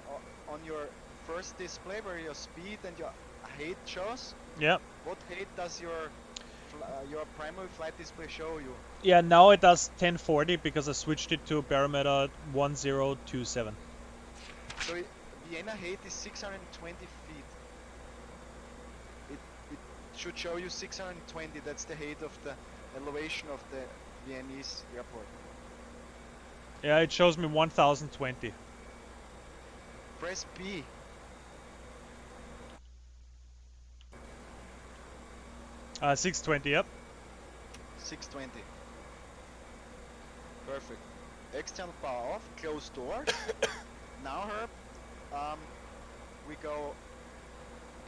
Speaker 1: on your first display where your speed and your height shows.
Speaker 2: Yep.
Speaker 1: What height does your primary flight display show you?
Speaker 2: Yeah, now it does 1040 because I switched it to barometer 1027.
Speaker 1: So Vienna height is 620 feet. It should show you 620. That's the height of the elevation of the Viennese airport.
Speaker 2: Yeah, it shows me 1020.
Speaker 1: Press B.
Speaker 2: 620, yep.
Speaker 1: 620. Perfect. External power off. Close door. Now, Herb, we go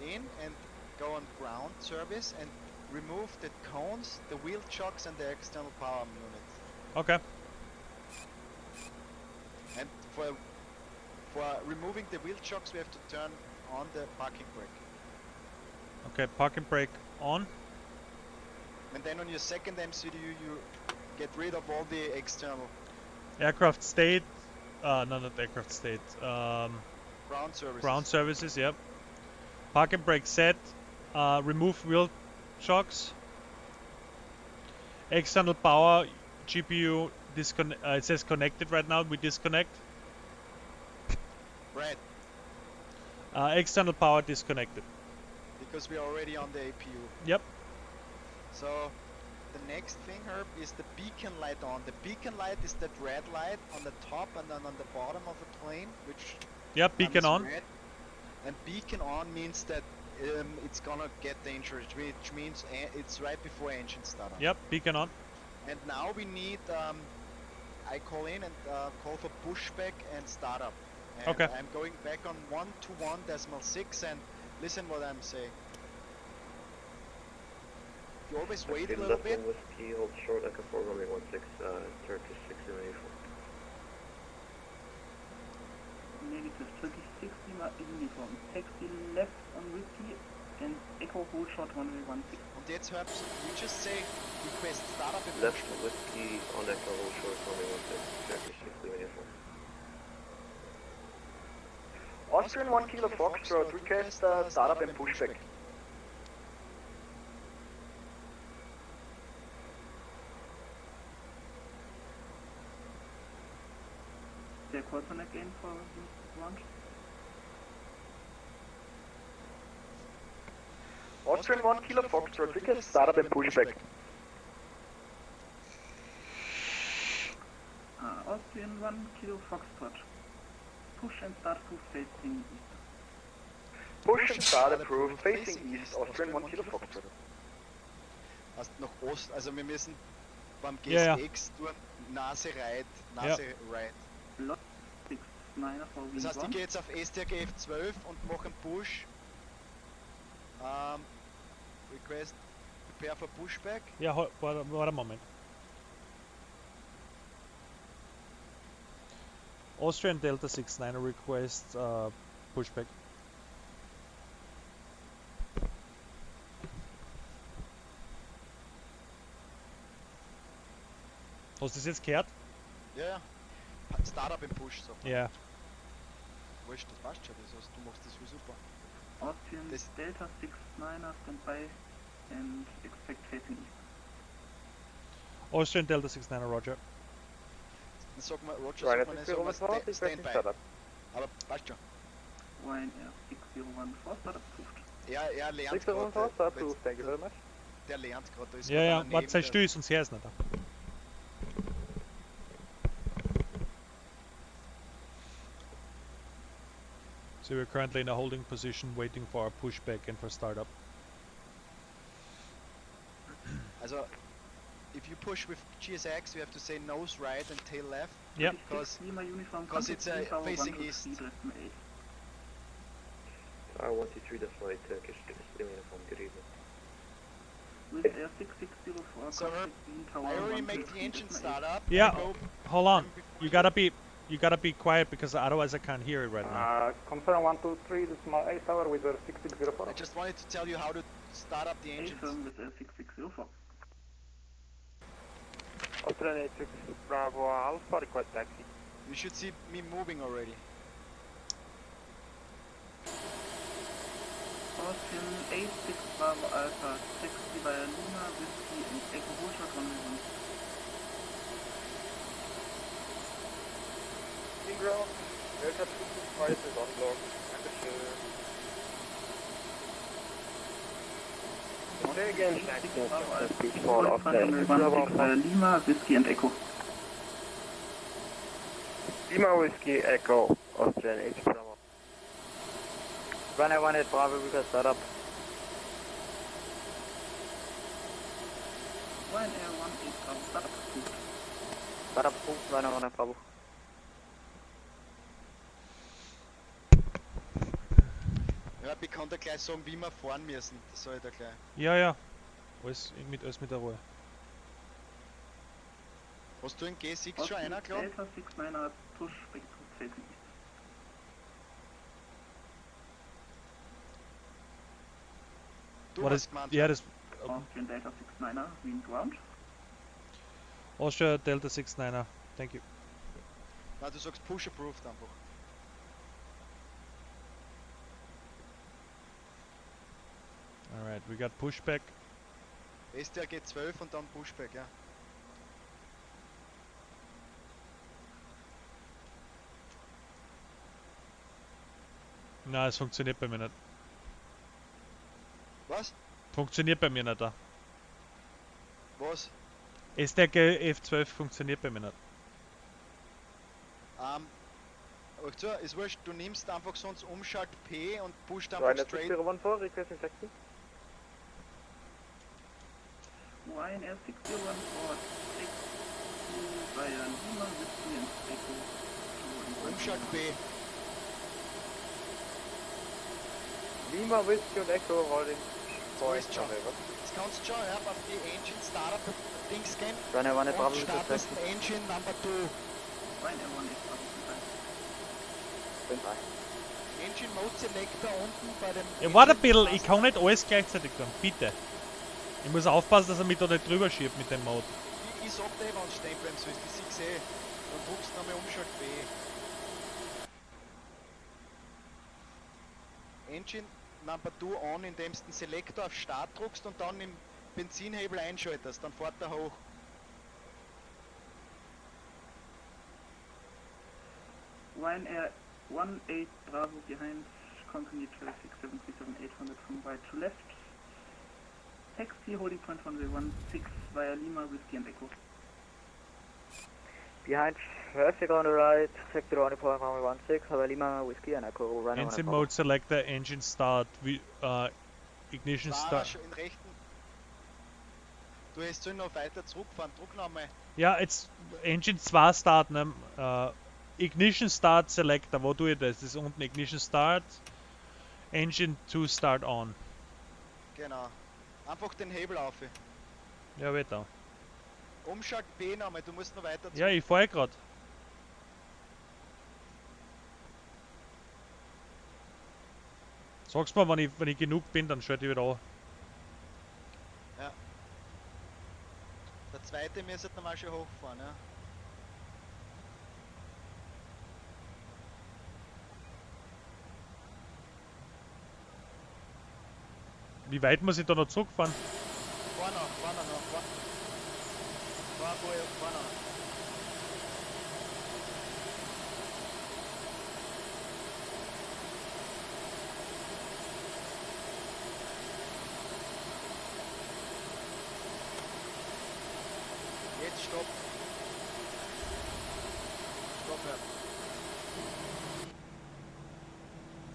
Speaker 1: in and go on ground service and remove the cones, the wheel chocks, and the external power units.
Speaker 2: Okay.
Speaker 1: And for removing the wheel chocks, we have to turn on the parking brake.
Speaker 2: Okay, parking brake on.
Speaker 1: And then on your second MCDU, you get rid of all the external
Speaker 2: Aircraft state. No, not aircraft state.
Speaker 1: ground services.
Speaker 2: Ground services. Yep. Park and brake set. Remove wheel shocks. External power. GPU disconnect. It says connected right now. We disconnect.
Speaker 1: Right,
Speaker 2: External power disconnected.
Speaker 1: because we are already on the APU.
Speaker 2: Yep.
Speaker 1: So the next thing, Herb, is the beacon light on. The beacon light is that red light on the top and then on the bottom of the plane, which
Speaker 2: Yep. Beacon
Speaker 1: is
Speaker 2: on.
Speaker 1: red. And beacon on means that it's gonna get dangerous, which means it's right before engine start up.
Speaker 2: Yep. Beacon on.
Speaker 1: And now we need, I call in and call for pushback and startup. And
Speaker 2: Okay.
Speaker 1: I'm going back on 121.6 and listen what I'm saying. You always wait a little bit.
Speaker 9: Whiskey, hold short, Echo 4, runway 16, Turkish 684.
Speaker 5: Negative Turkish 60 uniform. Taxi left on whiskey and Echo hold short runway 16.
Speaker 1: Und jetzt Herbst, you just say request startup and
Speaker 9: Left
Speaker 1: pushback.
Speaker 9: whiskey on Echo, hold short, runway 16, Turkish 684.
Speaker 6: Austrian 1 Kilo Foxtrot, request startup and pushback.
Speaker 5: Der Quadrant again for launch.
Speaker 6: Austrian 1 Kilo Foxtrot, request startup and pushback.
Speaker 5: Austrian 1 Kilo Foxtrot. Push and start to facing east.
Speaker 6: Push and start approved, facing east, Austrian 1 Kilo Foxtrot.
Speaker 1: Hast noch Ost, also wir müssen beim
Speaker 2: Ja, ja.
Speaker 1: GSX nur Nase right, Nase right.
Speaker 5: Lot 69 for
Speaker 1: Das heißt, ich
Speaker 5: V1.
Speaker 1: gehe jetzt auf STRG F12 und mache einen Push. Request prepare for pushback.
Speaker 2: Ja, warte einen Moment. Austrian Delta 69 request pushback. Hast du das jetzt gehört?
Speaker 1: Ja, ja. Startup im Push, so.
Speaker 2: Ja.
Speaker 1: Wurscht, das passt schon, das heißt, du machst das super.
Speaker 5: Austrian
Speaker 1: Das-
Speaker 5: Delta 69 standby and expect facing east.
Speaker 2: Austrian Delta 69 Roger.
Speaker 1: Dann sag mal, Roger,
Speaker 6: Ryanair
Speaker 1: sag mal,
Speaker 6: 6014,
Speaker 1: Standby.
Speaker 6: startup.
Speaker 1: Aber passt schon.
Speaker 5: Ryanair 6014 start approved.
Speaker 1: Er lernt
Speaker 6: 6014,
Speaker 1: gerade.
Speaker 6: start approved, thank you very much.
Speaker 1: Der lernt gerade, da ist
Speaker 2: Ja,
Speaker 1: gerade
Speaker 2: ja,
Speaker 1: einer
Speaker 2: warte, sei
Speaker 1: neben
Speaker 2: still, sonst hör's nicht. So we're currently in a holding position waiting for our pushback and for startup.
Speaker 1: Also, if you push with GSX, you have to say nose right and tail left.
Speaker 2: Yep.
Speaker 1: Because
Speaker 5: Lima uniform,
Speaker 1: because it's
Speaker 5: contact
Speaker 1: facing
Speaker 5: 123
Speaker 1: east.
Speaker 5: left and 8.
Speaker 9: R123, the flight, Turkish 6 uniform, good evening.
Speaker 5: With Air 6604,
Speaker 1: So,
Speaker 5: contact Wien Tower
Speaker 1: I already
Speaker 5: 123
Speaker 1: make the engine
Speaker 5: left and
Speaker 1: start
Speaker 5: 8.
Speaker 1: up.
Speaker 2: Yeah,
Speaker 1: I go
Speaker 2: hold on.
Speaker 1: before
Speaker 2: You gotta be quiet because otherwise I can't hear it right now.
Speaker 11: Confirm 123, the small 8 tower with 6604.
Speaker 1: I just wanted to tell you how to start up the engines.
Speaker 5: Affirm with Air 6604.
Speaker 8: Austrian 86 Bravo Alpha, request taxi.
Speaker 1: You should see me moving already.
Speaker 5: Austrian 86 Bravo Alpha, taxi via Lima, Whiskey and Echo Hotel Runway 1.
Speaker 6: Inground, Delta 225 is on block. Dankeschön. Say again, taxi.
Speaker 5: Bravo Alpha,
Speaker 6: Speed fall off there.
Speaker 5: runway 16 via Lima, Whiskey and Echo.
Speaker 6: Lima Whiskey Echo, Austrian 8 Bravo.
Speaker 9: Runway 18 Bravo, we got start up.
Speaker 5: Ryanair 18 Bravo, start approved.
Speaker 9: Start up, runway 18 Bravo.
Speaker 1: Ja, ich kann dir gleich sagen, wie wir fahren müssen. Das soll ich dir gleich.
Speaker 2: Ja, ja. Alles mit der Ruhe.
Speaker 1: Hast du in G6 schon
Speaker 5: Austrian
Speaker 1: einer, glaub?
Speaker 5: Delta 69 push back to facing east.
Speaker 1: Du
Speaker 2: War
Speaker 1: hast
Speaker 2: das,
Speaker 1: gemeint.
Speaker 2: ja, das
Speaker 5: Austrian Delta 69 Wien ground.
Speaker 2: Austria Delta 69er. Thank you.
Speaker 1: Na, du sagst Push Approved einfach.
Speaker 2: Alright, we got pushback.
Speaker 1: STRG 12 und dann Pushback, ja.
Speaker 2: Na, es funktioniert bei mir nicht.
Speaker 1: Was?
Speaker 2: Funktioniert bei mir nicht da.
Speaker 1: Was?
Speaker 2: STRG F12 funktioniert bei mir nicht.
Speaker 1: Aber zu, ist wurscht, du nimmst einfach sonst Umschalt P und pusht einfach
Speaker 9: Ryanair
Speaker 1: straight.
Speaker 9: 6014, requesting taxi.
Speaker 5: Ryanair 6014, taxi via Lima, Whiskey and Echo.
Speaker 1: Umschalt P.
Speaker 9: Lima, Whiskey und Echo holding.
Speaker 1: So ist schon. Jetzt kannst du schon auf die Engine Startup Dings gehen
Speaker 9: Ryanair 1 Bravo,
Speaker 1: und startest Engine Number 2.
Speaker 5: Ryanair 1 Bravo.
Speaker 1: Engine Mode Selector unten bei dem...
Speaker 2: Ja, warte ein bisschen, ich kann nicht alles gleichzeitig tun, bitte. Ich muss aufpassen, dass er mich da nicht drüber schiebt mit dem Mode.
Speaker 1: Ich sag dir, wenn du stehen bleiben sollst, ich sehe. Dann drückst du nochmal Umschalt B. Engine Number 2 on, indem du den Selector auf Start drückst und dann im Benzinhebel einschaltest, dann fährt er hoch.
Speaker 5: Ryanair 18 Bravo behind, continue traffic 737-800 from right to left. Taxi holding point runway 16 via Lima, Whiskey and Echo.
Speaker 9: Behind traffic on the right, sector runway point runway 16, via Lima, Whiskey and Echo. Ryanair 1
Speaker 2: Engine
Speaker 9: Bravo.
Speaker 2: Mode Selector, Engine Start, Ignition
Speaker 1: Fahrer
Speaker 2: Start.
Speaker 1: schon in rechten. Du hast soll noch weiter zurückfahren, druck nochmal.
Speaker 2: Ja, jetzt Engine 2 Start, ne? Ignition Start Selector, wo tue ich das? Das ist unten Ignition Start, Engine 2 Start on.
Speaker 1: Genau. Einfach den Hebel auf.
Speaker 2: Ja, weiter.
Speaker 1: Umschalt B nochmal, du musst noch weiter zurück.
Speaker 2: Ja, ich fahre gerade. Sag's mal, wenn ich genug bin, dann schalte ich wieder an.
Speaker 1: Ja. Der zweite müsste normal schon hochfahren, ja.
Speaker 2: Wie weit muss ich da noch zurückfahren?
Speaker 1: Fahr noch. Fahr noch. Jetzt stopp. Stopp,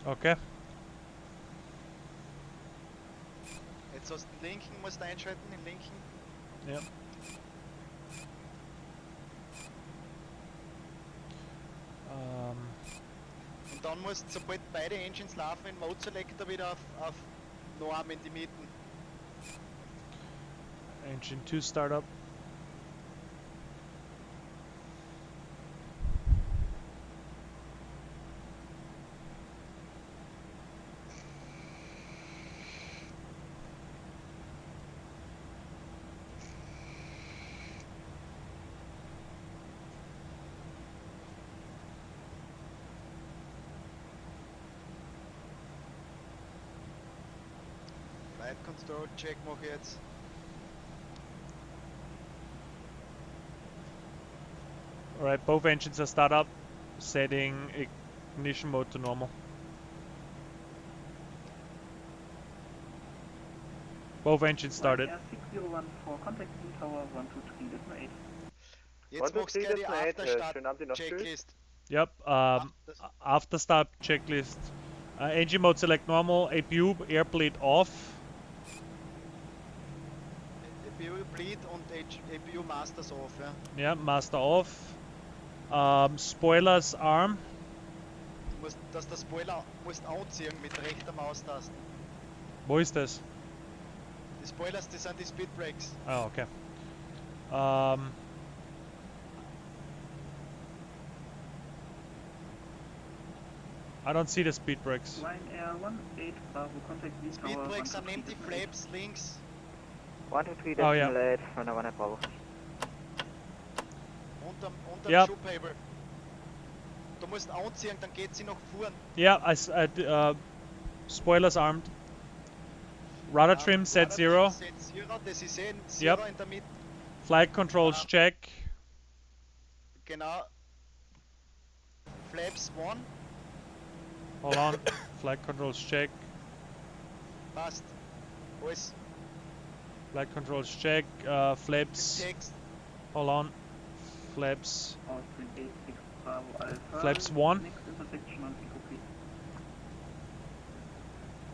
Speaker 1: ja.
Speaker 2: Okay.
Speaker 1: Jetzt hast du den linken, musst du einschalten, den linken.
Speaker 2: Ja.
Speaker 1: Und dann musst du, sobald beide Engines laufen, in Mode Selector wieder auf Norm in die Mitten.
Speaker 2: Engine 2 Startup.
Speaker 1: Flight Control Check mache ich jetzt.
Speaker 2: Alright, both engines are start up. Setting ignition mode to normal. Both engines started.
Speaker 5: Ryanair 6014, contact the tower 123.8.
Speaker 1: Jetzt machst du gleich die After-Start-Checklist.
Speaker 2: Yep, after start checklist. Engine mode select normal, APU airblade off.
Speaker 1: APU bleed und APU Masters off, ja.
Speaker 2: Yeah, master off. Spoilers arm.
Speaker 1: Du musst, dass der Spoiler musst anziehen mit rechter Maustaste.
Speaker 2: Wo ist das?
Speaker 1: Die Spoilers, das sind die Speedbrakes.
Speaker 2: Oh, okay. I don't see the speed brakes.
Speaker 5: Ryanair 18 Bravo, contact the tower
Speaker 1: Speedbrakes sind neben die
Speaker 5: 123.8.
Speaker 1: Flaps links.
Speaker 9: 123
Speaker 2: Oh, yeah.
Speaker 9: decimal 8, Ryanair 1 Bravo.
Speaker 1: Unterm
Speaker 2: Ja.
Speaker 1: Schubhebel. Du musst anziehen, dann geht sie nach vorn.
Speaker 2: Yeah, spoilers armed. Rudder trim set
Speaker 1: Rudder
Speaker 2: 0.
Speaker 1: Set 0, das ist eh ein Zero
Speaker 2: Yep.
Speaker 1: in der Mitte.
Speaker 2: Flight controls check.
Speaker 1: Genau. Flaps 1,
Speaker 2: Hold on. Flight controls check.
Speaker 1: passt. Alles.
Speaker 2: Flight controls check. Flaps.
Speaker 1: Text.
Speaker 2: Hold on. Flaps.
Speaker 5: Austrian 86 Bravo Alpha.
Speaker 2: Flaps 1.
Speaker 5: Next intersection on Eco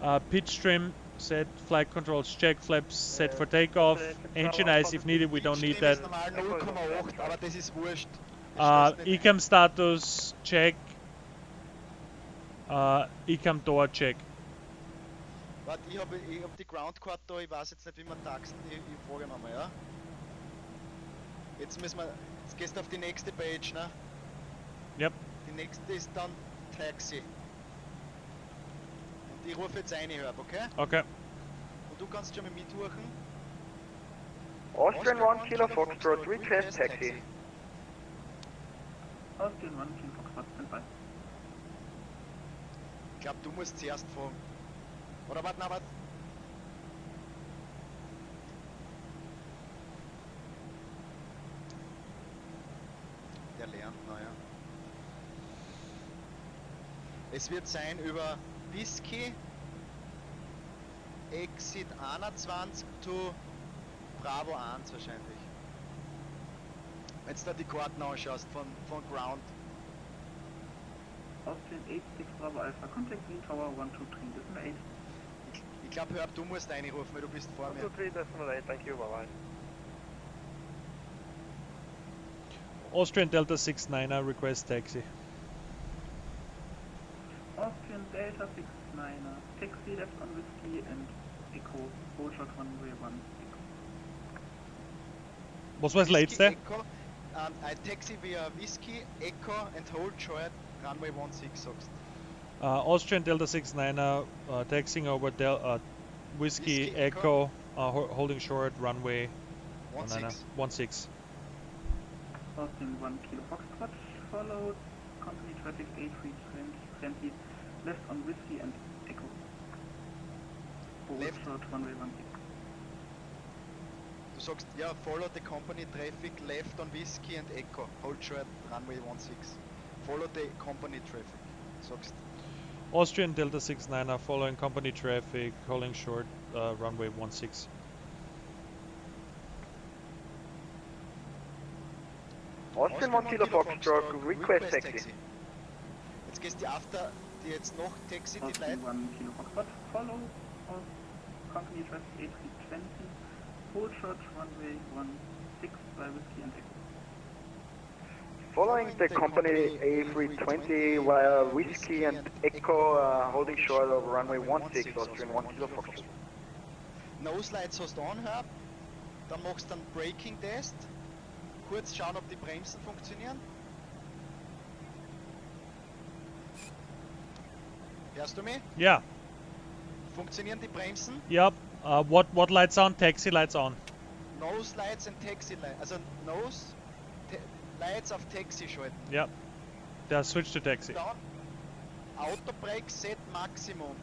Speaker 5: please.
Speaker 2: Pitch trim set. Flight controls check. Flaps set for takeoff. Engine eyes if needed. We don't need
Speaker 1: Pitchstream
Speaker 2: that.
Speaker 1: ist normal 0,8, aber das ist wurscht.
Speaker 2: Ecam status check. Ecam door check.
Speaker 1: Warte, ich hab die Ground Card da, ich weiß jetzt nicht wie man taxen, ich frage nochmal, ja? Jetzt gehst du auf die nächste Page, ne?
Speaker 2: Yep.
Speaker 1: Die nächste ist dann Taxi. Und ich rufe jetzt eine Herb, okay?
Speaker 2: Okay.
Speaker 1: Und du kannst schon mal mitwirken.
Speaker 9: Austrian 1 Kilo Foxtrot, request taxi.
Speaker 5: Austrian 1 Kilo Foxtrot, standby.
Speaker 1: Ich glaube, du musst zuerst fragen. Oder warte, warte. Der lernt, naja. Es wird sein über Whisky, Exit 21 to Bravo 1 wahrscheinlich. Wenn du da die Karten anschaust von Ground.
Speaker 5: Austrian 86 Bravo Alpha, contact Wind Tower 123, Decimal 8.
Speaker 1: Ich glaube, Herb, du musst reinrufen, weil du bist vor mir.
Speaker 8: 123, Decimal 8, thank you, bye bye.
Speaker 2: Austrian Delta 69er request taxi.
Speaker 5: Austrian Delta 69er, taxi left on Whiskey and Echo, hold short runway 16.
Speaker 2: Was war das letzte?
Speaker 1: Echo, I taxi via Whisky, Echo and hold short runway 16 sagst.
Speaker 2: Austrian Delta 69er taxiing over Whiskey
Speaker 1: Whiskey
Speaker 2: Echo, holding short runway
Speaker 1: 16.
Speaker 5: Austrian 1 Kilo Foxtrot, followed, company traffic A320, left on Whiskey and Echo. Hold
Speaker 1: Left.
Speaker 5: short runway 16.
Speaker 1: Du sagst, ja, follow the company traffic left on Whisky and Echo, hold short runway 16. Follow the company traffic, sagst.
Speaker 2: Austrian Delta 69er following company traffic, holding short runway 16.
Speaker 9: Austrian 1 Kilo Foxtrot, request taxi.
Speaker 1: Jetzt gehst du after, die jetzt noch Taxi, die
Speaker 5: Austrian
Speaker 1: Leute.
Speaker 5: 1 Kilo Foxtrot, follow, company traffic A320, hold short runway 16 by Whiskey and Echo.
Speaker 9: Following the company A320 via Whiskey and Echo, holding short of runway 16, Austrian 1 Kilo Foxtrot.
Speaker 1: Nose Lights hast du anhört, dann machst du einen Braking Test, kurz schauen, ob die Bremsen funktionieren. Hörst du mich?
Speaker 2: Yeah.
Speaker 1: Funktionieren die Bremsen?
Speaker 2: Yep. What lights on? Taxi lights on.
Speaker 1: Nose Lights und Taxi Lights, also Nose Lights auf Taxi schalten.
Speaker 2: Yep. Der switch to taxi.
Speaker 1: Dann Autobrake Set Maximum.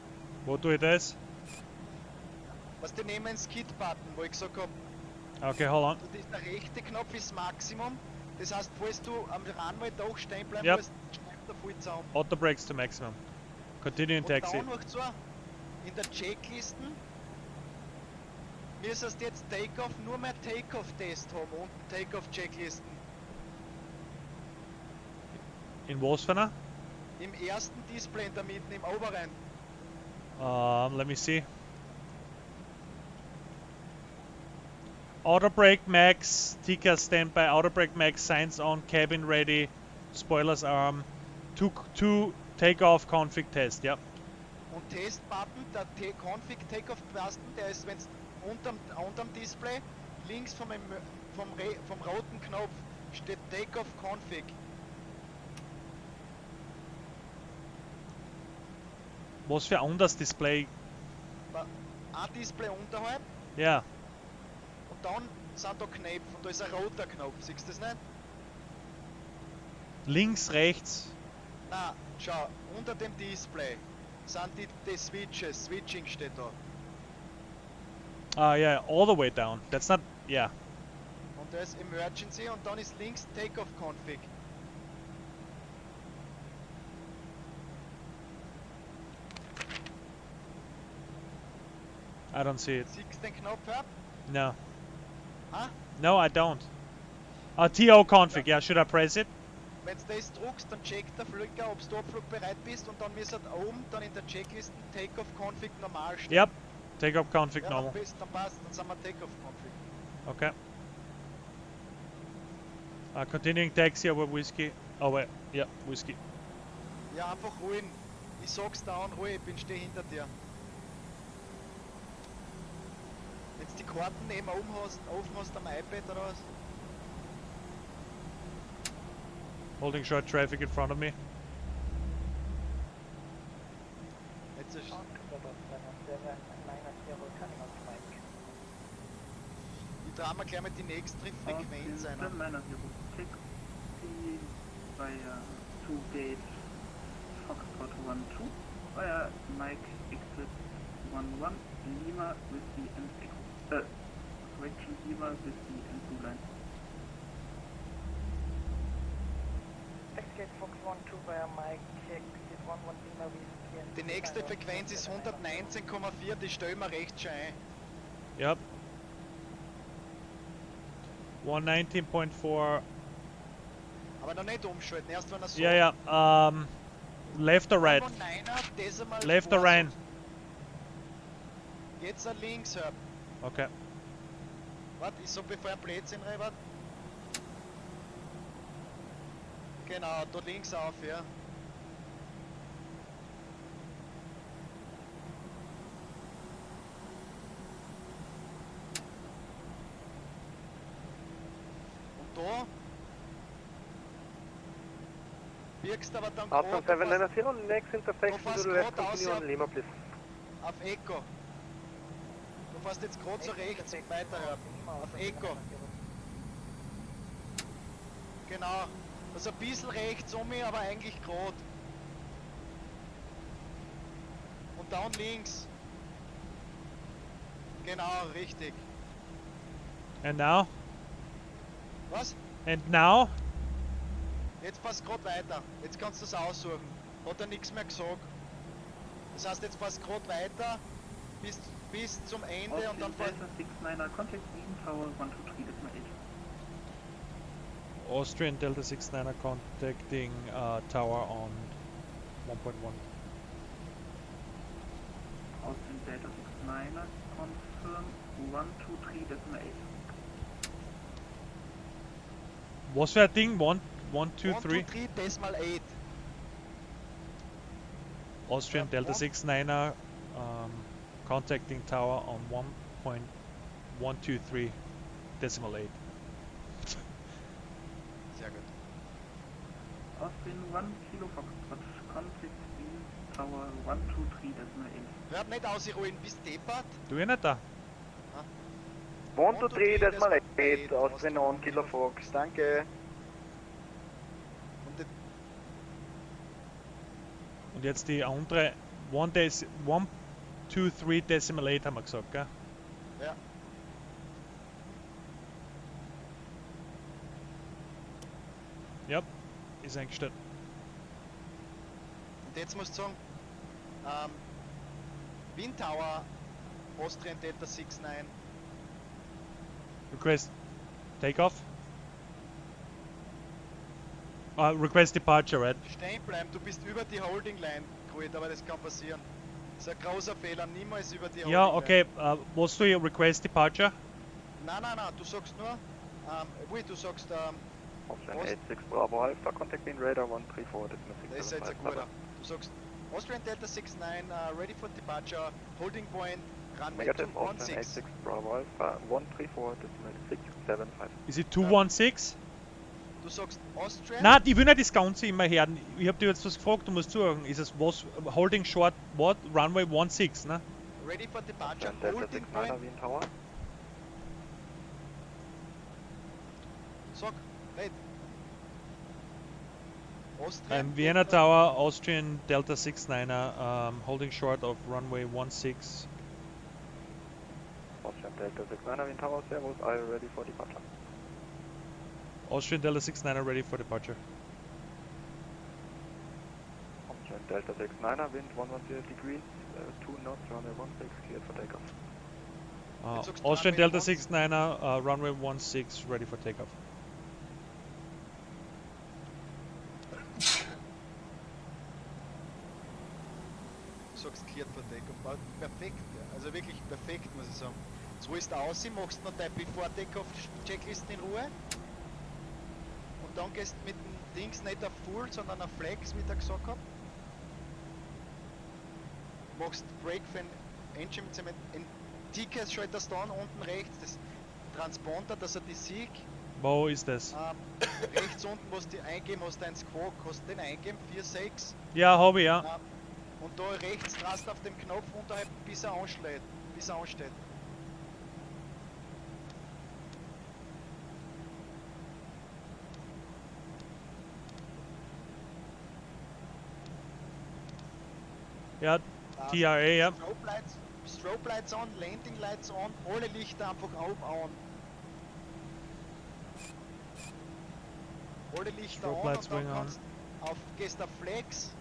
Speaker 2: Wo tue ich das?
Speaker 1: Was die nehmen Skid-Button, wo ich gesagt habe,
Speaker 2: Okay, hold on.
Speaker 1: der rechte Knopf ist Maximum. Das heißt, falls du am Runway doch stehen bleiben
Speaker 2: Yep.
Speaker 1: musst, schneid der voll zusammen.
Speaker 2: Auto brakes to maximum. Continue in
Speaker 1: Und
Speaker 2: taxi.
Speaker 1: dann noch so, in der Checklisten müsstest jetzt Takeoff nur mehr Takeoff-Test haben und Takeoff-Checklisten.
Speaker 2: In was für einer?
Speaker 1: Im ersten Display in der Mitte, im oberen.
Speaker 2: Let me see. Auto brake max, TCAS standby, auto brake max, signs on, cabin ready, spoilers arm, two takeoff config test, yep.
Speaker 1: Und Test-Button, der Config-Takeoff-Button, der ist, wenn es unterm Display, links vom roten Knopf steht Takeoff-Config.
Speaker 2: Was für ein anderes Display?
Speaker 1: Ein Display unterhalb
Speaker 2: Ja.
Speaker 1: und dann sind da Knöpfe und da ist ein roter Knopf, siehst du das nicht?
Speaker 2: Links, rechts.
Speaker 1: Na, schau, unter dem Display sind die Switches. Switching steht da.
Speaker 2: Ah, yeah, all the way down. That's not. Yeah.
Speaker 1: Und da ist Emergency und dann ist links Takeoff Config.
Speaker 2: I don't see it.
Speaker 1: Siehst den Knopf ab?
Speaker 2: No.
Speaker 1: Huh?
Speaker 2: No, I don't. TO config. Yeah, should I press it?
Speaker 1: Wenn du das druckst, dann checkt der Flieger, ob du abflugbereit bist und dann müsste oben dann in der Checkliste Takeoff Config normal stehen.
Speaker 2: Yep. Takeoff config
Speaker 1: Ja,
Speaker 2: normal.
Speaker 1: dann passt, dann sind wir Takeoff Config.
Speaker 2: Okay. Continuing taxi over whiskey. Oh wait, yeah, whiskey.
Speaker 1: Ja, einfach ruhen. Ich sag's down, ruhig, ich bin steh hinter dir. Wenn du die Karten neben oben hast, offen hast am iPad oder was?
Speaker 2: Holding short traffic in front of me.
Speaker 1: Jetzt ist ich trau mir gleich mal die nächste Frequenz ein.
Speaker 5: Meiner Zero Taxi via 2 Gate Foxtrot 12 via Mike exit 11 Lima with the end echo. Correction Lima with the end blue line.
Speaker 6: Gate Fox 12 via Mike exit 11 Lima with the
Speaker 1: Die nächste Frequenz ist 119,4, die stellen wir rechts schon ein.
Speaker 2: Yep. 119.4.
Speaker 1: Aber noch nicht umschalten, erst wenn er so.
Speaker 2: Yeah, yeah. Left or right?
Speaker 1: 9er, Decimal
Speaker 2: Left or right?
Speaker 1: Jetzt an links, hör.
Speaker 2: Okay.
Speaker 1: Warte, ich sag bevor ein Blödsinn rein, warte. Genau, da links auf, ja. Und da wirkst aber dann
Speaker 8: Austrian
Speaker 1: grad
Speaker 8: 790, next intersection
Speaker 1: fährst
Speaker 8: to the left,
Speaker 1: grad
Speaker 8: continue
Speaker 1: aus,
Speaker 8: on Lima, please.
Speaker 1: auf Echo. Du fährst jetzt gerade so rechts weiter, hör. Auf Echo. Genau. Also ein bisschen rechts um mich, aber eigentlich gerade. Und down links. Genau, richtig.
Speaker 2: And now?
Speaker 1: Was?
Speaker 2: And now?
Speaker 1: Jetzt passt gerade weiter. Jetzt kannst du es aussuchen. Hat er nichts mehr gesagt. Das heißt, jetzt passt gerade weiter bis zum Ende und dann fährt.
Speaker 5: Delta 69er, contact Wien Tower 123, that's my 8.
Speaker 2: Austrian Delta 69er contacting tower on 1.1.
Speaker 5: Austrian Delta 69er, confirm 123, that's my 8.
Speaker 2: Was für ein Ding? 1, 2, 3?
Speaker 1: 123 Decimal 8.
Speaker 2: Austrian Delta 69er contacting tower on 1.123 decimal 8.
Speaker 1: Sehr gut.
Speaker 5: Austrian 1 Kilo Foxtrot, contact Wien Tower 123, decimal 8.
Speaker 1: Hört nicht aus, ich ruhen bis deppert.
Speaker 2: Du ja nicht da?
Speaker 9: 1 to 3, Decimal 8, Austrian 1 Kilo Fox, danke.
Speaker 2: Und jetzt die andere 1, 2, 3 decimal 8 haben wir gesagt, gell?
Speaker 1: Ja.
Speaker 2: Ja, ist eingestellt.
Speaker 1: Und jetzt musst du sagen, Wind Tower, Austrian Delta 69.
Speaker 2: Request takeoff. Request departure, right?
Speaker 1: Stehen bleiben, du bist über die Holding Line geholt, aber das kann passieren. Das ist ein großer Fehler, niemals über die Holding
Speaker 2: Ja,
Speaker 1: Line.
Speaker 2: okay. Was du hier request departure?
Speaker 1: Nein, du sagst nur, du sagst,
Speaker 3: Austrian 86 Bravo Alpha, contacting radar 134,
Speaker 1: das ist jetzt ein guter. Du sagst, Austrian Delta 69, ready for departure, holding point, runway
Speaker 3: Negative, Austrian
Speaker 1: 216.
Speaker 3: 86 Bravo Alpha, 134, decimal 675.
Speaker 2: Is it 216?
Speaker 1: Du sagst Austrian?
Speaker 2: Nein, ich will nicht das Ganze immer hören. Ich hab dir jetzt was gefragt, du musst zuhören. Ist es was? Holding short, what? Runway 16, ne?
Speaker 1: Ready for departure,
Speaker 3: Austrian Delta
Speaker 1: holding
Speaker 3: 69
Speaker 1: point.
Speaker 3: Wien Tower.
Speaker 1: Sag, red. Austrian.
Speaker 2: Vienna Tower, Austrian Delta 69er, holding short of runway 16.
Speaker 3: Austrian Delta 69er, Wien Tower, servus, are you ready for departure?
Speaker 2: Austrian Delta 69er ready for departure.
Speaker 3: Austrian Delta 69er, wind 110 degrees, 2 knots, runway 16, cleared for takeoff.
Speaker 2: Austrian Delta 69er, runway 16 ready for takeoff.
Speaker 1: Sagst cleared for takeoff. Perfekt, also wirklich perfekt, muss ich sagen. So ist aus, machst noch deine Before Takeoff Checklisten in Ruhe. Und dann gehst mit dem Dings nicht auf Full, sondern auf Flex, wie ich gesagt habe. Machst Brake für den Engine mit dem Tickets schaltest dann unten rechts, das Transponder, dass er die sieht.
Speaker 2: Wo ist das?
Speaker 1: Rechts unten musst du eingeben, hast du einen Squawk, hast du den eingeben, 4.6.
Speaker 2: Ja, habe ich, ja.
Speaker 1: Und da rechts drast auf dem Knopf unterhalb, bis er ansteht.
Speaker 2: Ja, TRA, ja.
Speaker 1: Strobe Lights on, Landing Lights on, alle Lichter einfach oben an. Alle Lichter
Speaker 2: Strobe
Speaker 1: an
Speaker 2: lights
Speaker 1: und dann
Speaker 2: going on.
Speaker 1: gehst auf Flex,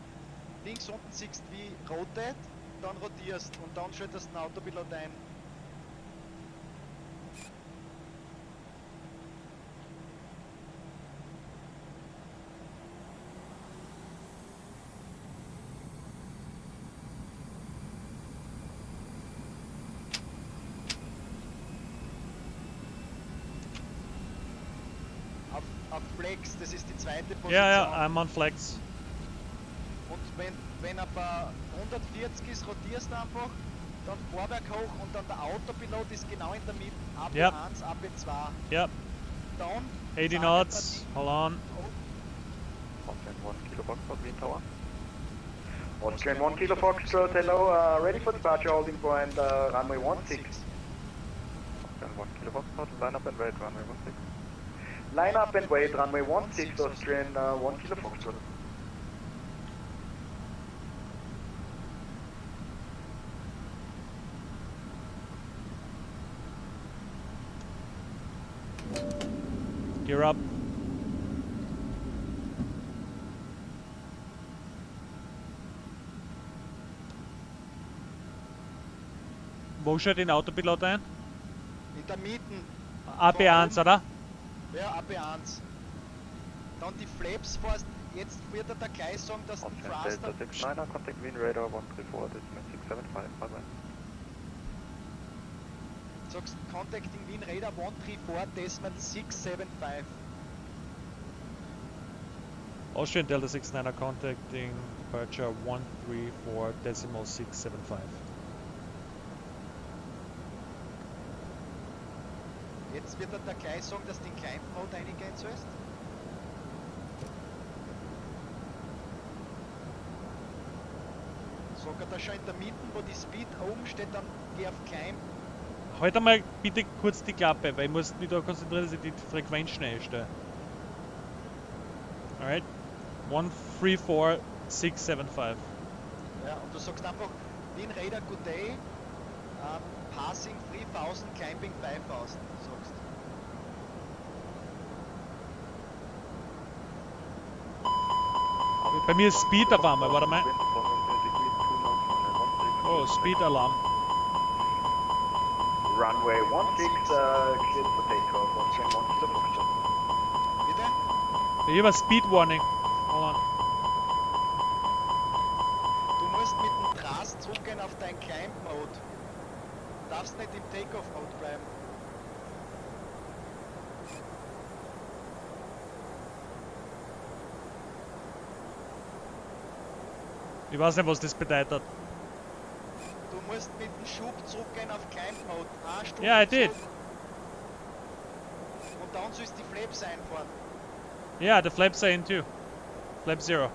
Speaker 1: links unten siehst wie rotet, dann rotierst und dann schaltest du den Autopilot ein. Auf Flex, das ist die zweite Position.
Speaker 2: Ja, I'm on Flex.
Speaker 1: Und wenn er bei 140 ist, rotierst du einfach, dann Vorwerk hoch und dann der Autopilot ist genau in der Mitte. AP1, AP2.
Speaker 2: Ja.
Speaker 1: Dann
Speaker 2: 80 knots, hold on.
Speaker 3: Austrian 1 Kilo Foxtrot, Wien Tower.
Speaker 9: Austrian 1 Kilo Foxtrot, hello, ready for departure, holding point, runway 16.
Speaker 3: Austrian 1 Kilo Foxtrot, line up and wait, runway 16.
Speaker 9: Line up and wait, runway 16, Austrian 1 Kilo Foxtrot.
Speaker 2: Gear up. Wo schaut den Autopilot ein?
Speaker 1: in der Mitte.
Speaker 2: AP1, oder?
Speaker 1: Ja, AP1. Dann die Flaps fährst, jetzt wird er da gleich sagen, dass du Thruster...
Speaker 3: Delta 69er, contact Wien Radar 134, decimal 675, bye bye.
Speaker 1: Sagst contacting Wien Radar 134, decimal 675.
Speaker 2: Austrian Delta 69er contacting departure 134 decimal 675.
Speaker 1: Jetzt wird er da gleich sagen, dass du den Climb Mode reingehen sollst. Sag er da schon in der Mitte, wo die Speed oben steht, dann geh auf Climb.
Speaker 2: Halt einmal bitte kurz die Klappe, weil ich muss mich da konzentrieren, dass ich die Frequenz schnell stelle. Alright. 134,675.
Speaker 1: Ja, und du sagst einfach, Wien Radar Good Day, Passing 3000, Climbing 5000, sagst.
Speaker 2: Bei mir ist Speed auf einmal, warte mal. Oh, Speed Alarm.
Speaker 9: Runway 16, cleared for takeoff, Austrian 1 Kilo Foxtrot.
Speaker 1: Bitte?
Speaker 2: Ich habe Speed Warning. Hold on.
Speaker 1: Du musst mit dem Drast zurückgehen auf deinen Climb Mode. Du darfst nicht im Takeoff Mode bleiben.
Speaker 2: Ich weiß nicht, was das bedeutet.
Speaker 1: Du musst mit dem Schub zurückgehen auf Climb Mode. Eine Stunde
Speaker 2: Ja, I did.
Speaker 1: zurück. Und dann sollst du die Flaps einfahren.
Speaker 2: Yeah, the flaps are in too. Flap 0.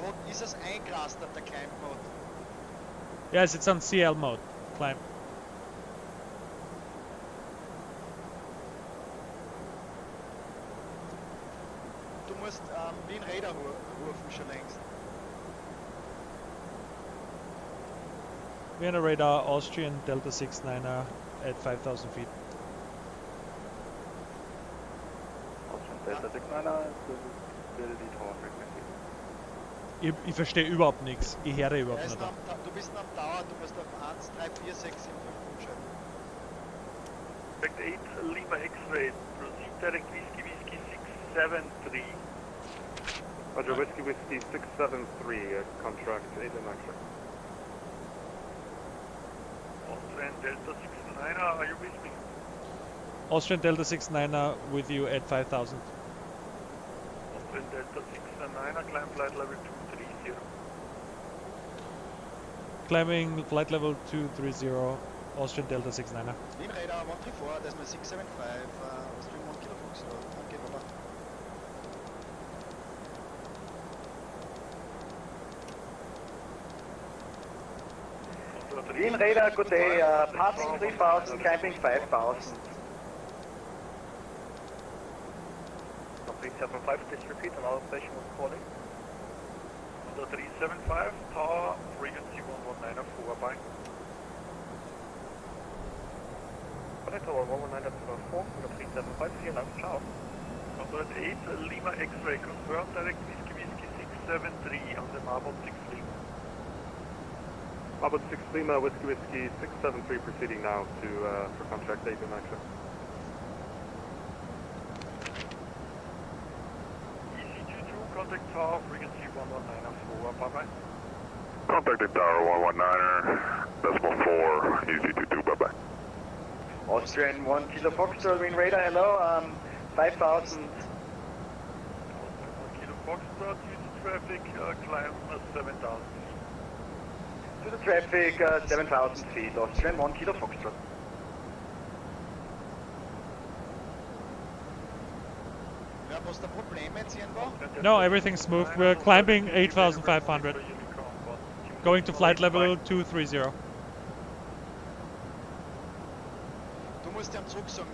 Speaker 1: Und ist es eingerastet, der Climb Mode?
Speaker 2: Yes, it's on CL mode. Climb.
Speaker 1: Radar rufen schon längst.
Speaker 2: Vienna radar, Austrian Delta 69er at 5,000 feet.
Speaker 3: Austrian Delta 69er, visibility tower frequency.
Speaker 2: Ich verstehe überhaupt nichts. Ich höre überhaupt nicht.
Speaker 1: Du bist noch am Tower, du musst auf 1, 3, 4, 6, 7, 5 umschalten.
Speaker 11: Perfect 8 Lima X-ray, proceed direct Whiskey Whiskey 673.
Speaker 3: Roger, Whiskey Whiskey 673, contract 8 and extra.
Speaker 11: Austrian Delta 69er, are you with me?
Speaker 2: Austrian Delta 69er with you at 5,000.
Speaker 11: Austrian Delta 69er, climb flight level 230.
Speaker 2: Climbing flight level 230, Austrian Delta 69er.
Speaker 1: Wien Radar 134, decimal 675, Austrian 1 Kilo Foxtrot. Okay, bye.
Speaker 9: Wien Radar, good day, passing 3000, climbing 5000.
Speaker 11: 375, please repeat, another station was calling. Under 375, tower, frequency 1194, bye. Tower 1194, under 375, vielen Dank, ciao. Under 8, Lima X-ray, confirmed direct Whiskey Whiskey 673 on the Marble 6 Lima.
Speaker 3: Marble 6 Lima, Whiskey Whiskey 673 proceeding now to for contract 8 and extra.
Speaker 11: EC22, contact tower, frequency 1194, bye-bye.
Speaker 10: Contacted tower 119er, decimal 4, EZ22, bye-bye.
Speaker 9: Austrian 1 Kilo Foxtrot, Wien Radar, hello, 5000.
Speaker 11: Austrian 1 Kilo Foxtrot, use traffic, climb 7,000.
Speaker 9: To the traffic, 7,000 feet, Austrian 1 Kilo Foxtrot.
Speaker 1: Ja, was der Problem jetzt irgendwo?
Speaker 2: No, everything's smooth. We're climbing 8,500. Going to flight level 230.
Speaker 1: Du musst ja am Zug sagen,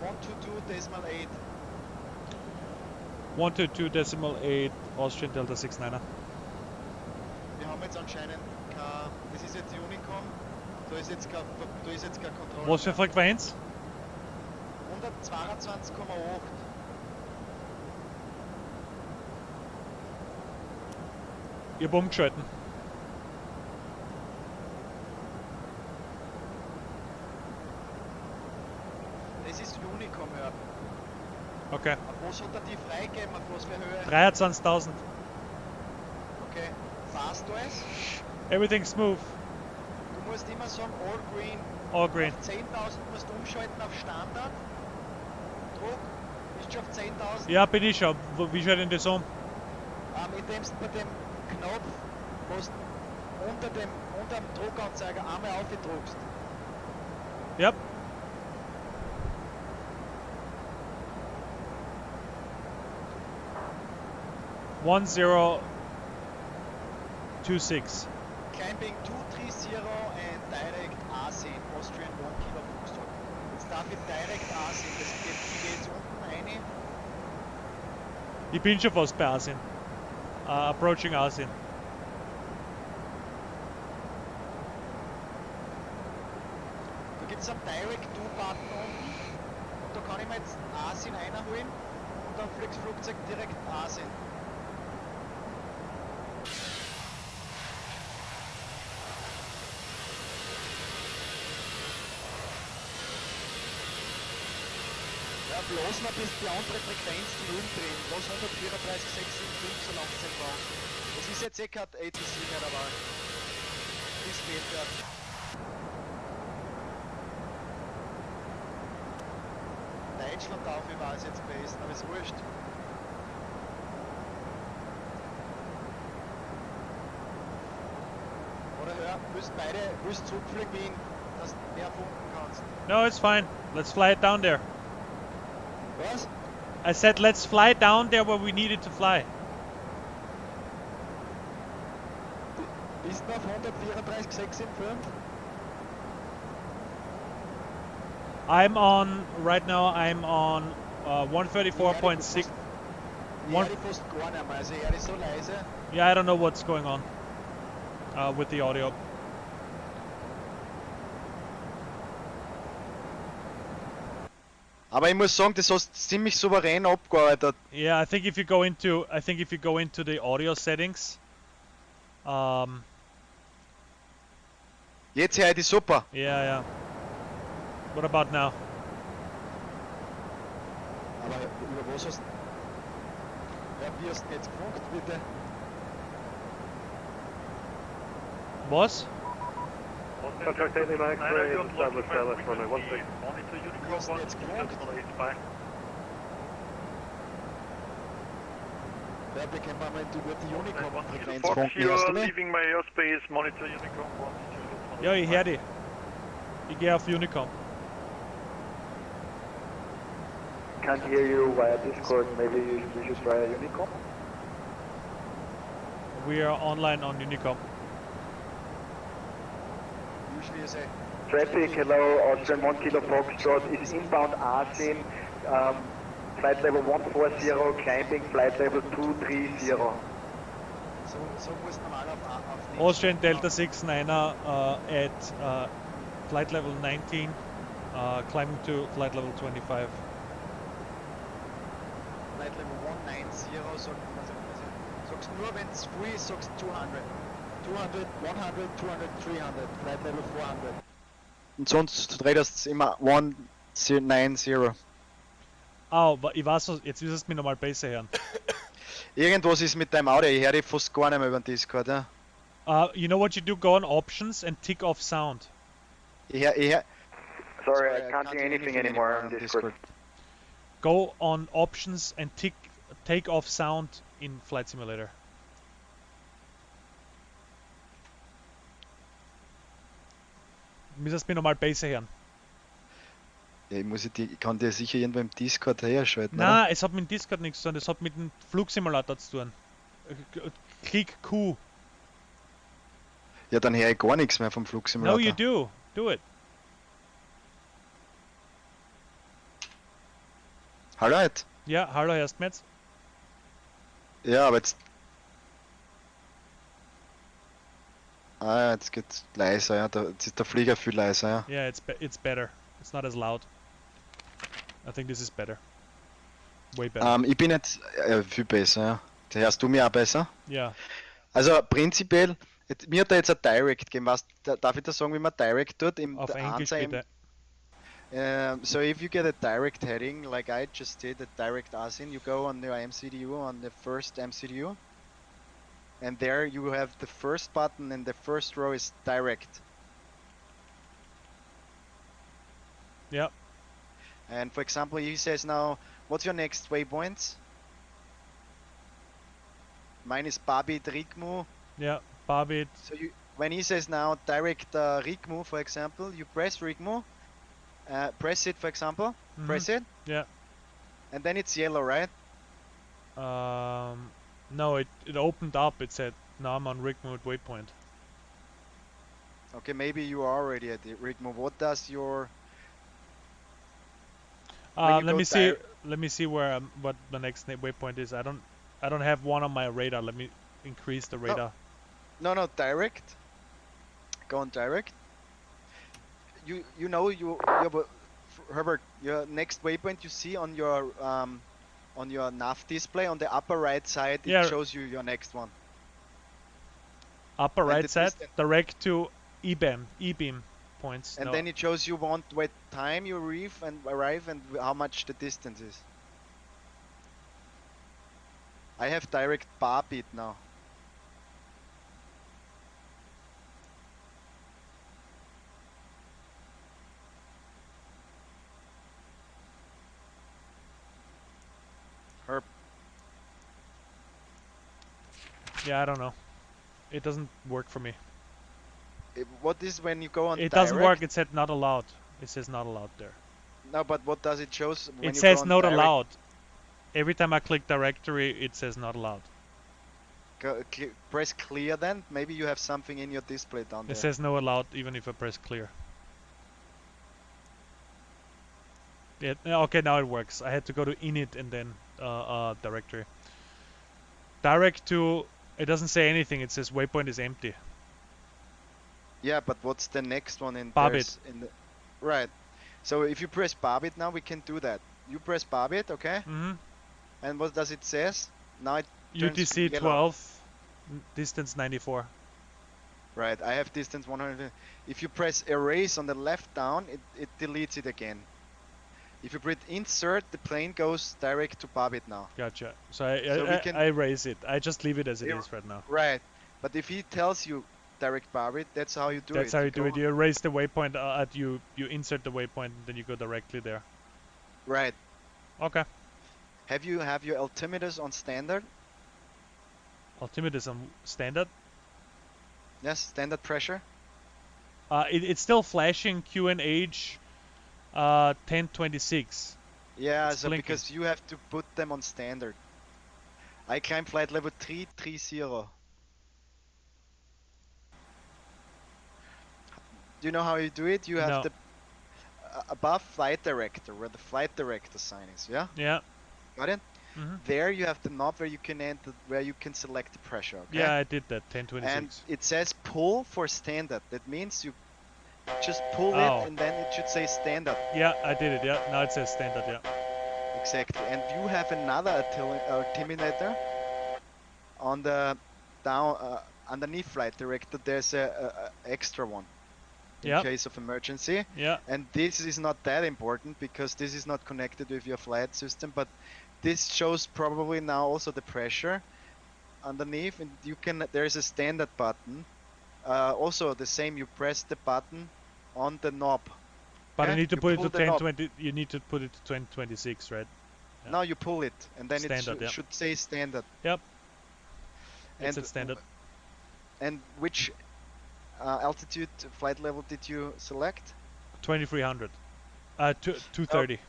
Speaker 1: 122 decimal 8.
Speaker 2: 122 decimal 8, Austrian Delta 69er.
Speaker 1: Wir haben jetzt anscheinend kein, das ist jetzt Unicom, da ist jetzt kein Kontrolle.
Speaker 2: Was für Frequenz?
Speaker 1: 122,8.
Speaker 2: Ich hab umgeschalten.
Speaker 1: Das ist Unicom, ja.
Speaker 2: Okay.
Speaker 1: Auf was hat er die freigegeben, auf was für Höhe?
Speaker 2: 23.000.
Speaker 1: Okay. Passt alles?
Speaker 2: Everything's smooth.
Speaker 1: Du musst immer sagen, all green.
Speaker 2: All green.
Speaker 1: Auf 10.000 musst du umschalten auf Standard. Druck. Bist du schon auf 10.000?
Speaker 2: Ja, bin ich schon. Wie schaut denn das um?
Speaker 1: Indem du bei dem Knopf, was unter dem Druckanzeiger einmal aufgedruckst.
Speaker 2: Yep. One 026.
Speaker 1: Climbing 230 and direct A10, Austrian 1 Kilo Foxtrot. Jetzt darf ich direkt A10, das geht jetzt unten rein.
Speaker 2: Ich bin schon fast bei Asien. Approaching Asien.
Speaker 1: Da gibt es einen Direct To-Button unten und da kann ich mir jetzt Asien einholen und dann fliegt das Flugzeug direkt Asien. Ja, bloß noch bis die andere Frequenz die Null drehen. Bloß 134, 6, 7, 5 so langsam brauchen. Das ist jetzt eh kein ATC mehr dabei. Das fehlt ja. Deutschland auf, ich weiß jetzt am besten, aber ist wurscht. Oder hör, willst zurückfliegen wie ihn, dass du mehr funken kannst.
Speaker 2: No, it's fine. Let's fly it down there.
Speaker 1: Was?
Speaker 2: I said let's fly down there where we needed to fly.
Speaker 1: Bist du auf 134, 6, 7, 5?
Speaker 2: I'm on, right now I'm on 134.6. One.
Speaker 1: Die fast gar nicht mehr, also er ist so leise.
Speaker 2: Yeah, I don't know what's going on with the audio.
Speaker 1: Aber ich muss sagen, das hast du ziemlich souverän abgearbeitet.
Speaker 2: Yeah, I think if you go into the audio settings,
Speaker 1: Jetzt höre ich die super.
Speaker 2: yeah. What about now?
Speaker 1: Aber über was hast du... Ja, wie hast du jetzt gefragt, bitte?
Speaker 2: Was?
Speaker 11: Contact Lima X-ray, establish Dallas runway 16.
Speaker 1: Wie hast du jetzt gefragt? Ja, bekommen wir mal über die Unicom-Frequenz
Speaker 11: Fox,
Speaker 1: funken, hörst du
Speaker 11: you're
Speaker 1: mich?
Speaker 11: leaving my airspace, monitor Unicom 1.
Speaker 2: Ja, ich höre dich. Ich gehe auf Unicom.
Speaker 9: Can't hear you via Discord. Maybe we should try a Unicom.
Speaker 2: We are online on Unicom.
Speaker 1: Usually you say...
Speaker 9: Traffic, hello, Austrian 1 Kilo Foxtrot is inbound Arsin, flight level 140, climbing flight level 230.
Speaker 1: So muss normal auf
Speaker 2: Austrian Delta 69 at flight level 19, climbing to flight level 25.
Speaker 1: Flight level 190, sagst nur, wenn es free ist, sagst 200. 200, 100, 200, 300, flight level 400. Und sonst dreht das immer 190.
Speaker 2: Oh, ich weiß, jetzt ist es mir nochmal besser hören.
Speaker 1: Irgendwas ist mit deinem Audio, ich höre dich fast gar nicht mehr über den Discord, ja.
Speaker 2: You know what you do? Go on options and tick off sound.
Speaker 9: Sorry, I can't hear anything anymore on Discord.
Speaker 2: Go on options and take off sound in Flight Simulator. Müsstest mir nochmal besser hören.
Speaker 1: Ja, ich kann dir sicher irgendwo im Discord herschalten.
Speaker 2: Nein, es hat mit dem Discord nichts zu tun, es hat mit dem Flugsimulator zu tun. Klick Q.
Speaker 1: Ja, dann höre ich gar nichts mehr vom Flugsimulator.
Speaker 2: No, you do. Do it.
Speaker 1: Hallo jetzt?
Speaker 2: Ja, hallo, hörst du mich jetzt?
Speaker 1: Ja, aber jetzt... Ah, jetzt geht's leiser, ja. Jetzt ist der Flieger viel leiser, ja.
Speaker 2: Yeah, it's better. It's not as loud. I think this is better. Way better.
Speaker 1: Ich bin jetzt viel besser, ja. Hörst du mich auch besser?
Speaker 2: Ja.
Speaker 1: Also prinzipiell, mir hat er jetzt ein Direct gegeben. Was, darf ich da sagen, wie man Direct tut?
Speaker 2: Auf Englisch bitte.
Speaker 1: So if you get a direct heading, like I just did, a direct ASIN, you go on the MCDU, on the first MCDU, and there you have the first button, and the first row is direct.
Speaker 2: Yeah.
Speaker 1: And for example, he says now, what's your next waypoint? Mine is Babit Rigmu.
Speaker 2: Yeah, Babit.
Speaker 1: So when he says now direct Rigmu, for example, you press Rigmu, press it, for example, press it.
Speaker 2: Yeah.
Speaker 1: And then it's yellow, right?
Speaker 2: No, it opened up. It said, now I'm on Rigmu at waypoint.
Speaker 1: Okay, maybe you are already at the Rigmu. What does your...
Speaker 2: Let me see. Let me see where what the next waypoint is. I don't have one on my radar. Let me increase the radar.
Speaker 1: No, direct. Go on direct. You know Herbert, your next waypoint you see on your nav display on the upper right side. It shows you your next one.
Speaker 2: Upper right side, direct to E-beam points.
Speaker 1: And then it shows you what time you arrive and how much the distance is. I have direct Babit now. Herb.
Speaker 2: Yeah, I don't know. It doesn't work for me.
Speaker 1: What is when you go on
Speaker 2: It
Speaker 1: direct?
Speaker 2: doesn't work. It said not allowed. It says not allowed there.
Speaker 1: No, but what does it shows when
Speaker 2: it
Speaker 1: you
Speaker 2: says
Speaker 1: go on
Speaker 2: not
Speaker 1: direct?
Speaker 2: allowed. Every time I click directory, it says not allowed.
Speaker 1: Press clear then. Maybe you have something in your display down there.
Speaker 2: It says no allowed even if I press clear. Yeah, okay, now it works. I had to go to init and then directory. Direct to. It doesn't say anything. It says waypoint is empty.
Speaker 1: Yeah, but what's the next one in
Speaker 2: Barbit.
Speaker 1: in the right? So if you press Barbit now, we can do that. You press Barbit, okay?
Speaker 2: Mm-hmm.
Speaker 1: And what does it says? Now it turns
Speaker 2: UTC
Speaker 1: yellow.
Speaker 2: 12, distance 94.
Speaker 1: Right, I have distance 100. If you press erase on the left down, it deletes it again. If you press insert, the plane goes direct to Barbit now.
Speaker 2: Gotcha. So
Speaker 1: I
Speaker 2: erase it. I just leave it as it is right now.
Speaker 1: Right, but if he tells you direct Barbit, that's how you do it.
Speaker 2: That's how you do it. You erase the waypoint you insert the waypoint, and then you go directly there.
Speaker 1: Right.
Speaker 2: Okay.
Speaker 1: Have your altimeters on standard?
Speaker 2: Altimeter is on standard.
Speaker 1: Yes, standard pressure.
Speaker 2: It's still flashing QNH 1026.
Speaker 1: Yeah,
Speaker 2: It's
Speaker 1: so
Speaker 2: blinking.
Speaker 1: because you have to put them on standard. I climb flight level 330. Do you know how you do it? You have
Speaker 2: No.
Speaker 1: the above flight director, where the flight director sign is, yeah?
Speaker 2: Yeah.
Speaker 1: Got it?
Speaker 2: Mm-hmm.
Speaker 1: There you have the knob where you can enter, where you can select the pressure, okay?
Speaker 2: Yeah, I did that, 1026.
Speaker 1: And it says pull for standard. That means you just pull
Speaker 2: Oh.
Speaker 1: it and then it should say standard.
Speaker 2: Yeah, I did it, yeah. Now it says standard, yeah.
Speaker 1: Exactly. And you have another altimeter on the down underneath flight director. There's a extra one in case of emergency.
Speaker 2: Yeah.
Speaker 1: And this is not that important because this is not connected with your flight system, but this shows probably now also the pressure underneath, and you can, there is a standard button. Also the same, you press the button on the knob.
Speaker 2: But I
Speaker 1: Okay?
Speaker 2: need to
Speaker 1: You
Speaker 2: put it
Speaker 1: pull
Speaker 2: to
Speaker 1: the knob.
Speaker 2: 1020. You need to put it to 1026, right? Yeah.
Speaker 1: Now you pull it, and then
Speaker 2: Standard,
Speaker 1: it
Speaker 2: yeah.
Speaker 1: should say standard.
Speaker 2: Yep. It's
Speaker 1: And
Speaker 2: at standard.
Speaker 1: And which altitude flight level did you select?
Speaker 2: 2300. 230.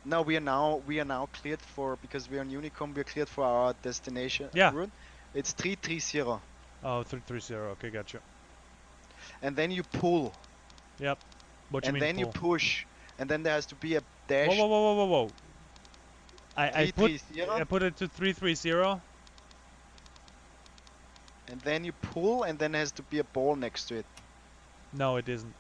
Speaker 1: No, we are now cleared for, because we are on Unicom, we are cleared for our destination route. It's 330.
Speaker 2: Oh, 330. Okay, gotcha.
Speaker 1: And then you pull.
Speaker 2: Yep. What do you
Speaker 1: And
Speaker 2: mean
Speaker 1: then you
Speaker 2: pull?
Speaker 1: push, and then there has to be a dash.
Speaker 2: Whoa. I put
Speaker 1: 330.
Speaker 2: I put it to 330.
Speaker 1: And then you pull, and then there has to be a ball next to it.
Speaker 2: No, it isn't.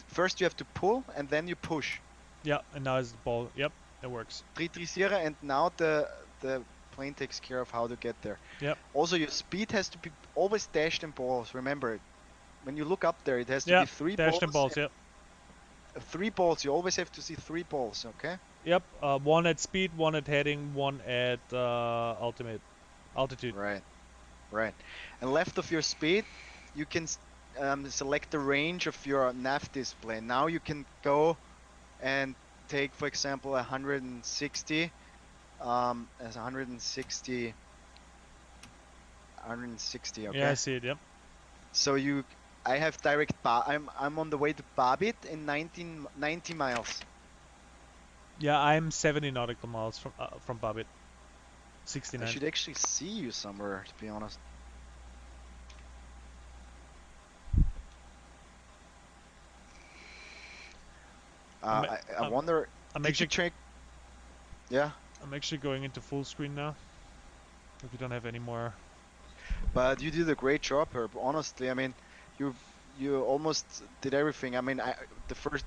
Speaker 1: First you have to pull, and then you push.
Speaker 2: Yeah, and now it's the ball. Yep, it works.
Speaker 1: 330, and now the plane takes care of how to get there.
Speaker 2: Yep.
Speaker 1: Also, your speed has to be always dashed in balls. Remember, when you look up there, it has to be 3 balls.
Speaker 2: Dashed in balls. Yep.
Speaker 1: 3 balls. You always have to see 3 balls. Okay.
Speaker 2: Yep. One at speed, one at heading, one at altitude.
Speaker 1: Right. Right. And left of your speed, you can select the range of your nav display. Now you can go and take, for example, 160 as 160. Okay.
Speaker 2: Yeah, I see it. Yep.
Speaker 1: So I have direct I'm on the way to Barbit in 90 miles.
Speaker 2: Yeah, I'm 70 nautical miles from Barbit. 69.
Speaker 1: I should actually see you somewhere, to be honest. I wonder. Did you check? Yeah.
Speaker 2: I'm actually going into full screen now. If you don't have any more.
Speaker 1: But you did a great job, Herb. Honestly, I mean, you almost did everything. I mean,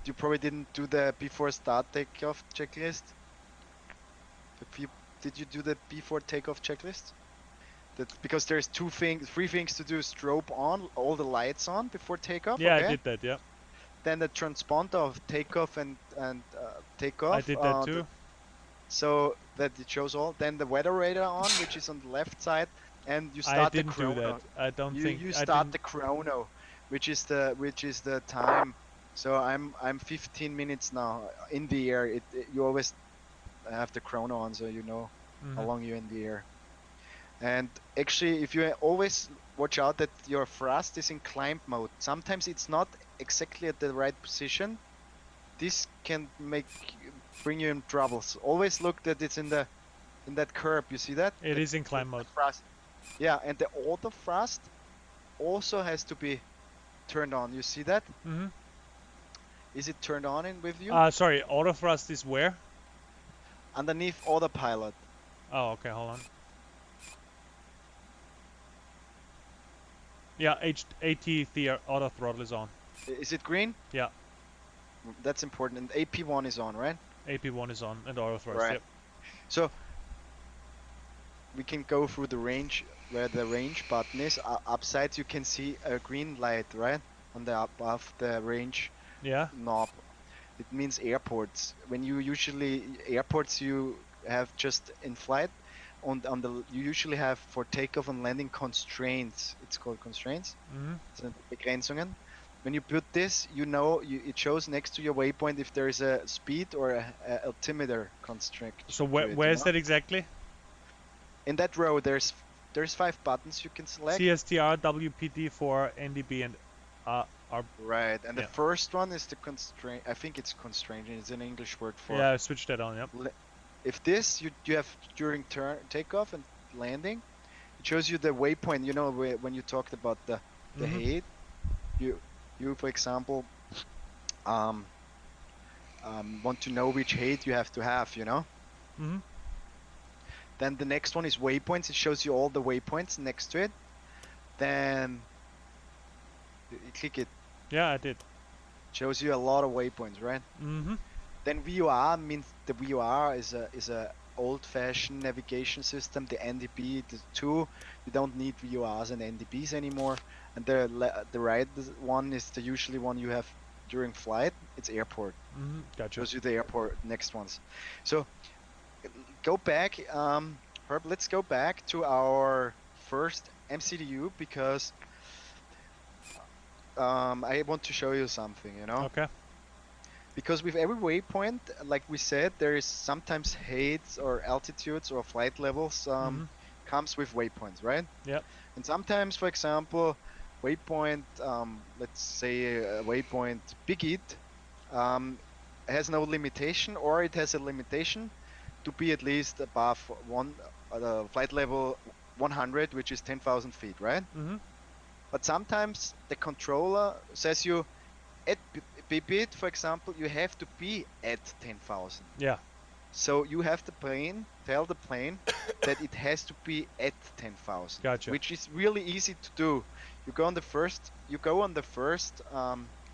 Speaker 1: you probably didn't do the before start takeoff checklist. Did you do the before takeoff checklist? Because there's 3 things to do: strobe on, all the lights on before takeoff.
Speaker 2: Yeah,
Speaker 1: okay?
Speaker 2: I did that. Yeah.
Speaker 1: Then the transponder of takeoff and takeoff.
Speaker 2: I did that too.
Speaker 1: So that it shows all. Then the weather radar on, which is on the left side, and you start the chrono.
Speaker 2: I didn't do that. I don't think
Speaker 1: you start the chrono, which is the time. So I'm 15 minutes now in the air. You always have the chrono on, so you know how long you're in the air. And actually, if you always watch out that your thrust is in climb mode. Sometimes it's not exactly at the right position. This can bring you in troubles. Always look that it's in that curve. You see that?
Speaker 2: It is in climb mode.
Speaker 1: Thrust. Yeah, and the auto thrust also has to be turned on. You see that?
Speaker 2: Mm-hmm.
Speaker 1: Is it turned on in with you?
Speaker 2: Sorry, auto thrust is where?
Speaker 1: Underneath autopilot.
Speaker 2: Oh, okay, hold on. Yeah, AT auto throttle is on.
Speaker 1: Is it green?
Speaker 2: Yeah.
Speaker 1: That's important. And AP1 is on, right?
Speaker 2: AP1 is on and auto thrust.
Speaker 1: Right.
Speaker 2: Yep.
Speaker 1: So we can go through the range where the range button is. Upside you can see a green light, right? On the above the range knob. It means airports. When you usually airports you have just in flight on the you usually have for takeoff and landing constraints. It's called constraints. So Begrenzungen. When you put this, you know it shows next to your waypoint if there is a speed or a altimeter constraint.
Speaker 2: So where is that exactly?
Speaker 1: In that row, there's 5 buttons you can select.
Speaker 2: CSTR, WPD for NDB and
Speaker 1: Right, and the first one is the constraint. I think it's constraint. It's an English word for.
Speaker 2: Yeah, I switched that on. Yep.
Speaker 1: If this you have during takeoff and landing, it shows you the waypoint. You know when you talked about the height. You for example want to know which height you have to have. You know. Then the next one is waypoints. It shows you all the waypoints next to it. Then you click it.
Speaker 2: Yeah, I did.
Speaker 1: Shows you a lot of waypoints, right? Then VOR means the VOR is a old-fashioned navigation system. The NDB, the two, you don't need VORs and NDBs anymore. And the right one is the usually one you have during flight. It's airport.
Speaker 2: Gotcha.
Speaker 1: Shows you the airport next ones. So go back, Herb. Let's go back to our first MCDU because I want to show you something, you know?
Speaker 2: Okay.
Speaker 1: Because with every waypoint, like we said, there is sometimes heights or altitudes or flight levels comes with waypoints, right?
Speaker 2: Yep.
Speaker 1: And sometimes, for example, waypoint, let's say waypoint Big It, has no limitation, or it has a limitation to be at least above flight level 100, which is 10,000 feet, right? But sometimes the controller says you at BBIT, for example, you have to be at 10,000.
Speaker 2: Yeah.
Speaker 1: So you have tell the plane that it has to be at 10,000.
Speaker 2: Gotcha.
Speaker 1: Which is really easy to do. You go on the first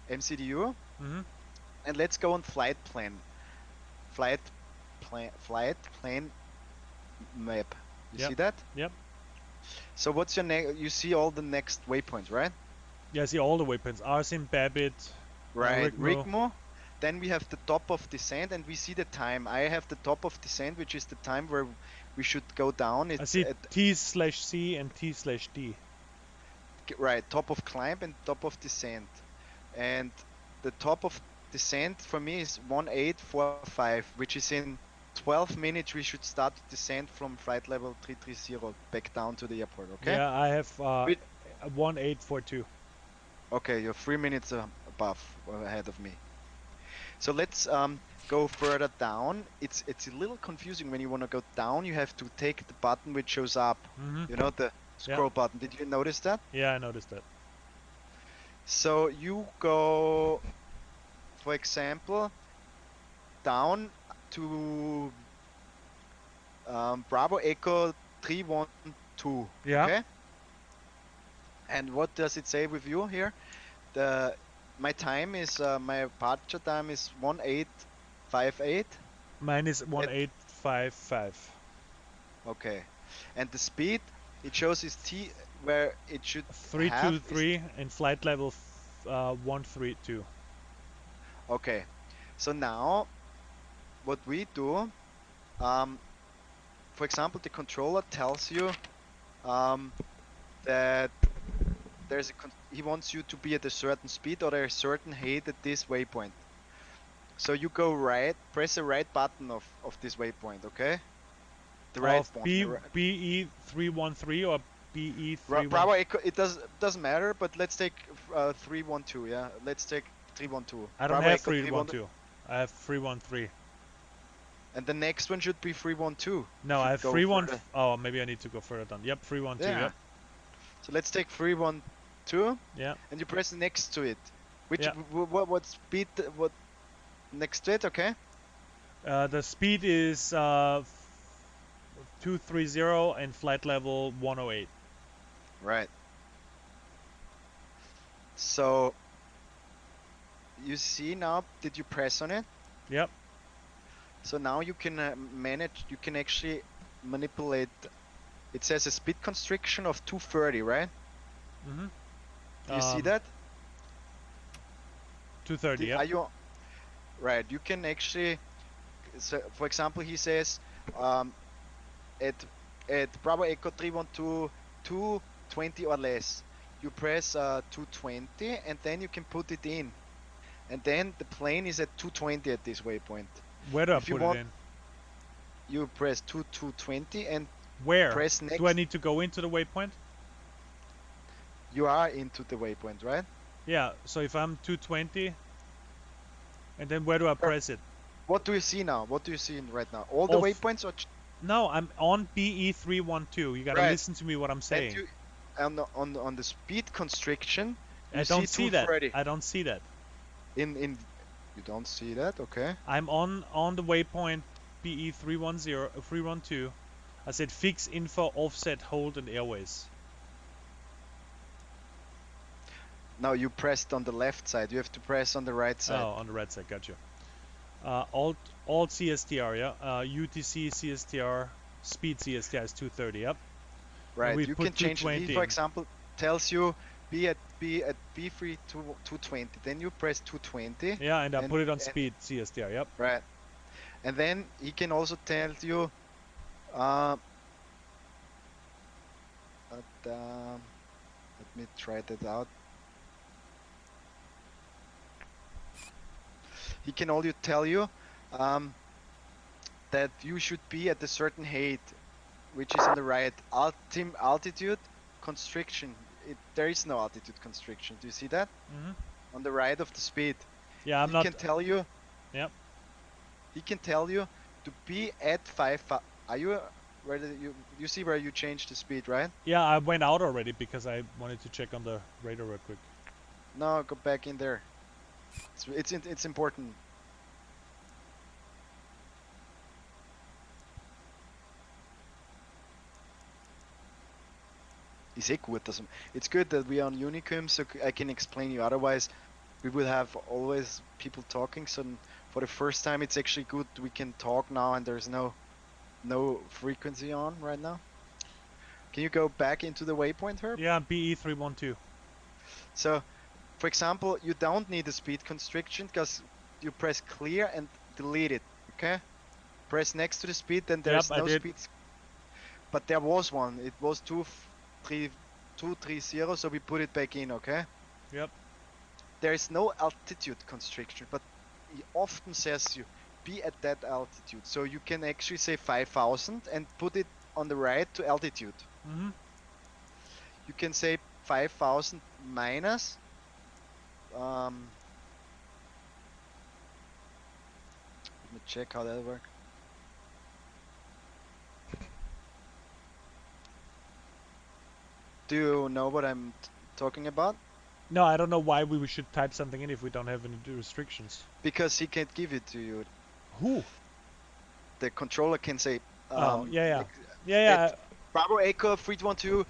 Speaker 1: MCDU, and let's go on flight plan map. You see that?
Speaker 2: Yep.
Speaker 1: So what's your you see all the next waypoints, right?
Speaker 2: Yeah, I see all the waypoints. Arsim, Babbitt,
Speaker 1: right,
Speaker 2: Rigmo.
Speaker 1: Rigmo. Then we have the top of descent, and we see the time. I have the top of descent, which is the time where we should go down.
Speaker 2: I see T/C and T/D.
Speaker 1: Right, top of climb and top of descent. And the top of descent for me is 1845, which is in 12 minutes we should start to descend from flight level 330 back down to the airport, okay?
Speaker 2: Yeah, I have 1842.
Speaker 1: Okay, you're 3 minutes above or ahead of me. So let's go further down. It's a little confusing when you want to go down. You have to take the button which shows up. You know, the scroll button. Did you notice that?
Speaker 2: Yeah, I noticed that.
Speaker 1: So you go, for example, down to Bravo Echo 312.
Speaker 2: Yeah.
Speaker 1: Okay. And what does it say with you here? My time is my departure time is 1858.
Speaker 2: Mine is 1855.
Speaker 1: Okay. And the speed it shows is T where it should
Speaker 2: 323 and flight level 132.
Speaker 1: Okay. So now what we do, for example, the controller tells you that he wants you to be at a certain speed or a certain height at this waypoint. So you go right, press the right button of this waypoint, okay? The right one.
Speaker 2: BE 313 or BE 312?
Speaker 1: Bravo Echo, it doesn't matter, but let's take 312, yeah? Let's take 312.
Speaker 2: I don't have 312. I have 313.
Speaker 1: And the next one should be 312.
Speaker 2: No, I have 312. Oh, maybe I need to go further down. Yep, 312.
Speaker 1: Yeah.
Speaker 2: Yep.
Speaker 1: So let's take 312.
Speaker 2: Yeah.
Speaker 1: And you press next to it. Which what speed? What next to it? Okay.
Speaker 2: The speed is 230 and flight level 108.
Speaker 1: Right. So you see now, did you press on it?
Speaker 2: Yep.
Speaker 1: So now you can manage, you can actually manipulate. It says a speed constriction of 230, right?
Speaker 2: Mm-hmm.
Speaker 1: Do you see that?
Speaker 2: 230, yep.
Speaker 1: Are you right? You can actually, so for example, he says at Bravo Echo 312 220 or less. You press 220 and then you can put it in. And then the plane is at 220 at this waypoint.
Speaker 2: Where do I
Speaker 1: If you
Speaker 2: put
Speaker 1: want,
Speaker 2: it in?
Speaker 1: you press 220 and
Speaker 2: Where?
Speaker 1: press next.
Speaker 2: Do I need to go into the waypoint?
Speaker 1: You are into the waypoint, right?
Speaker 2: Yeah, so if I'm 220, and then where do I press it?
Speaker 1: What do you see now? What do you see right now? All the waypoints or?
Speaker 2: No, I'm on BE312. You gotta
Speaker 1: Right.
Speaker 2: listen to me what I'm saying.
Speaker 1: And you, on the speed constriction, you
Speaker 2: I don't see that.
Speaker 1: 230.
Speaker 2: I don't see that.
Speaker 1: You don't see that? Okay.
Speaker 2: I'm on the waypoint BE310 312. I said fix info offset hold and airways.
Speaker 1: No, you pressed on the left side. You have to press on the right side.
Speaker 2: Oh, on the right side. Gotcha. Alt CSTR, yeah. UTC CSTR speed CSTR is 230. Yep.
Speaker 1: Right.
Speaker 2: We
Speaker 1: You
Speaker 2: put
Speaker 1: can change.
Speaker 2: 220
Speaker 1: He, for example, tells you be at B3 220. Then you press 220.
Speaker 2: Yeah, and I put it on speed CSTR. Yep.
Speaker 1: Right. And then he can also tell you. Let me try that out. He can also tell you that you should be at a certain height, which is on the right. Altitude constriction. There is no altitude constriction. Do you see that?
Speaker 2: Mm-hmm.
Speaker 1: On the right of the speed.
Speaker 2: Yeah, I'm
Speaker 1: he
Speaker 2: not.
Speaker 1: Can tell you.
Speaker 2: Yep.
Speaker 1: He can tell you to be at 5. Are you? Where did you see where you changed the speed, right?
Speaker 2: Yeah, I went out already because I wanted to check on the radar real quick.
Speaker 1: No, go back in there. It's important. Ist eh gut, it's good that we are on Unicum, so I can explain you. Otherwise, we would have always people talking. So for the first time, it's actually good we can talk now, and there's no frequency on right now. Can you go back into the waypoint, Herb?
Speaker 2: Yeah, BE312.
Speaker 1: So, for example, you don't need a speed constriction because you press clear and delete it. Okay? Press next to the speed, then there's no speed. But there was one. It was 230, so we put it back in. Okay?
Speaker 2: Yep.
Speaker 1: There is no altitude constriction, but he often says you be at that altitude. So you can actually say 5,000 and put it on the right to altitude.
Speaker 2: Mm-hmm.
Speaker 1: You can say 5,000 minus. Let me check how that works. Do you know what I'm talking about?
Speaker 2: No, I don't know why we should type something in if we don't have any restrictions.
Speaker 1: Because he can't give it to you.
Speaker 2: Who?
Speaker 1: The controller can say. Bravo Echo 312,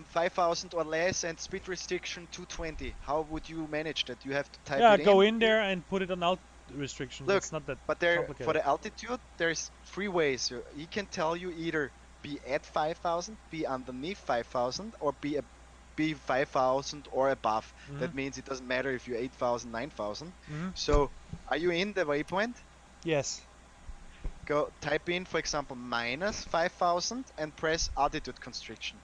Speaker 1: 5,000 or less, and speed restriction 220. How would you manage that? You have to type it in.
Speaker 2: Yeah, go in there and put it on alt restriction.
Speaker 1: Look,
Speaker 2: it's not that
Speaker 1: but there
Speaker 2: complicated.
Speaker 1: for the altitude, there's 3 ways. He can tell you either be at 5,000, be underneath 5,000, or be 5,000 or above.
Speaker 2: Mm-hmm.
Speaker 1: That means it doesn't matter if you're 8,000, 9,000.
Speaker 2: Mm-hmm.
Speaker 1: So, are you in the waypoint?
Speaker 2: Yes.
Speaker 1: Go type in, for example, minus 5,000 and press altitude constriction.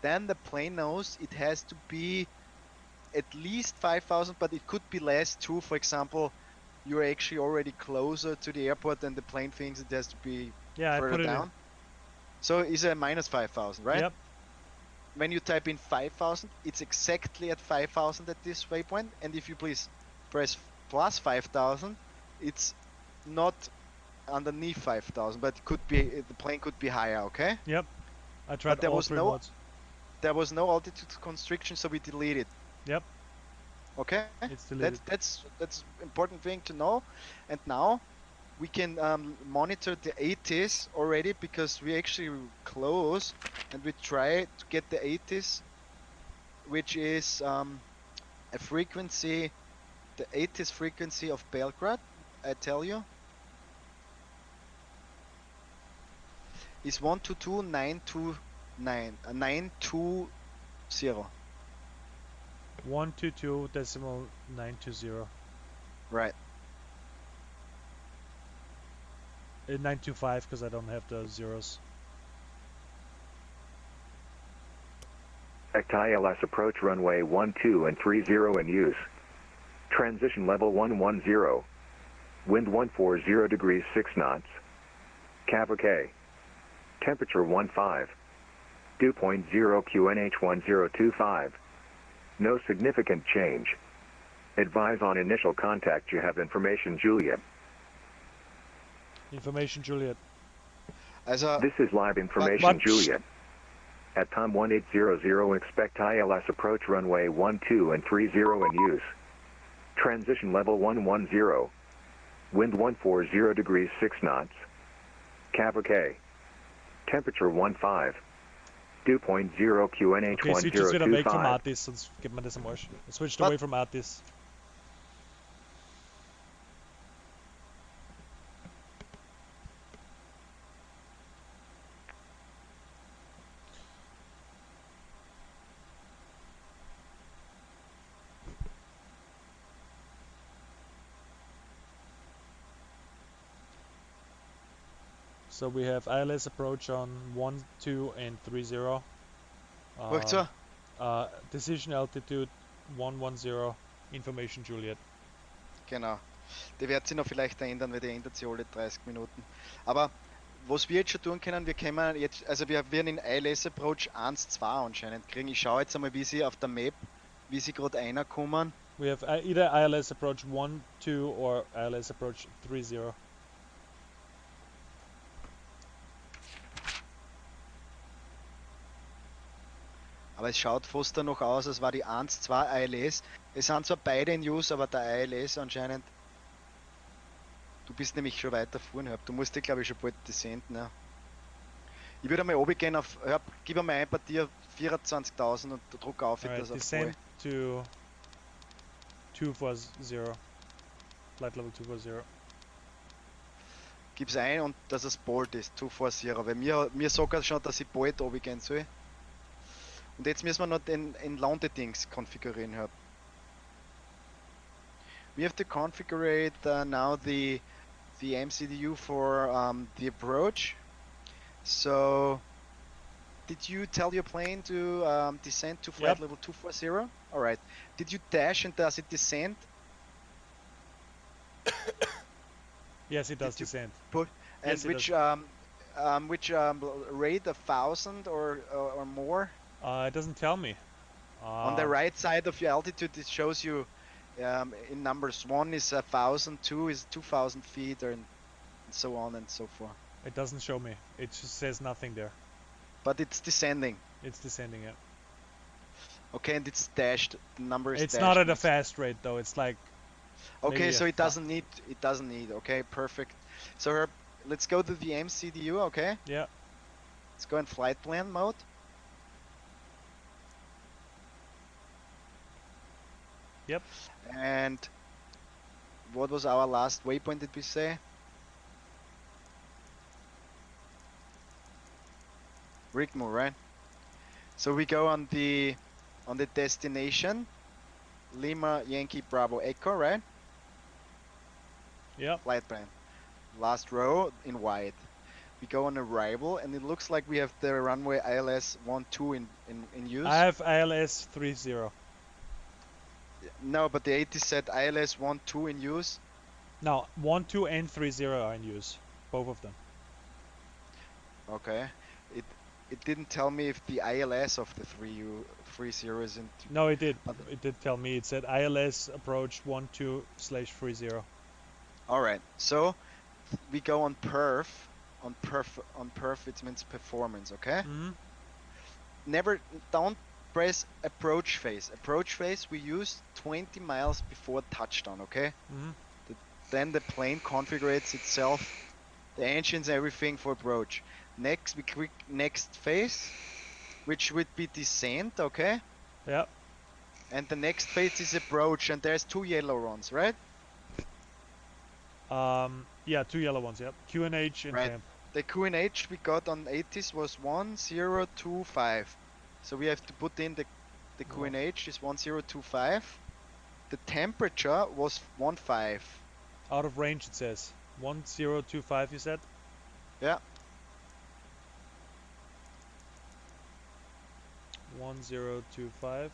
Speaker 1: Then the plane knows it has to be at least 5,000, but it could be less too. For example, you're actually already closer to the airport and the plane thinks it has to be further down. So it's a minus 5,000, right?
Speaker 2: Yep.
Speaker 1: When you type in 5,000, it's exactly at 5,000 at this waypoint. And if you please press plus 5,000, it's not underneath 5,000, but it could be the plane could be higher. Okay.
Speaker 2: Yep. I tried
Speaker 1: but there
Speaker 2: all
Speaker 1: was
Speaker 2: 3
Speaker 1: no
Speaker 2: modes.
Speaker 1: There was no altitude constriction, so we deleted.
Speaker 2: Yep.
Speaker 1: Okay.
Speaker 2: It's deleted.
Speaker 1: That's important thing to know. And now we can monitor the 80s already because we actually close and we try to get the 80s, which is a frequency, the 80s frequency of Belgrade, I tell you, is 122.929 920.
Speaker 2: 122.920.
Speaker 1: Right.
Speaker 2: 925 because I don't have the zeros.
Speaker 3: Expect ILS approach runway 12 and 30 in use. Transition level 110. Wind 140 degrees 6 knots. Cav OK. Temperature 15. Dew point 0 QNH 1025. No significant change. Advise on initial contact. You have information, Juliet.
Speaker 2: Information, Juliet.
Speaker 3: This is live information, Juliet. At time 1800, expect ILS approach runway 12 and 30 in use. Transition level 110. Wind 140 degrees 6 knots. Cav OK. Temperature 15. Dew point 0 QNH
Speaker 2: Okay, switch jetzt wieder weg vom
Speaker 3: 1025.
Speaker 2: Artis, sonst gibt man das am Arsch. It switched away from Artis. So we have ILS approach on 1, 2 and 30.
Speaker 1: Ruhig zu.
Speaker 2: Decision altitude 110. Information Juliet.
Speaker 1: Genau. Die wird sich noch vielleicht ändern, weil die ändert sich alle 30 Minuten. Aber was wir jetzt schon tun können, wir können jetzt, also wir werden in ILS Approach 1, 2 anscheinend kriegen. Ich schaue jetzt einmal, wie sie auf der Map, wie sie gerade reinkommen.
Speaker 2: We have either ILS approach 1, 2 or ILS approach 30.
Speaker 1: Aber es schaut fast danach aus, als war die 1, 2 ILS. Es sind zwar beide in Use, aber der ILS anscheinend. Du bist nämlich schon weiter vorne. Du musst dich, glaube ich, schon bald descenden. Ja. Ich würde einmal runtergehen auf. Gib einmal ein bei dir 24.000 und druck auf,
Speaker 2: Alright,
Speaker 1: das auf
Speaker 2: descent to 240. Flight level 240.
Speaker 1: Gib's ein und dass es bald ist, 240. Weil mir sagt er schon, dass ich bald runtergehen soll. Und jetzt müssen wir noch den Landedings konfigurieren. We have to configure now the MCDU for the approach. So, did you tell your plane to descend to flight level 240? All right. Did you dash and does it descend?
Speaker 2: Yes, it does descend.
Speaker 1: And
Speaker 2: yes,
Speaker 1: which rate, 1,000 or more?
Speaker 2: It doesn't tell me.
Speaker 1: On the right side of your altitude, it shows you in numbers. 1 is 1,000, 2 is 2,000 feet, and so on and so forth.
Speaker 2: It doesn't show me. It just says nothing there.
Speaker 1: But it's descending.
Speaker 2: It's descending, yeah.
Speaker 1: Okay, and it's dashed. The number is
Speaker 2: It's
Speaker 1: dashed.
Speaker 2: not at a fast rate though. It's like.
Speaker 1: Okay, so it doesn't need. It doesn't need. Okay, perfect. So Herb, let's go to the MCDU. Okay.
Speaker 2: Yeah.
Speaker 1: Let's go in flight plan mode.
Speaker 2: Yep.
Speaker 1: And what was our last waypoint, did we say? Rigmo, right? So we go on the destination, Lima Yankee Bravo Echo, right?
Speaker 2: Yeah.
Speaker 1: Flight plan. Last row in white. We go on arrival, and it looks like we have the runway ILS 12 in use.
Speaker 2: I have ILS 30.
Speaker 1: No, but the 80 said ILS 12 in use.
Speaker 2: No, 12 and 30 are in use, both of them.
Speaker 1: Okay. It didn't tell me if the ILS of the 30 is in.
Speaker 2: No, it did. It did tell me. It said ILS approach 12/30.
Speaker 1: All right. So we go on perf. On perf, it means performance. Okay.
Speaker 2: Mm-hmm.
Speaker 1: Don't press approach phase. Approach phase we use 20 miles before touchdown. Okay.
Speaker 2: Mm-hmm.
Speaker 1: Then the plane configures itself, the engines, everything for approach. Next, we click next phase, which would be descent, okay?
Speaker 2: Yeah.
Speaker 1: And the next phase is approach, and there's 2 yellow ones, right?
Speaker 2: Yeah, 2 yellow ones, yep. QNH and
Speaker 1: Right.
Speaker 2: temp.
Speaker 1: The QNH we got on 80s was 1025. So we have to put in the QNH is 1025. The temperature was 15.
Speaker 2: Out of range it says. 1025 you said?
Speaker 1: Yeah.
Speaker 2: 1025.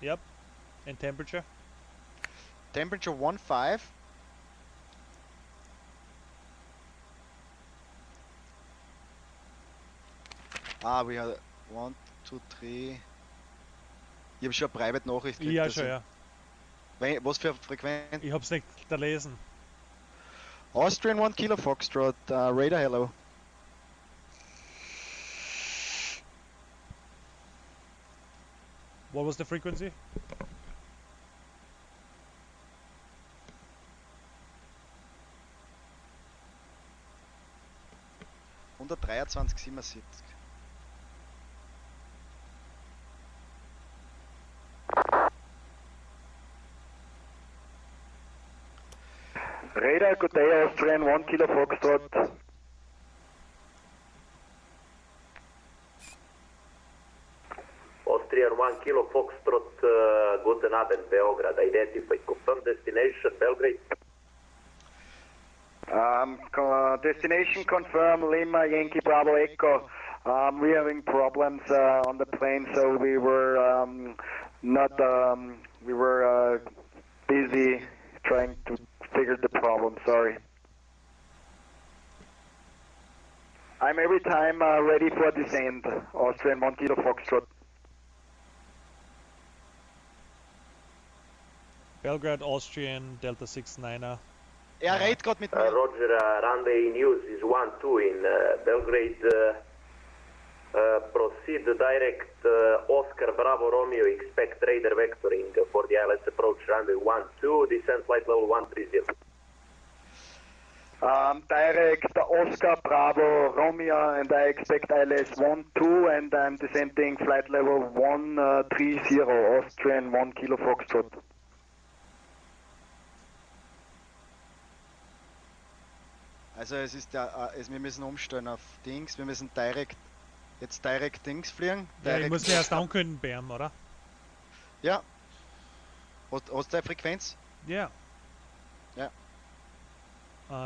Speaker 2: Yep. And temperature?
Speaker 1: Temperature 15. We had 1, 2, 3. Ich habe schon eine Private Nachricht gekriegt.
Speaker 2: Ja, schon, ja.
Speaker 1: Was für Frequenz?
Speaker 2: Ich hab's nicht gelesen.
Speaker 1: Austrian 1 Kilo Foxtrot, radar hello.
Speaker 2: What was the frequency?
Speaker 1: $123,77.
Speaker 9: Radar, good day, Austrian 1 Kilo Foxtrot.
Speaker 12: Austrian 1 Kilo Foxtrot, guten Abend, Belgrade, identified, confirm destination, Belgrade.
Speaker 9: Destination confirm, Lima, Yankee, Bravo, Echo. We're having problems on the plane, so we were busy trying to figure the problem, sorry. I'm every time ready for descent, Austrian 1 Kilo Foxtrot.
Speaker 2: Belgrade, Austrian, Delta 69er.
Speaker 1: Redet gerade mit mir.
Speaker 12: Roger, runway news is 1-2 in Belgrade. Proceed direct Oscar Bravo Romeo, expect radar vectoring for the ILS approach runway 12, descent flight level 130.
Speaker 9: Direct Oscar Bravo Romeo, and I expect ILS 12, and I'm descending flight level 130, Austrian 1 Kilo Foxtrot.
Speaker 1: Also es ist wir müssen umstellen auf Dings, wir müssen jetzt direkt Dings fliegen.
Speaker 2: Ja, ich muss erst ankündigen, Bärm, oder?
Speaker 1: Ja. Hast du eine Frequenz?
Speaker 2: Ja.
Speaker 1: Ja.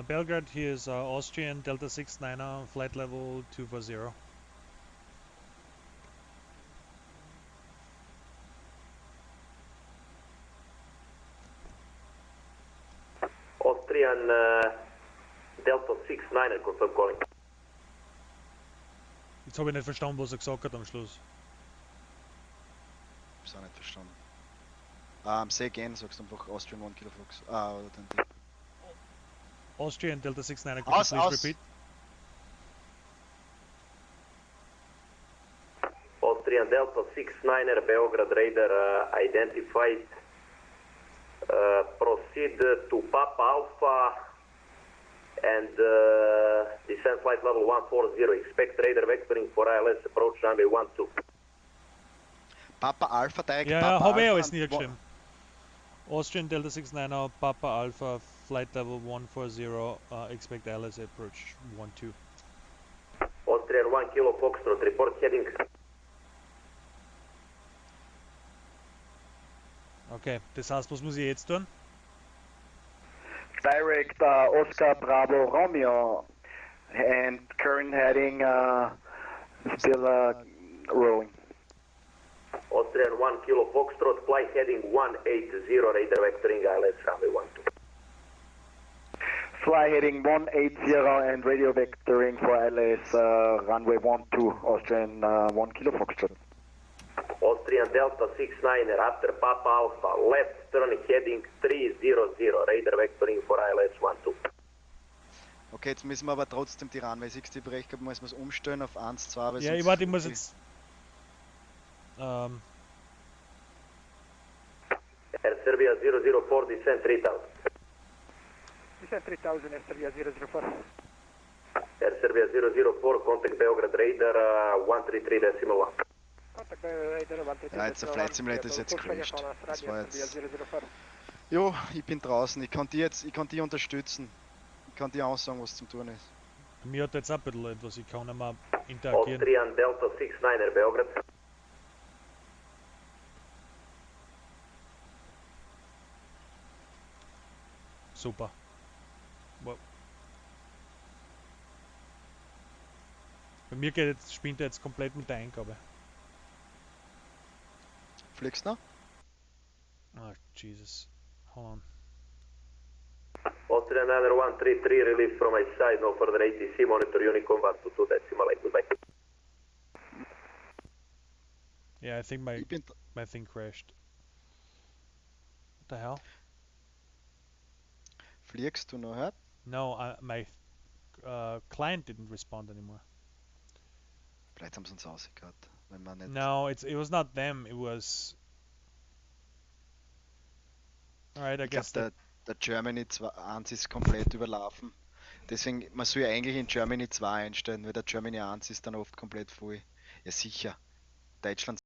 Speaker 2: Belgrade, here is Austrian, Delta 69er, flight level 240.
Speaker 12: Austrian Delta 69er, confirm calling.
Speaker 2: Jetzt habe ich nicht verstanden, was er gesagt hat am Schluss.
Speaker 1: Ich hab's auch nicht verstanden. Say again, sagst du einfach Austrian 1 Kilo Fox. Oder den Tipp.
Speaker 2: Austrian, Delta 69er, could you please repeat?
Speaker 12: Austrian Delta 69er, Belgrade radar identified. Proceed to Papa Alpha and descent flight level 140. Expect radar vectoring for ILS approach runway 12.
Speaker 1: Papa Alpha, direkt
Speaker 2: Ja,
Speaker 1: Papa
Speaker 2: habe ich
Speaker 1: Alpha
Speaker 2: alles niedergeschrieben. Austrian Delta 69er, Papa Alpha, flight level 140, expect ILS approach 12.
Speaker 12: Austrian 1 Kilo Foxtrot, report heading.
Speaker 2: Okay, das heißt, was muss ich jetzt tun?
Speaker 9: Direct Oscar Bravo Romeo, and current heading still rolling.
Speaker 12: Austrian 1 Kilo Foxtrot, flight heading 180, radar vectoring ILS runway 12.
Speaker 9: Fly heading 180 and radio vectoring for ILS runway 12, Austrian 1 Kilo Foxtrot.
Speaker 12: Austrian Delta 69er, after Papa Alpha, left turn heading 300, radar vectoring for ILS 12.
Speaker 1: Okay, jetzt müssen wir aber trotzdem die Runway 60 Bereich gehabt, müssen wir es umstellen auf 1, 2, weil
Speaker 2: Ja,
Speaker 1: sonst
Speaker 2: ich warte, ich muss jetzt...
Speaker 12: Air Serbia 004, descent 3000.
Speaker 6: Descent 3000, Air Serbia 004.
Speaker 12: Air Serbia 004, contact Belgrade radar 133.1.
Speaker 6: Contact
Speaker 1: Ja, jetzt der Flight Simulator ist jetzt crashed. Das war jetzt... Jo, ich bin draußen. Ich kann die unterstützen. Ich kann dir auch sagen, was zum tun ist.
Speaker 2: Bei mir hat jetzt auch ein bisschen etwas, ich kann nicht mehr interagieren.
Speaker 12: Austrian Delta 69er Belgrade.
Speaker 2: Super. Wow. Bei mir spinnt er jetzt komplett mit der Eingabe.
Speaker 1: Fliegst du noch?
Speaker 2: Oh, Jesus. Hold on.
Speaker 12: Austrian 133, release from my side, no further ATC, monitor Unicom, VAT to 2 decimal 8, goodbye.
Speaker 2: Yeah, I think my thing crashed. What the hell?
Speaker 1: Fliegst du noch, hä?
Speaker 2: No, my client didn't respond anymore.
Speaker 1: Vielleicht haben sie uns rausgehört, wenn man nicht...
Speaker 2: No, it was not them, it was... Alright, I
Speaker 1: Ich
Speaker 2: guess
Speaker 1: glaube, der Germany 1 ist komplett überlaufen. Deswegen, man soll ja eigentlich in Germany 2 einstellen, weil der Germany 1 ist dann oft komplett voll. Ja sicher. Deutschland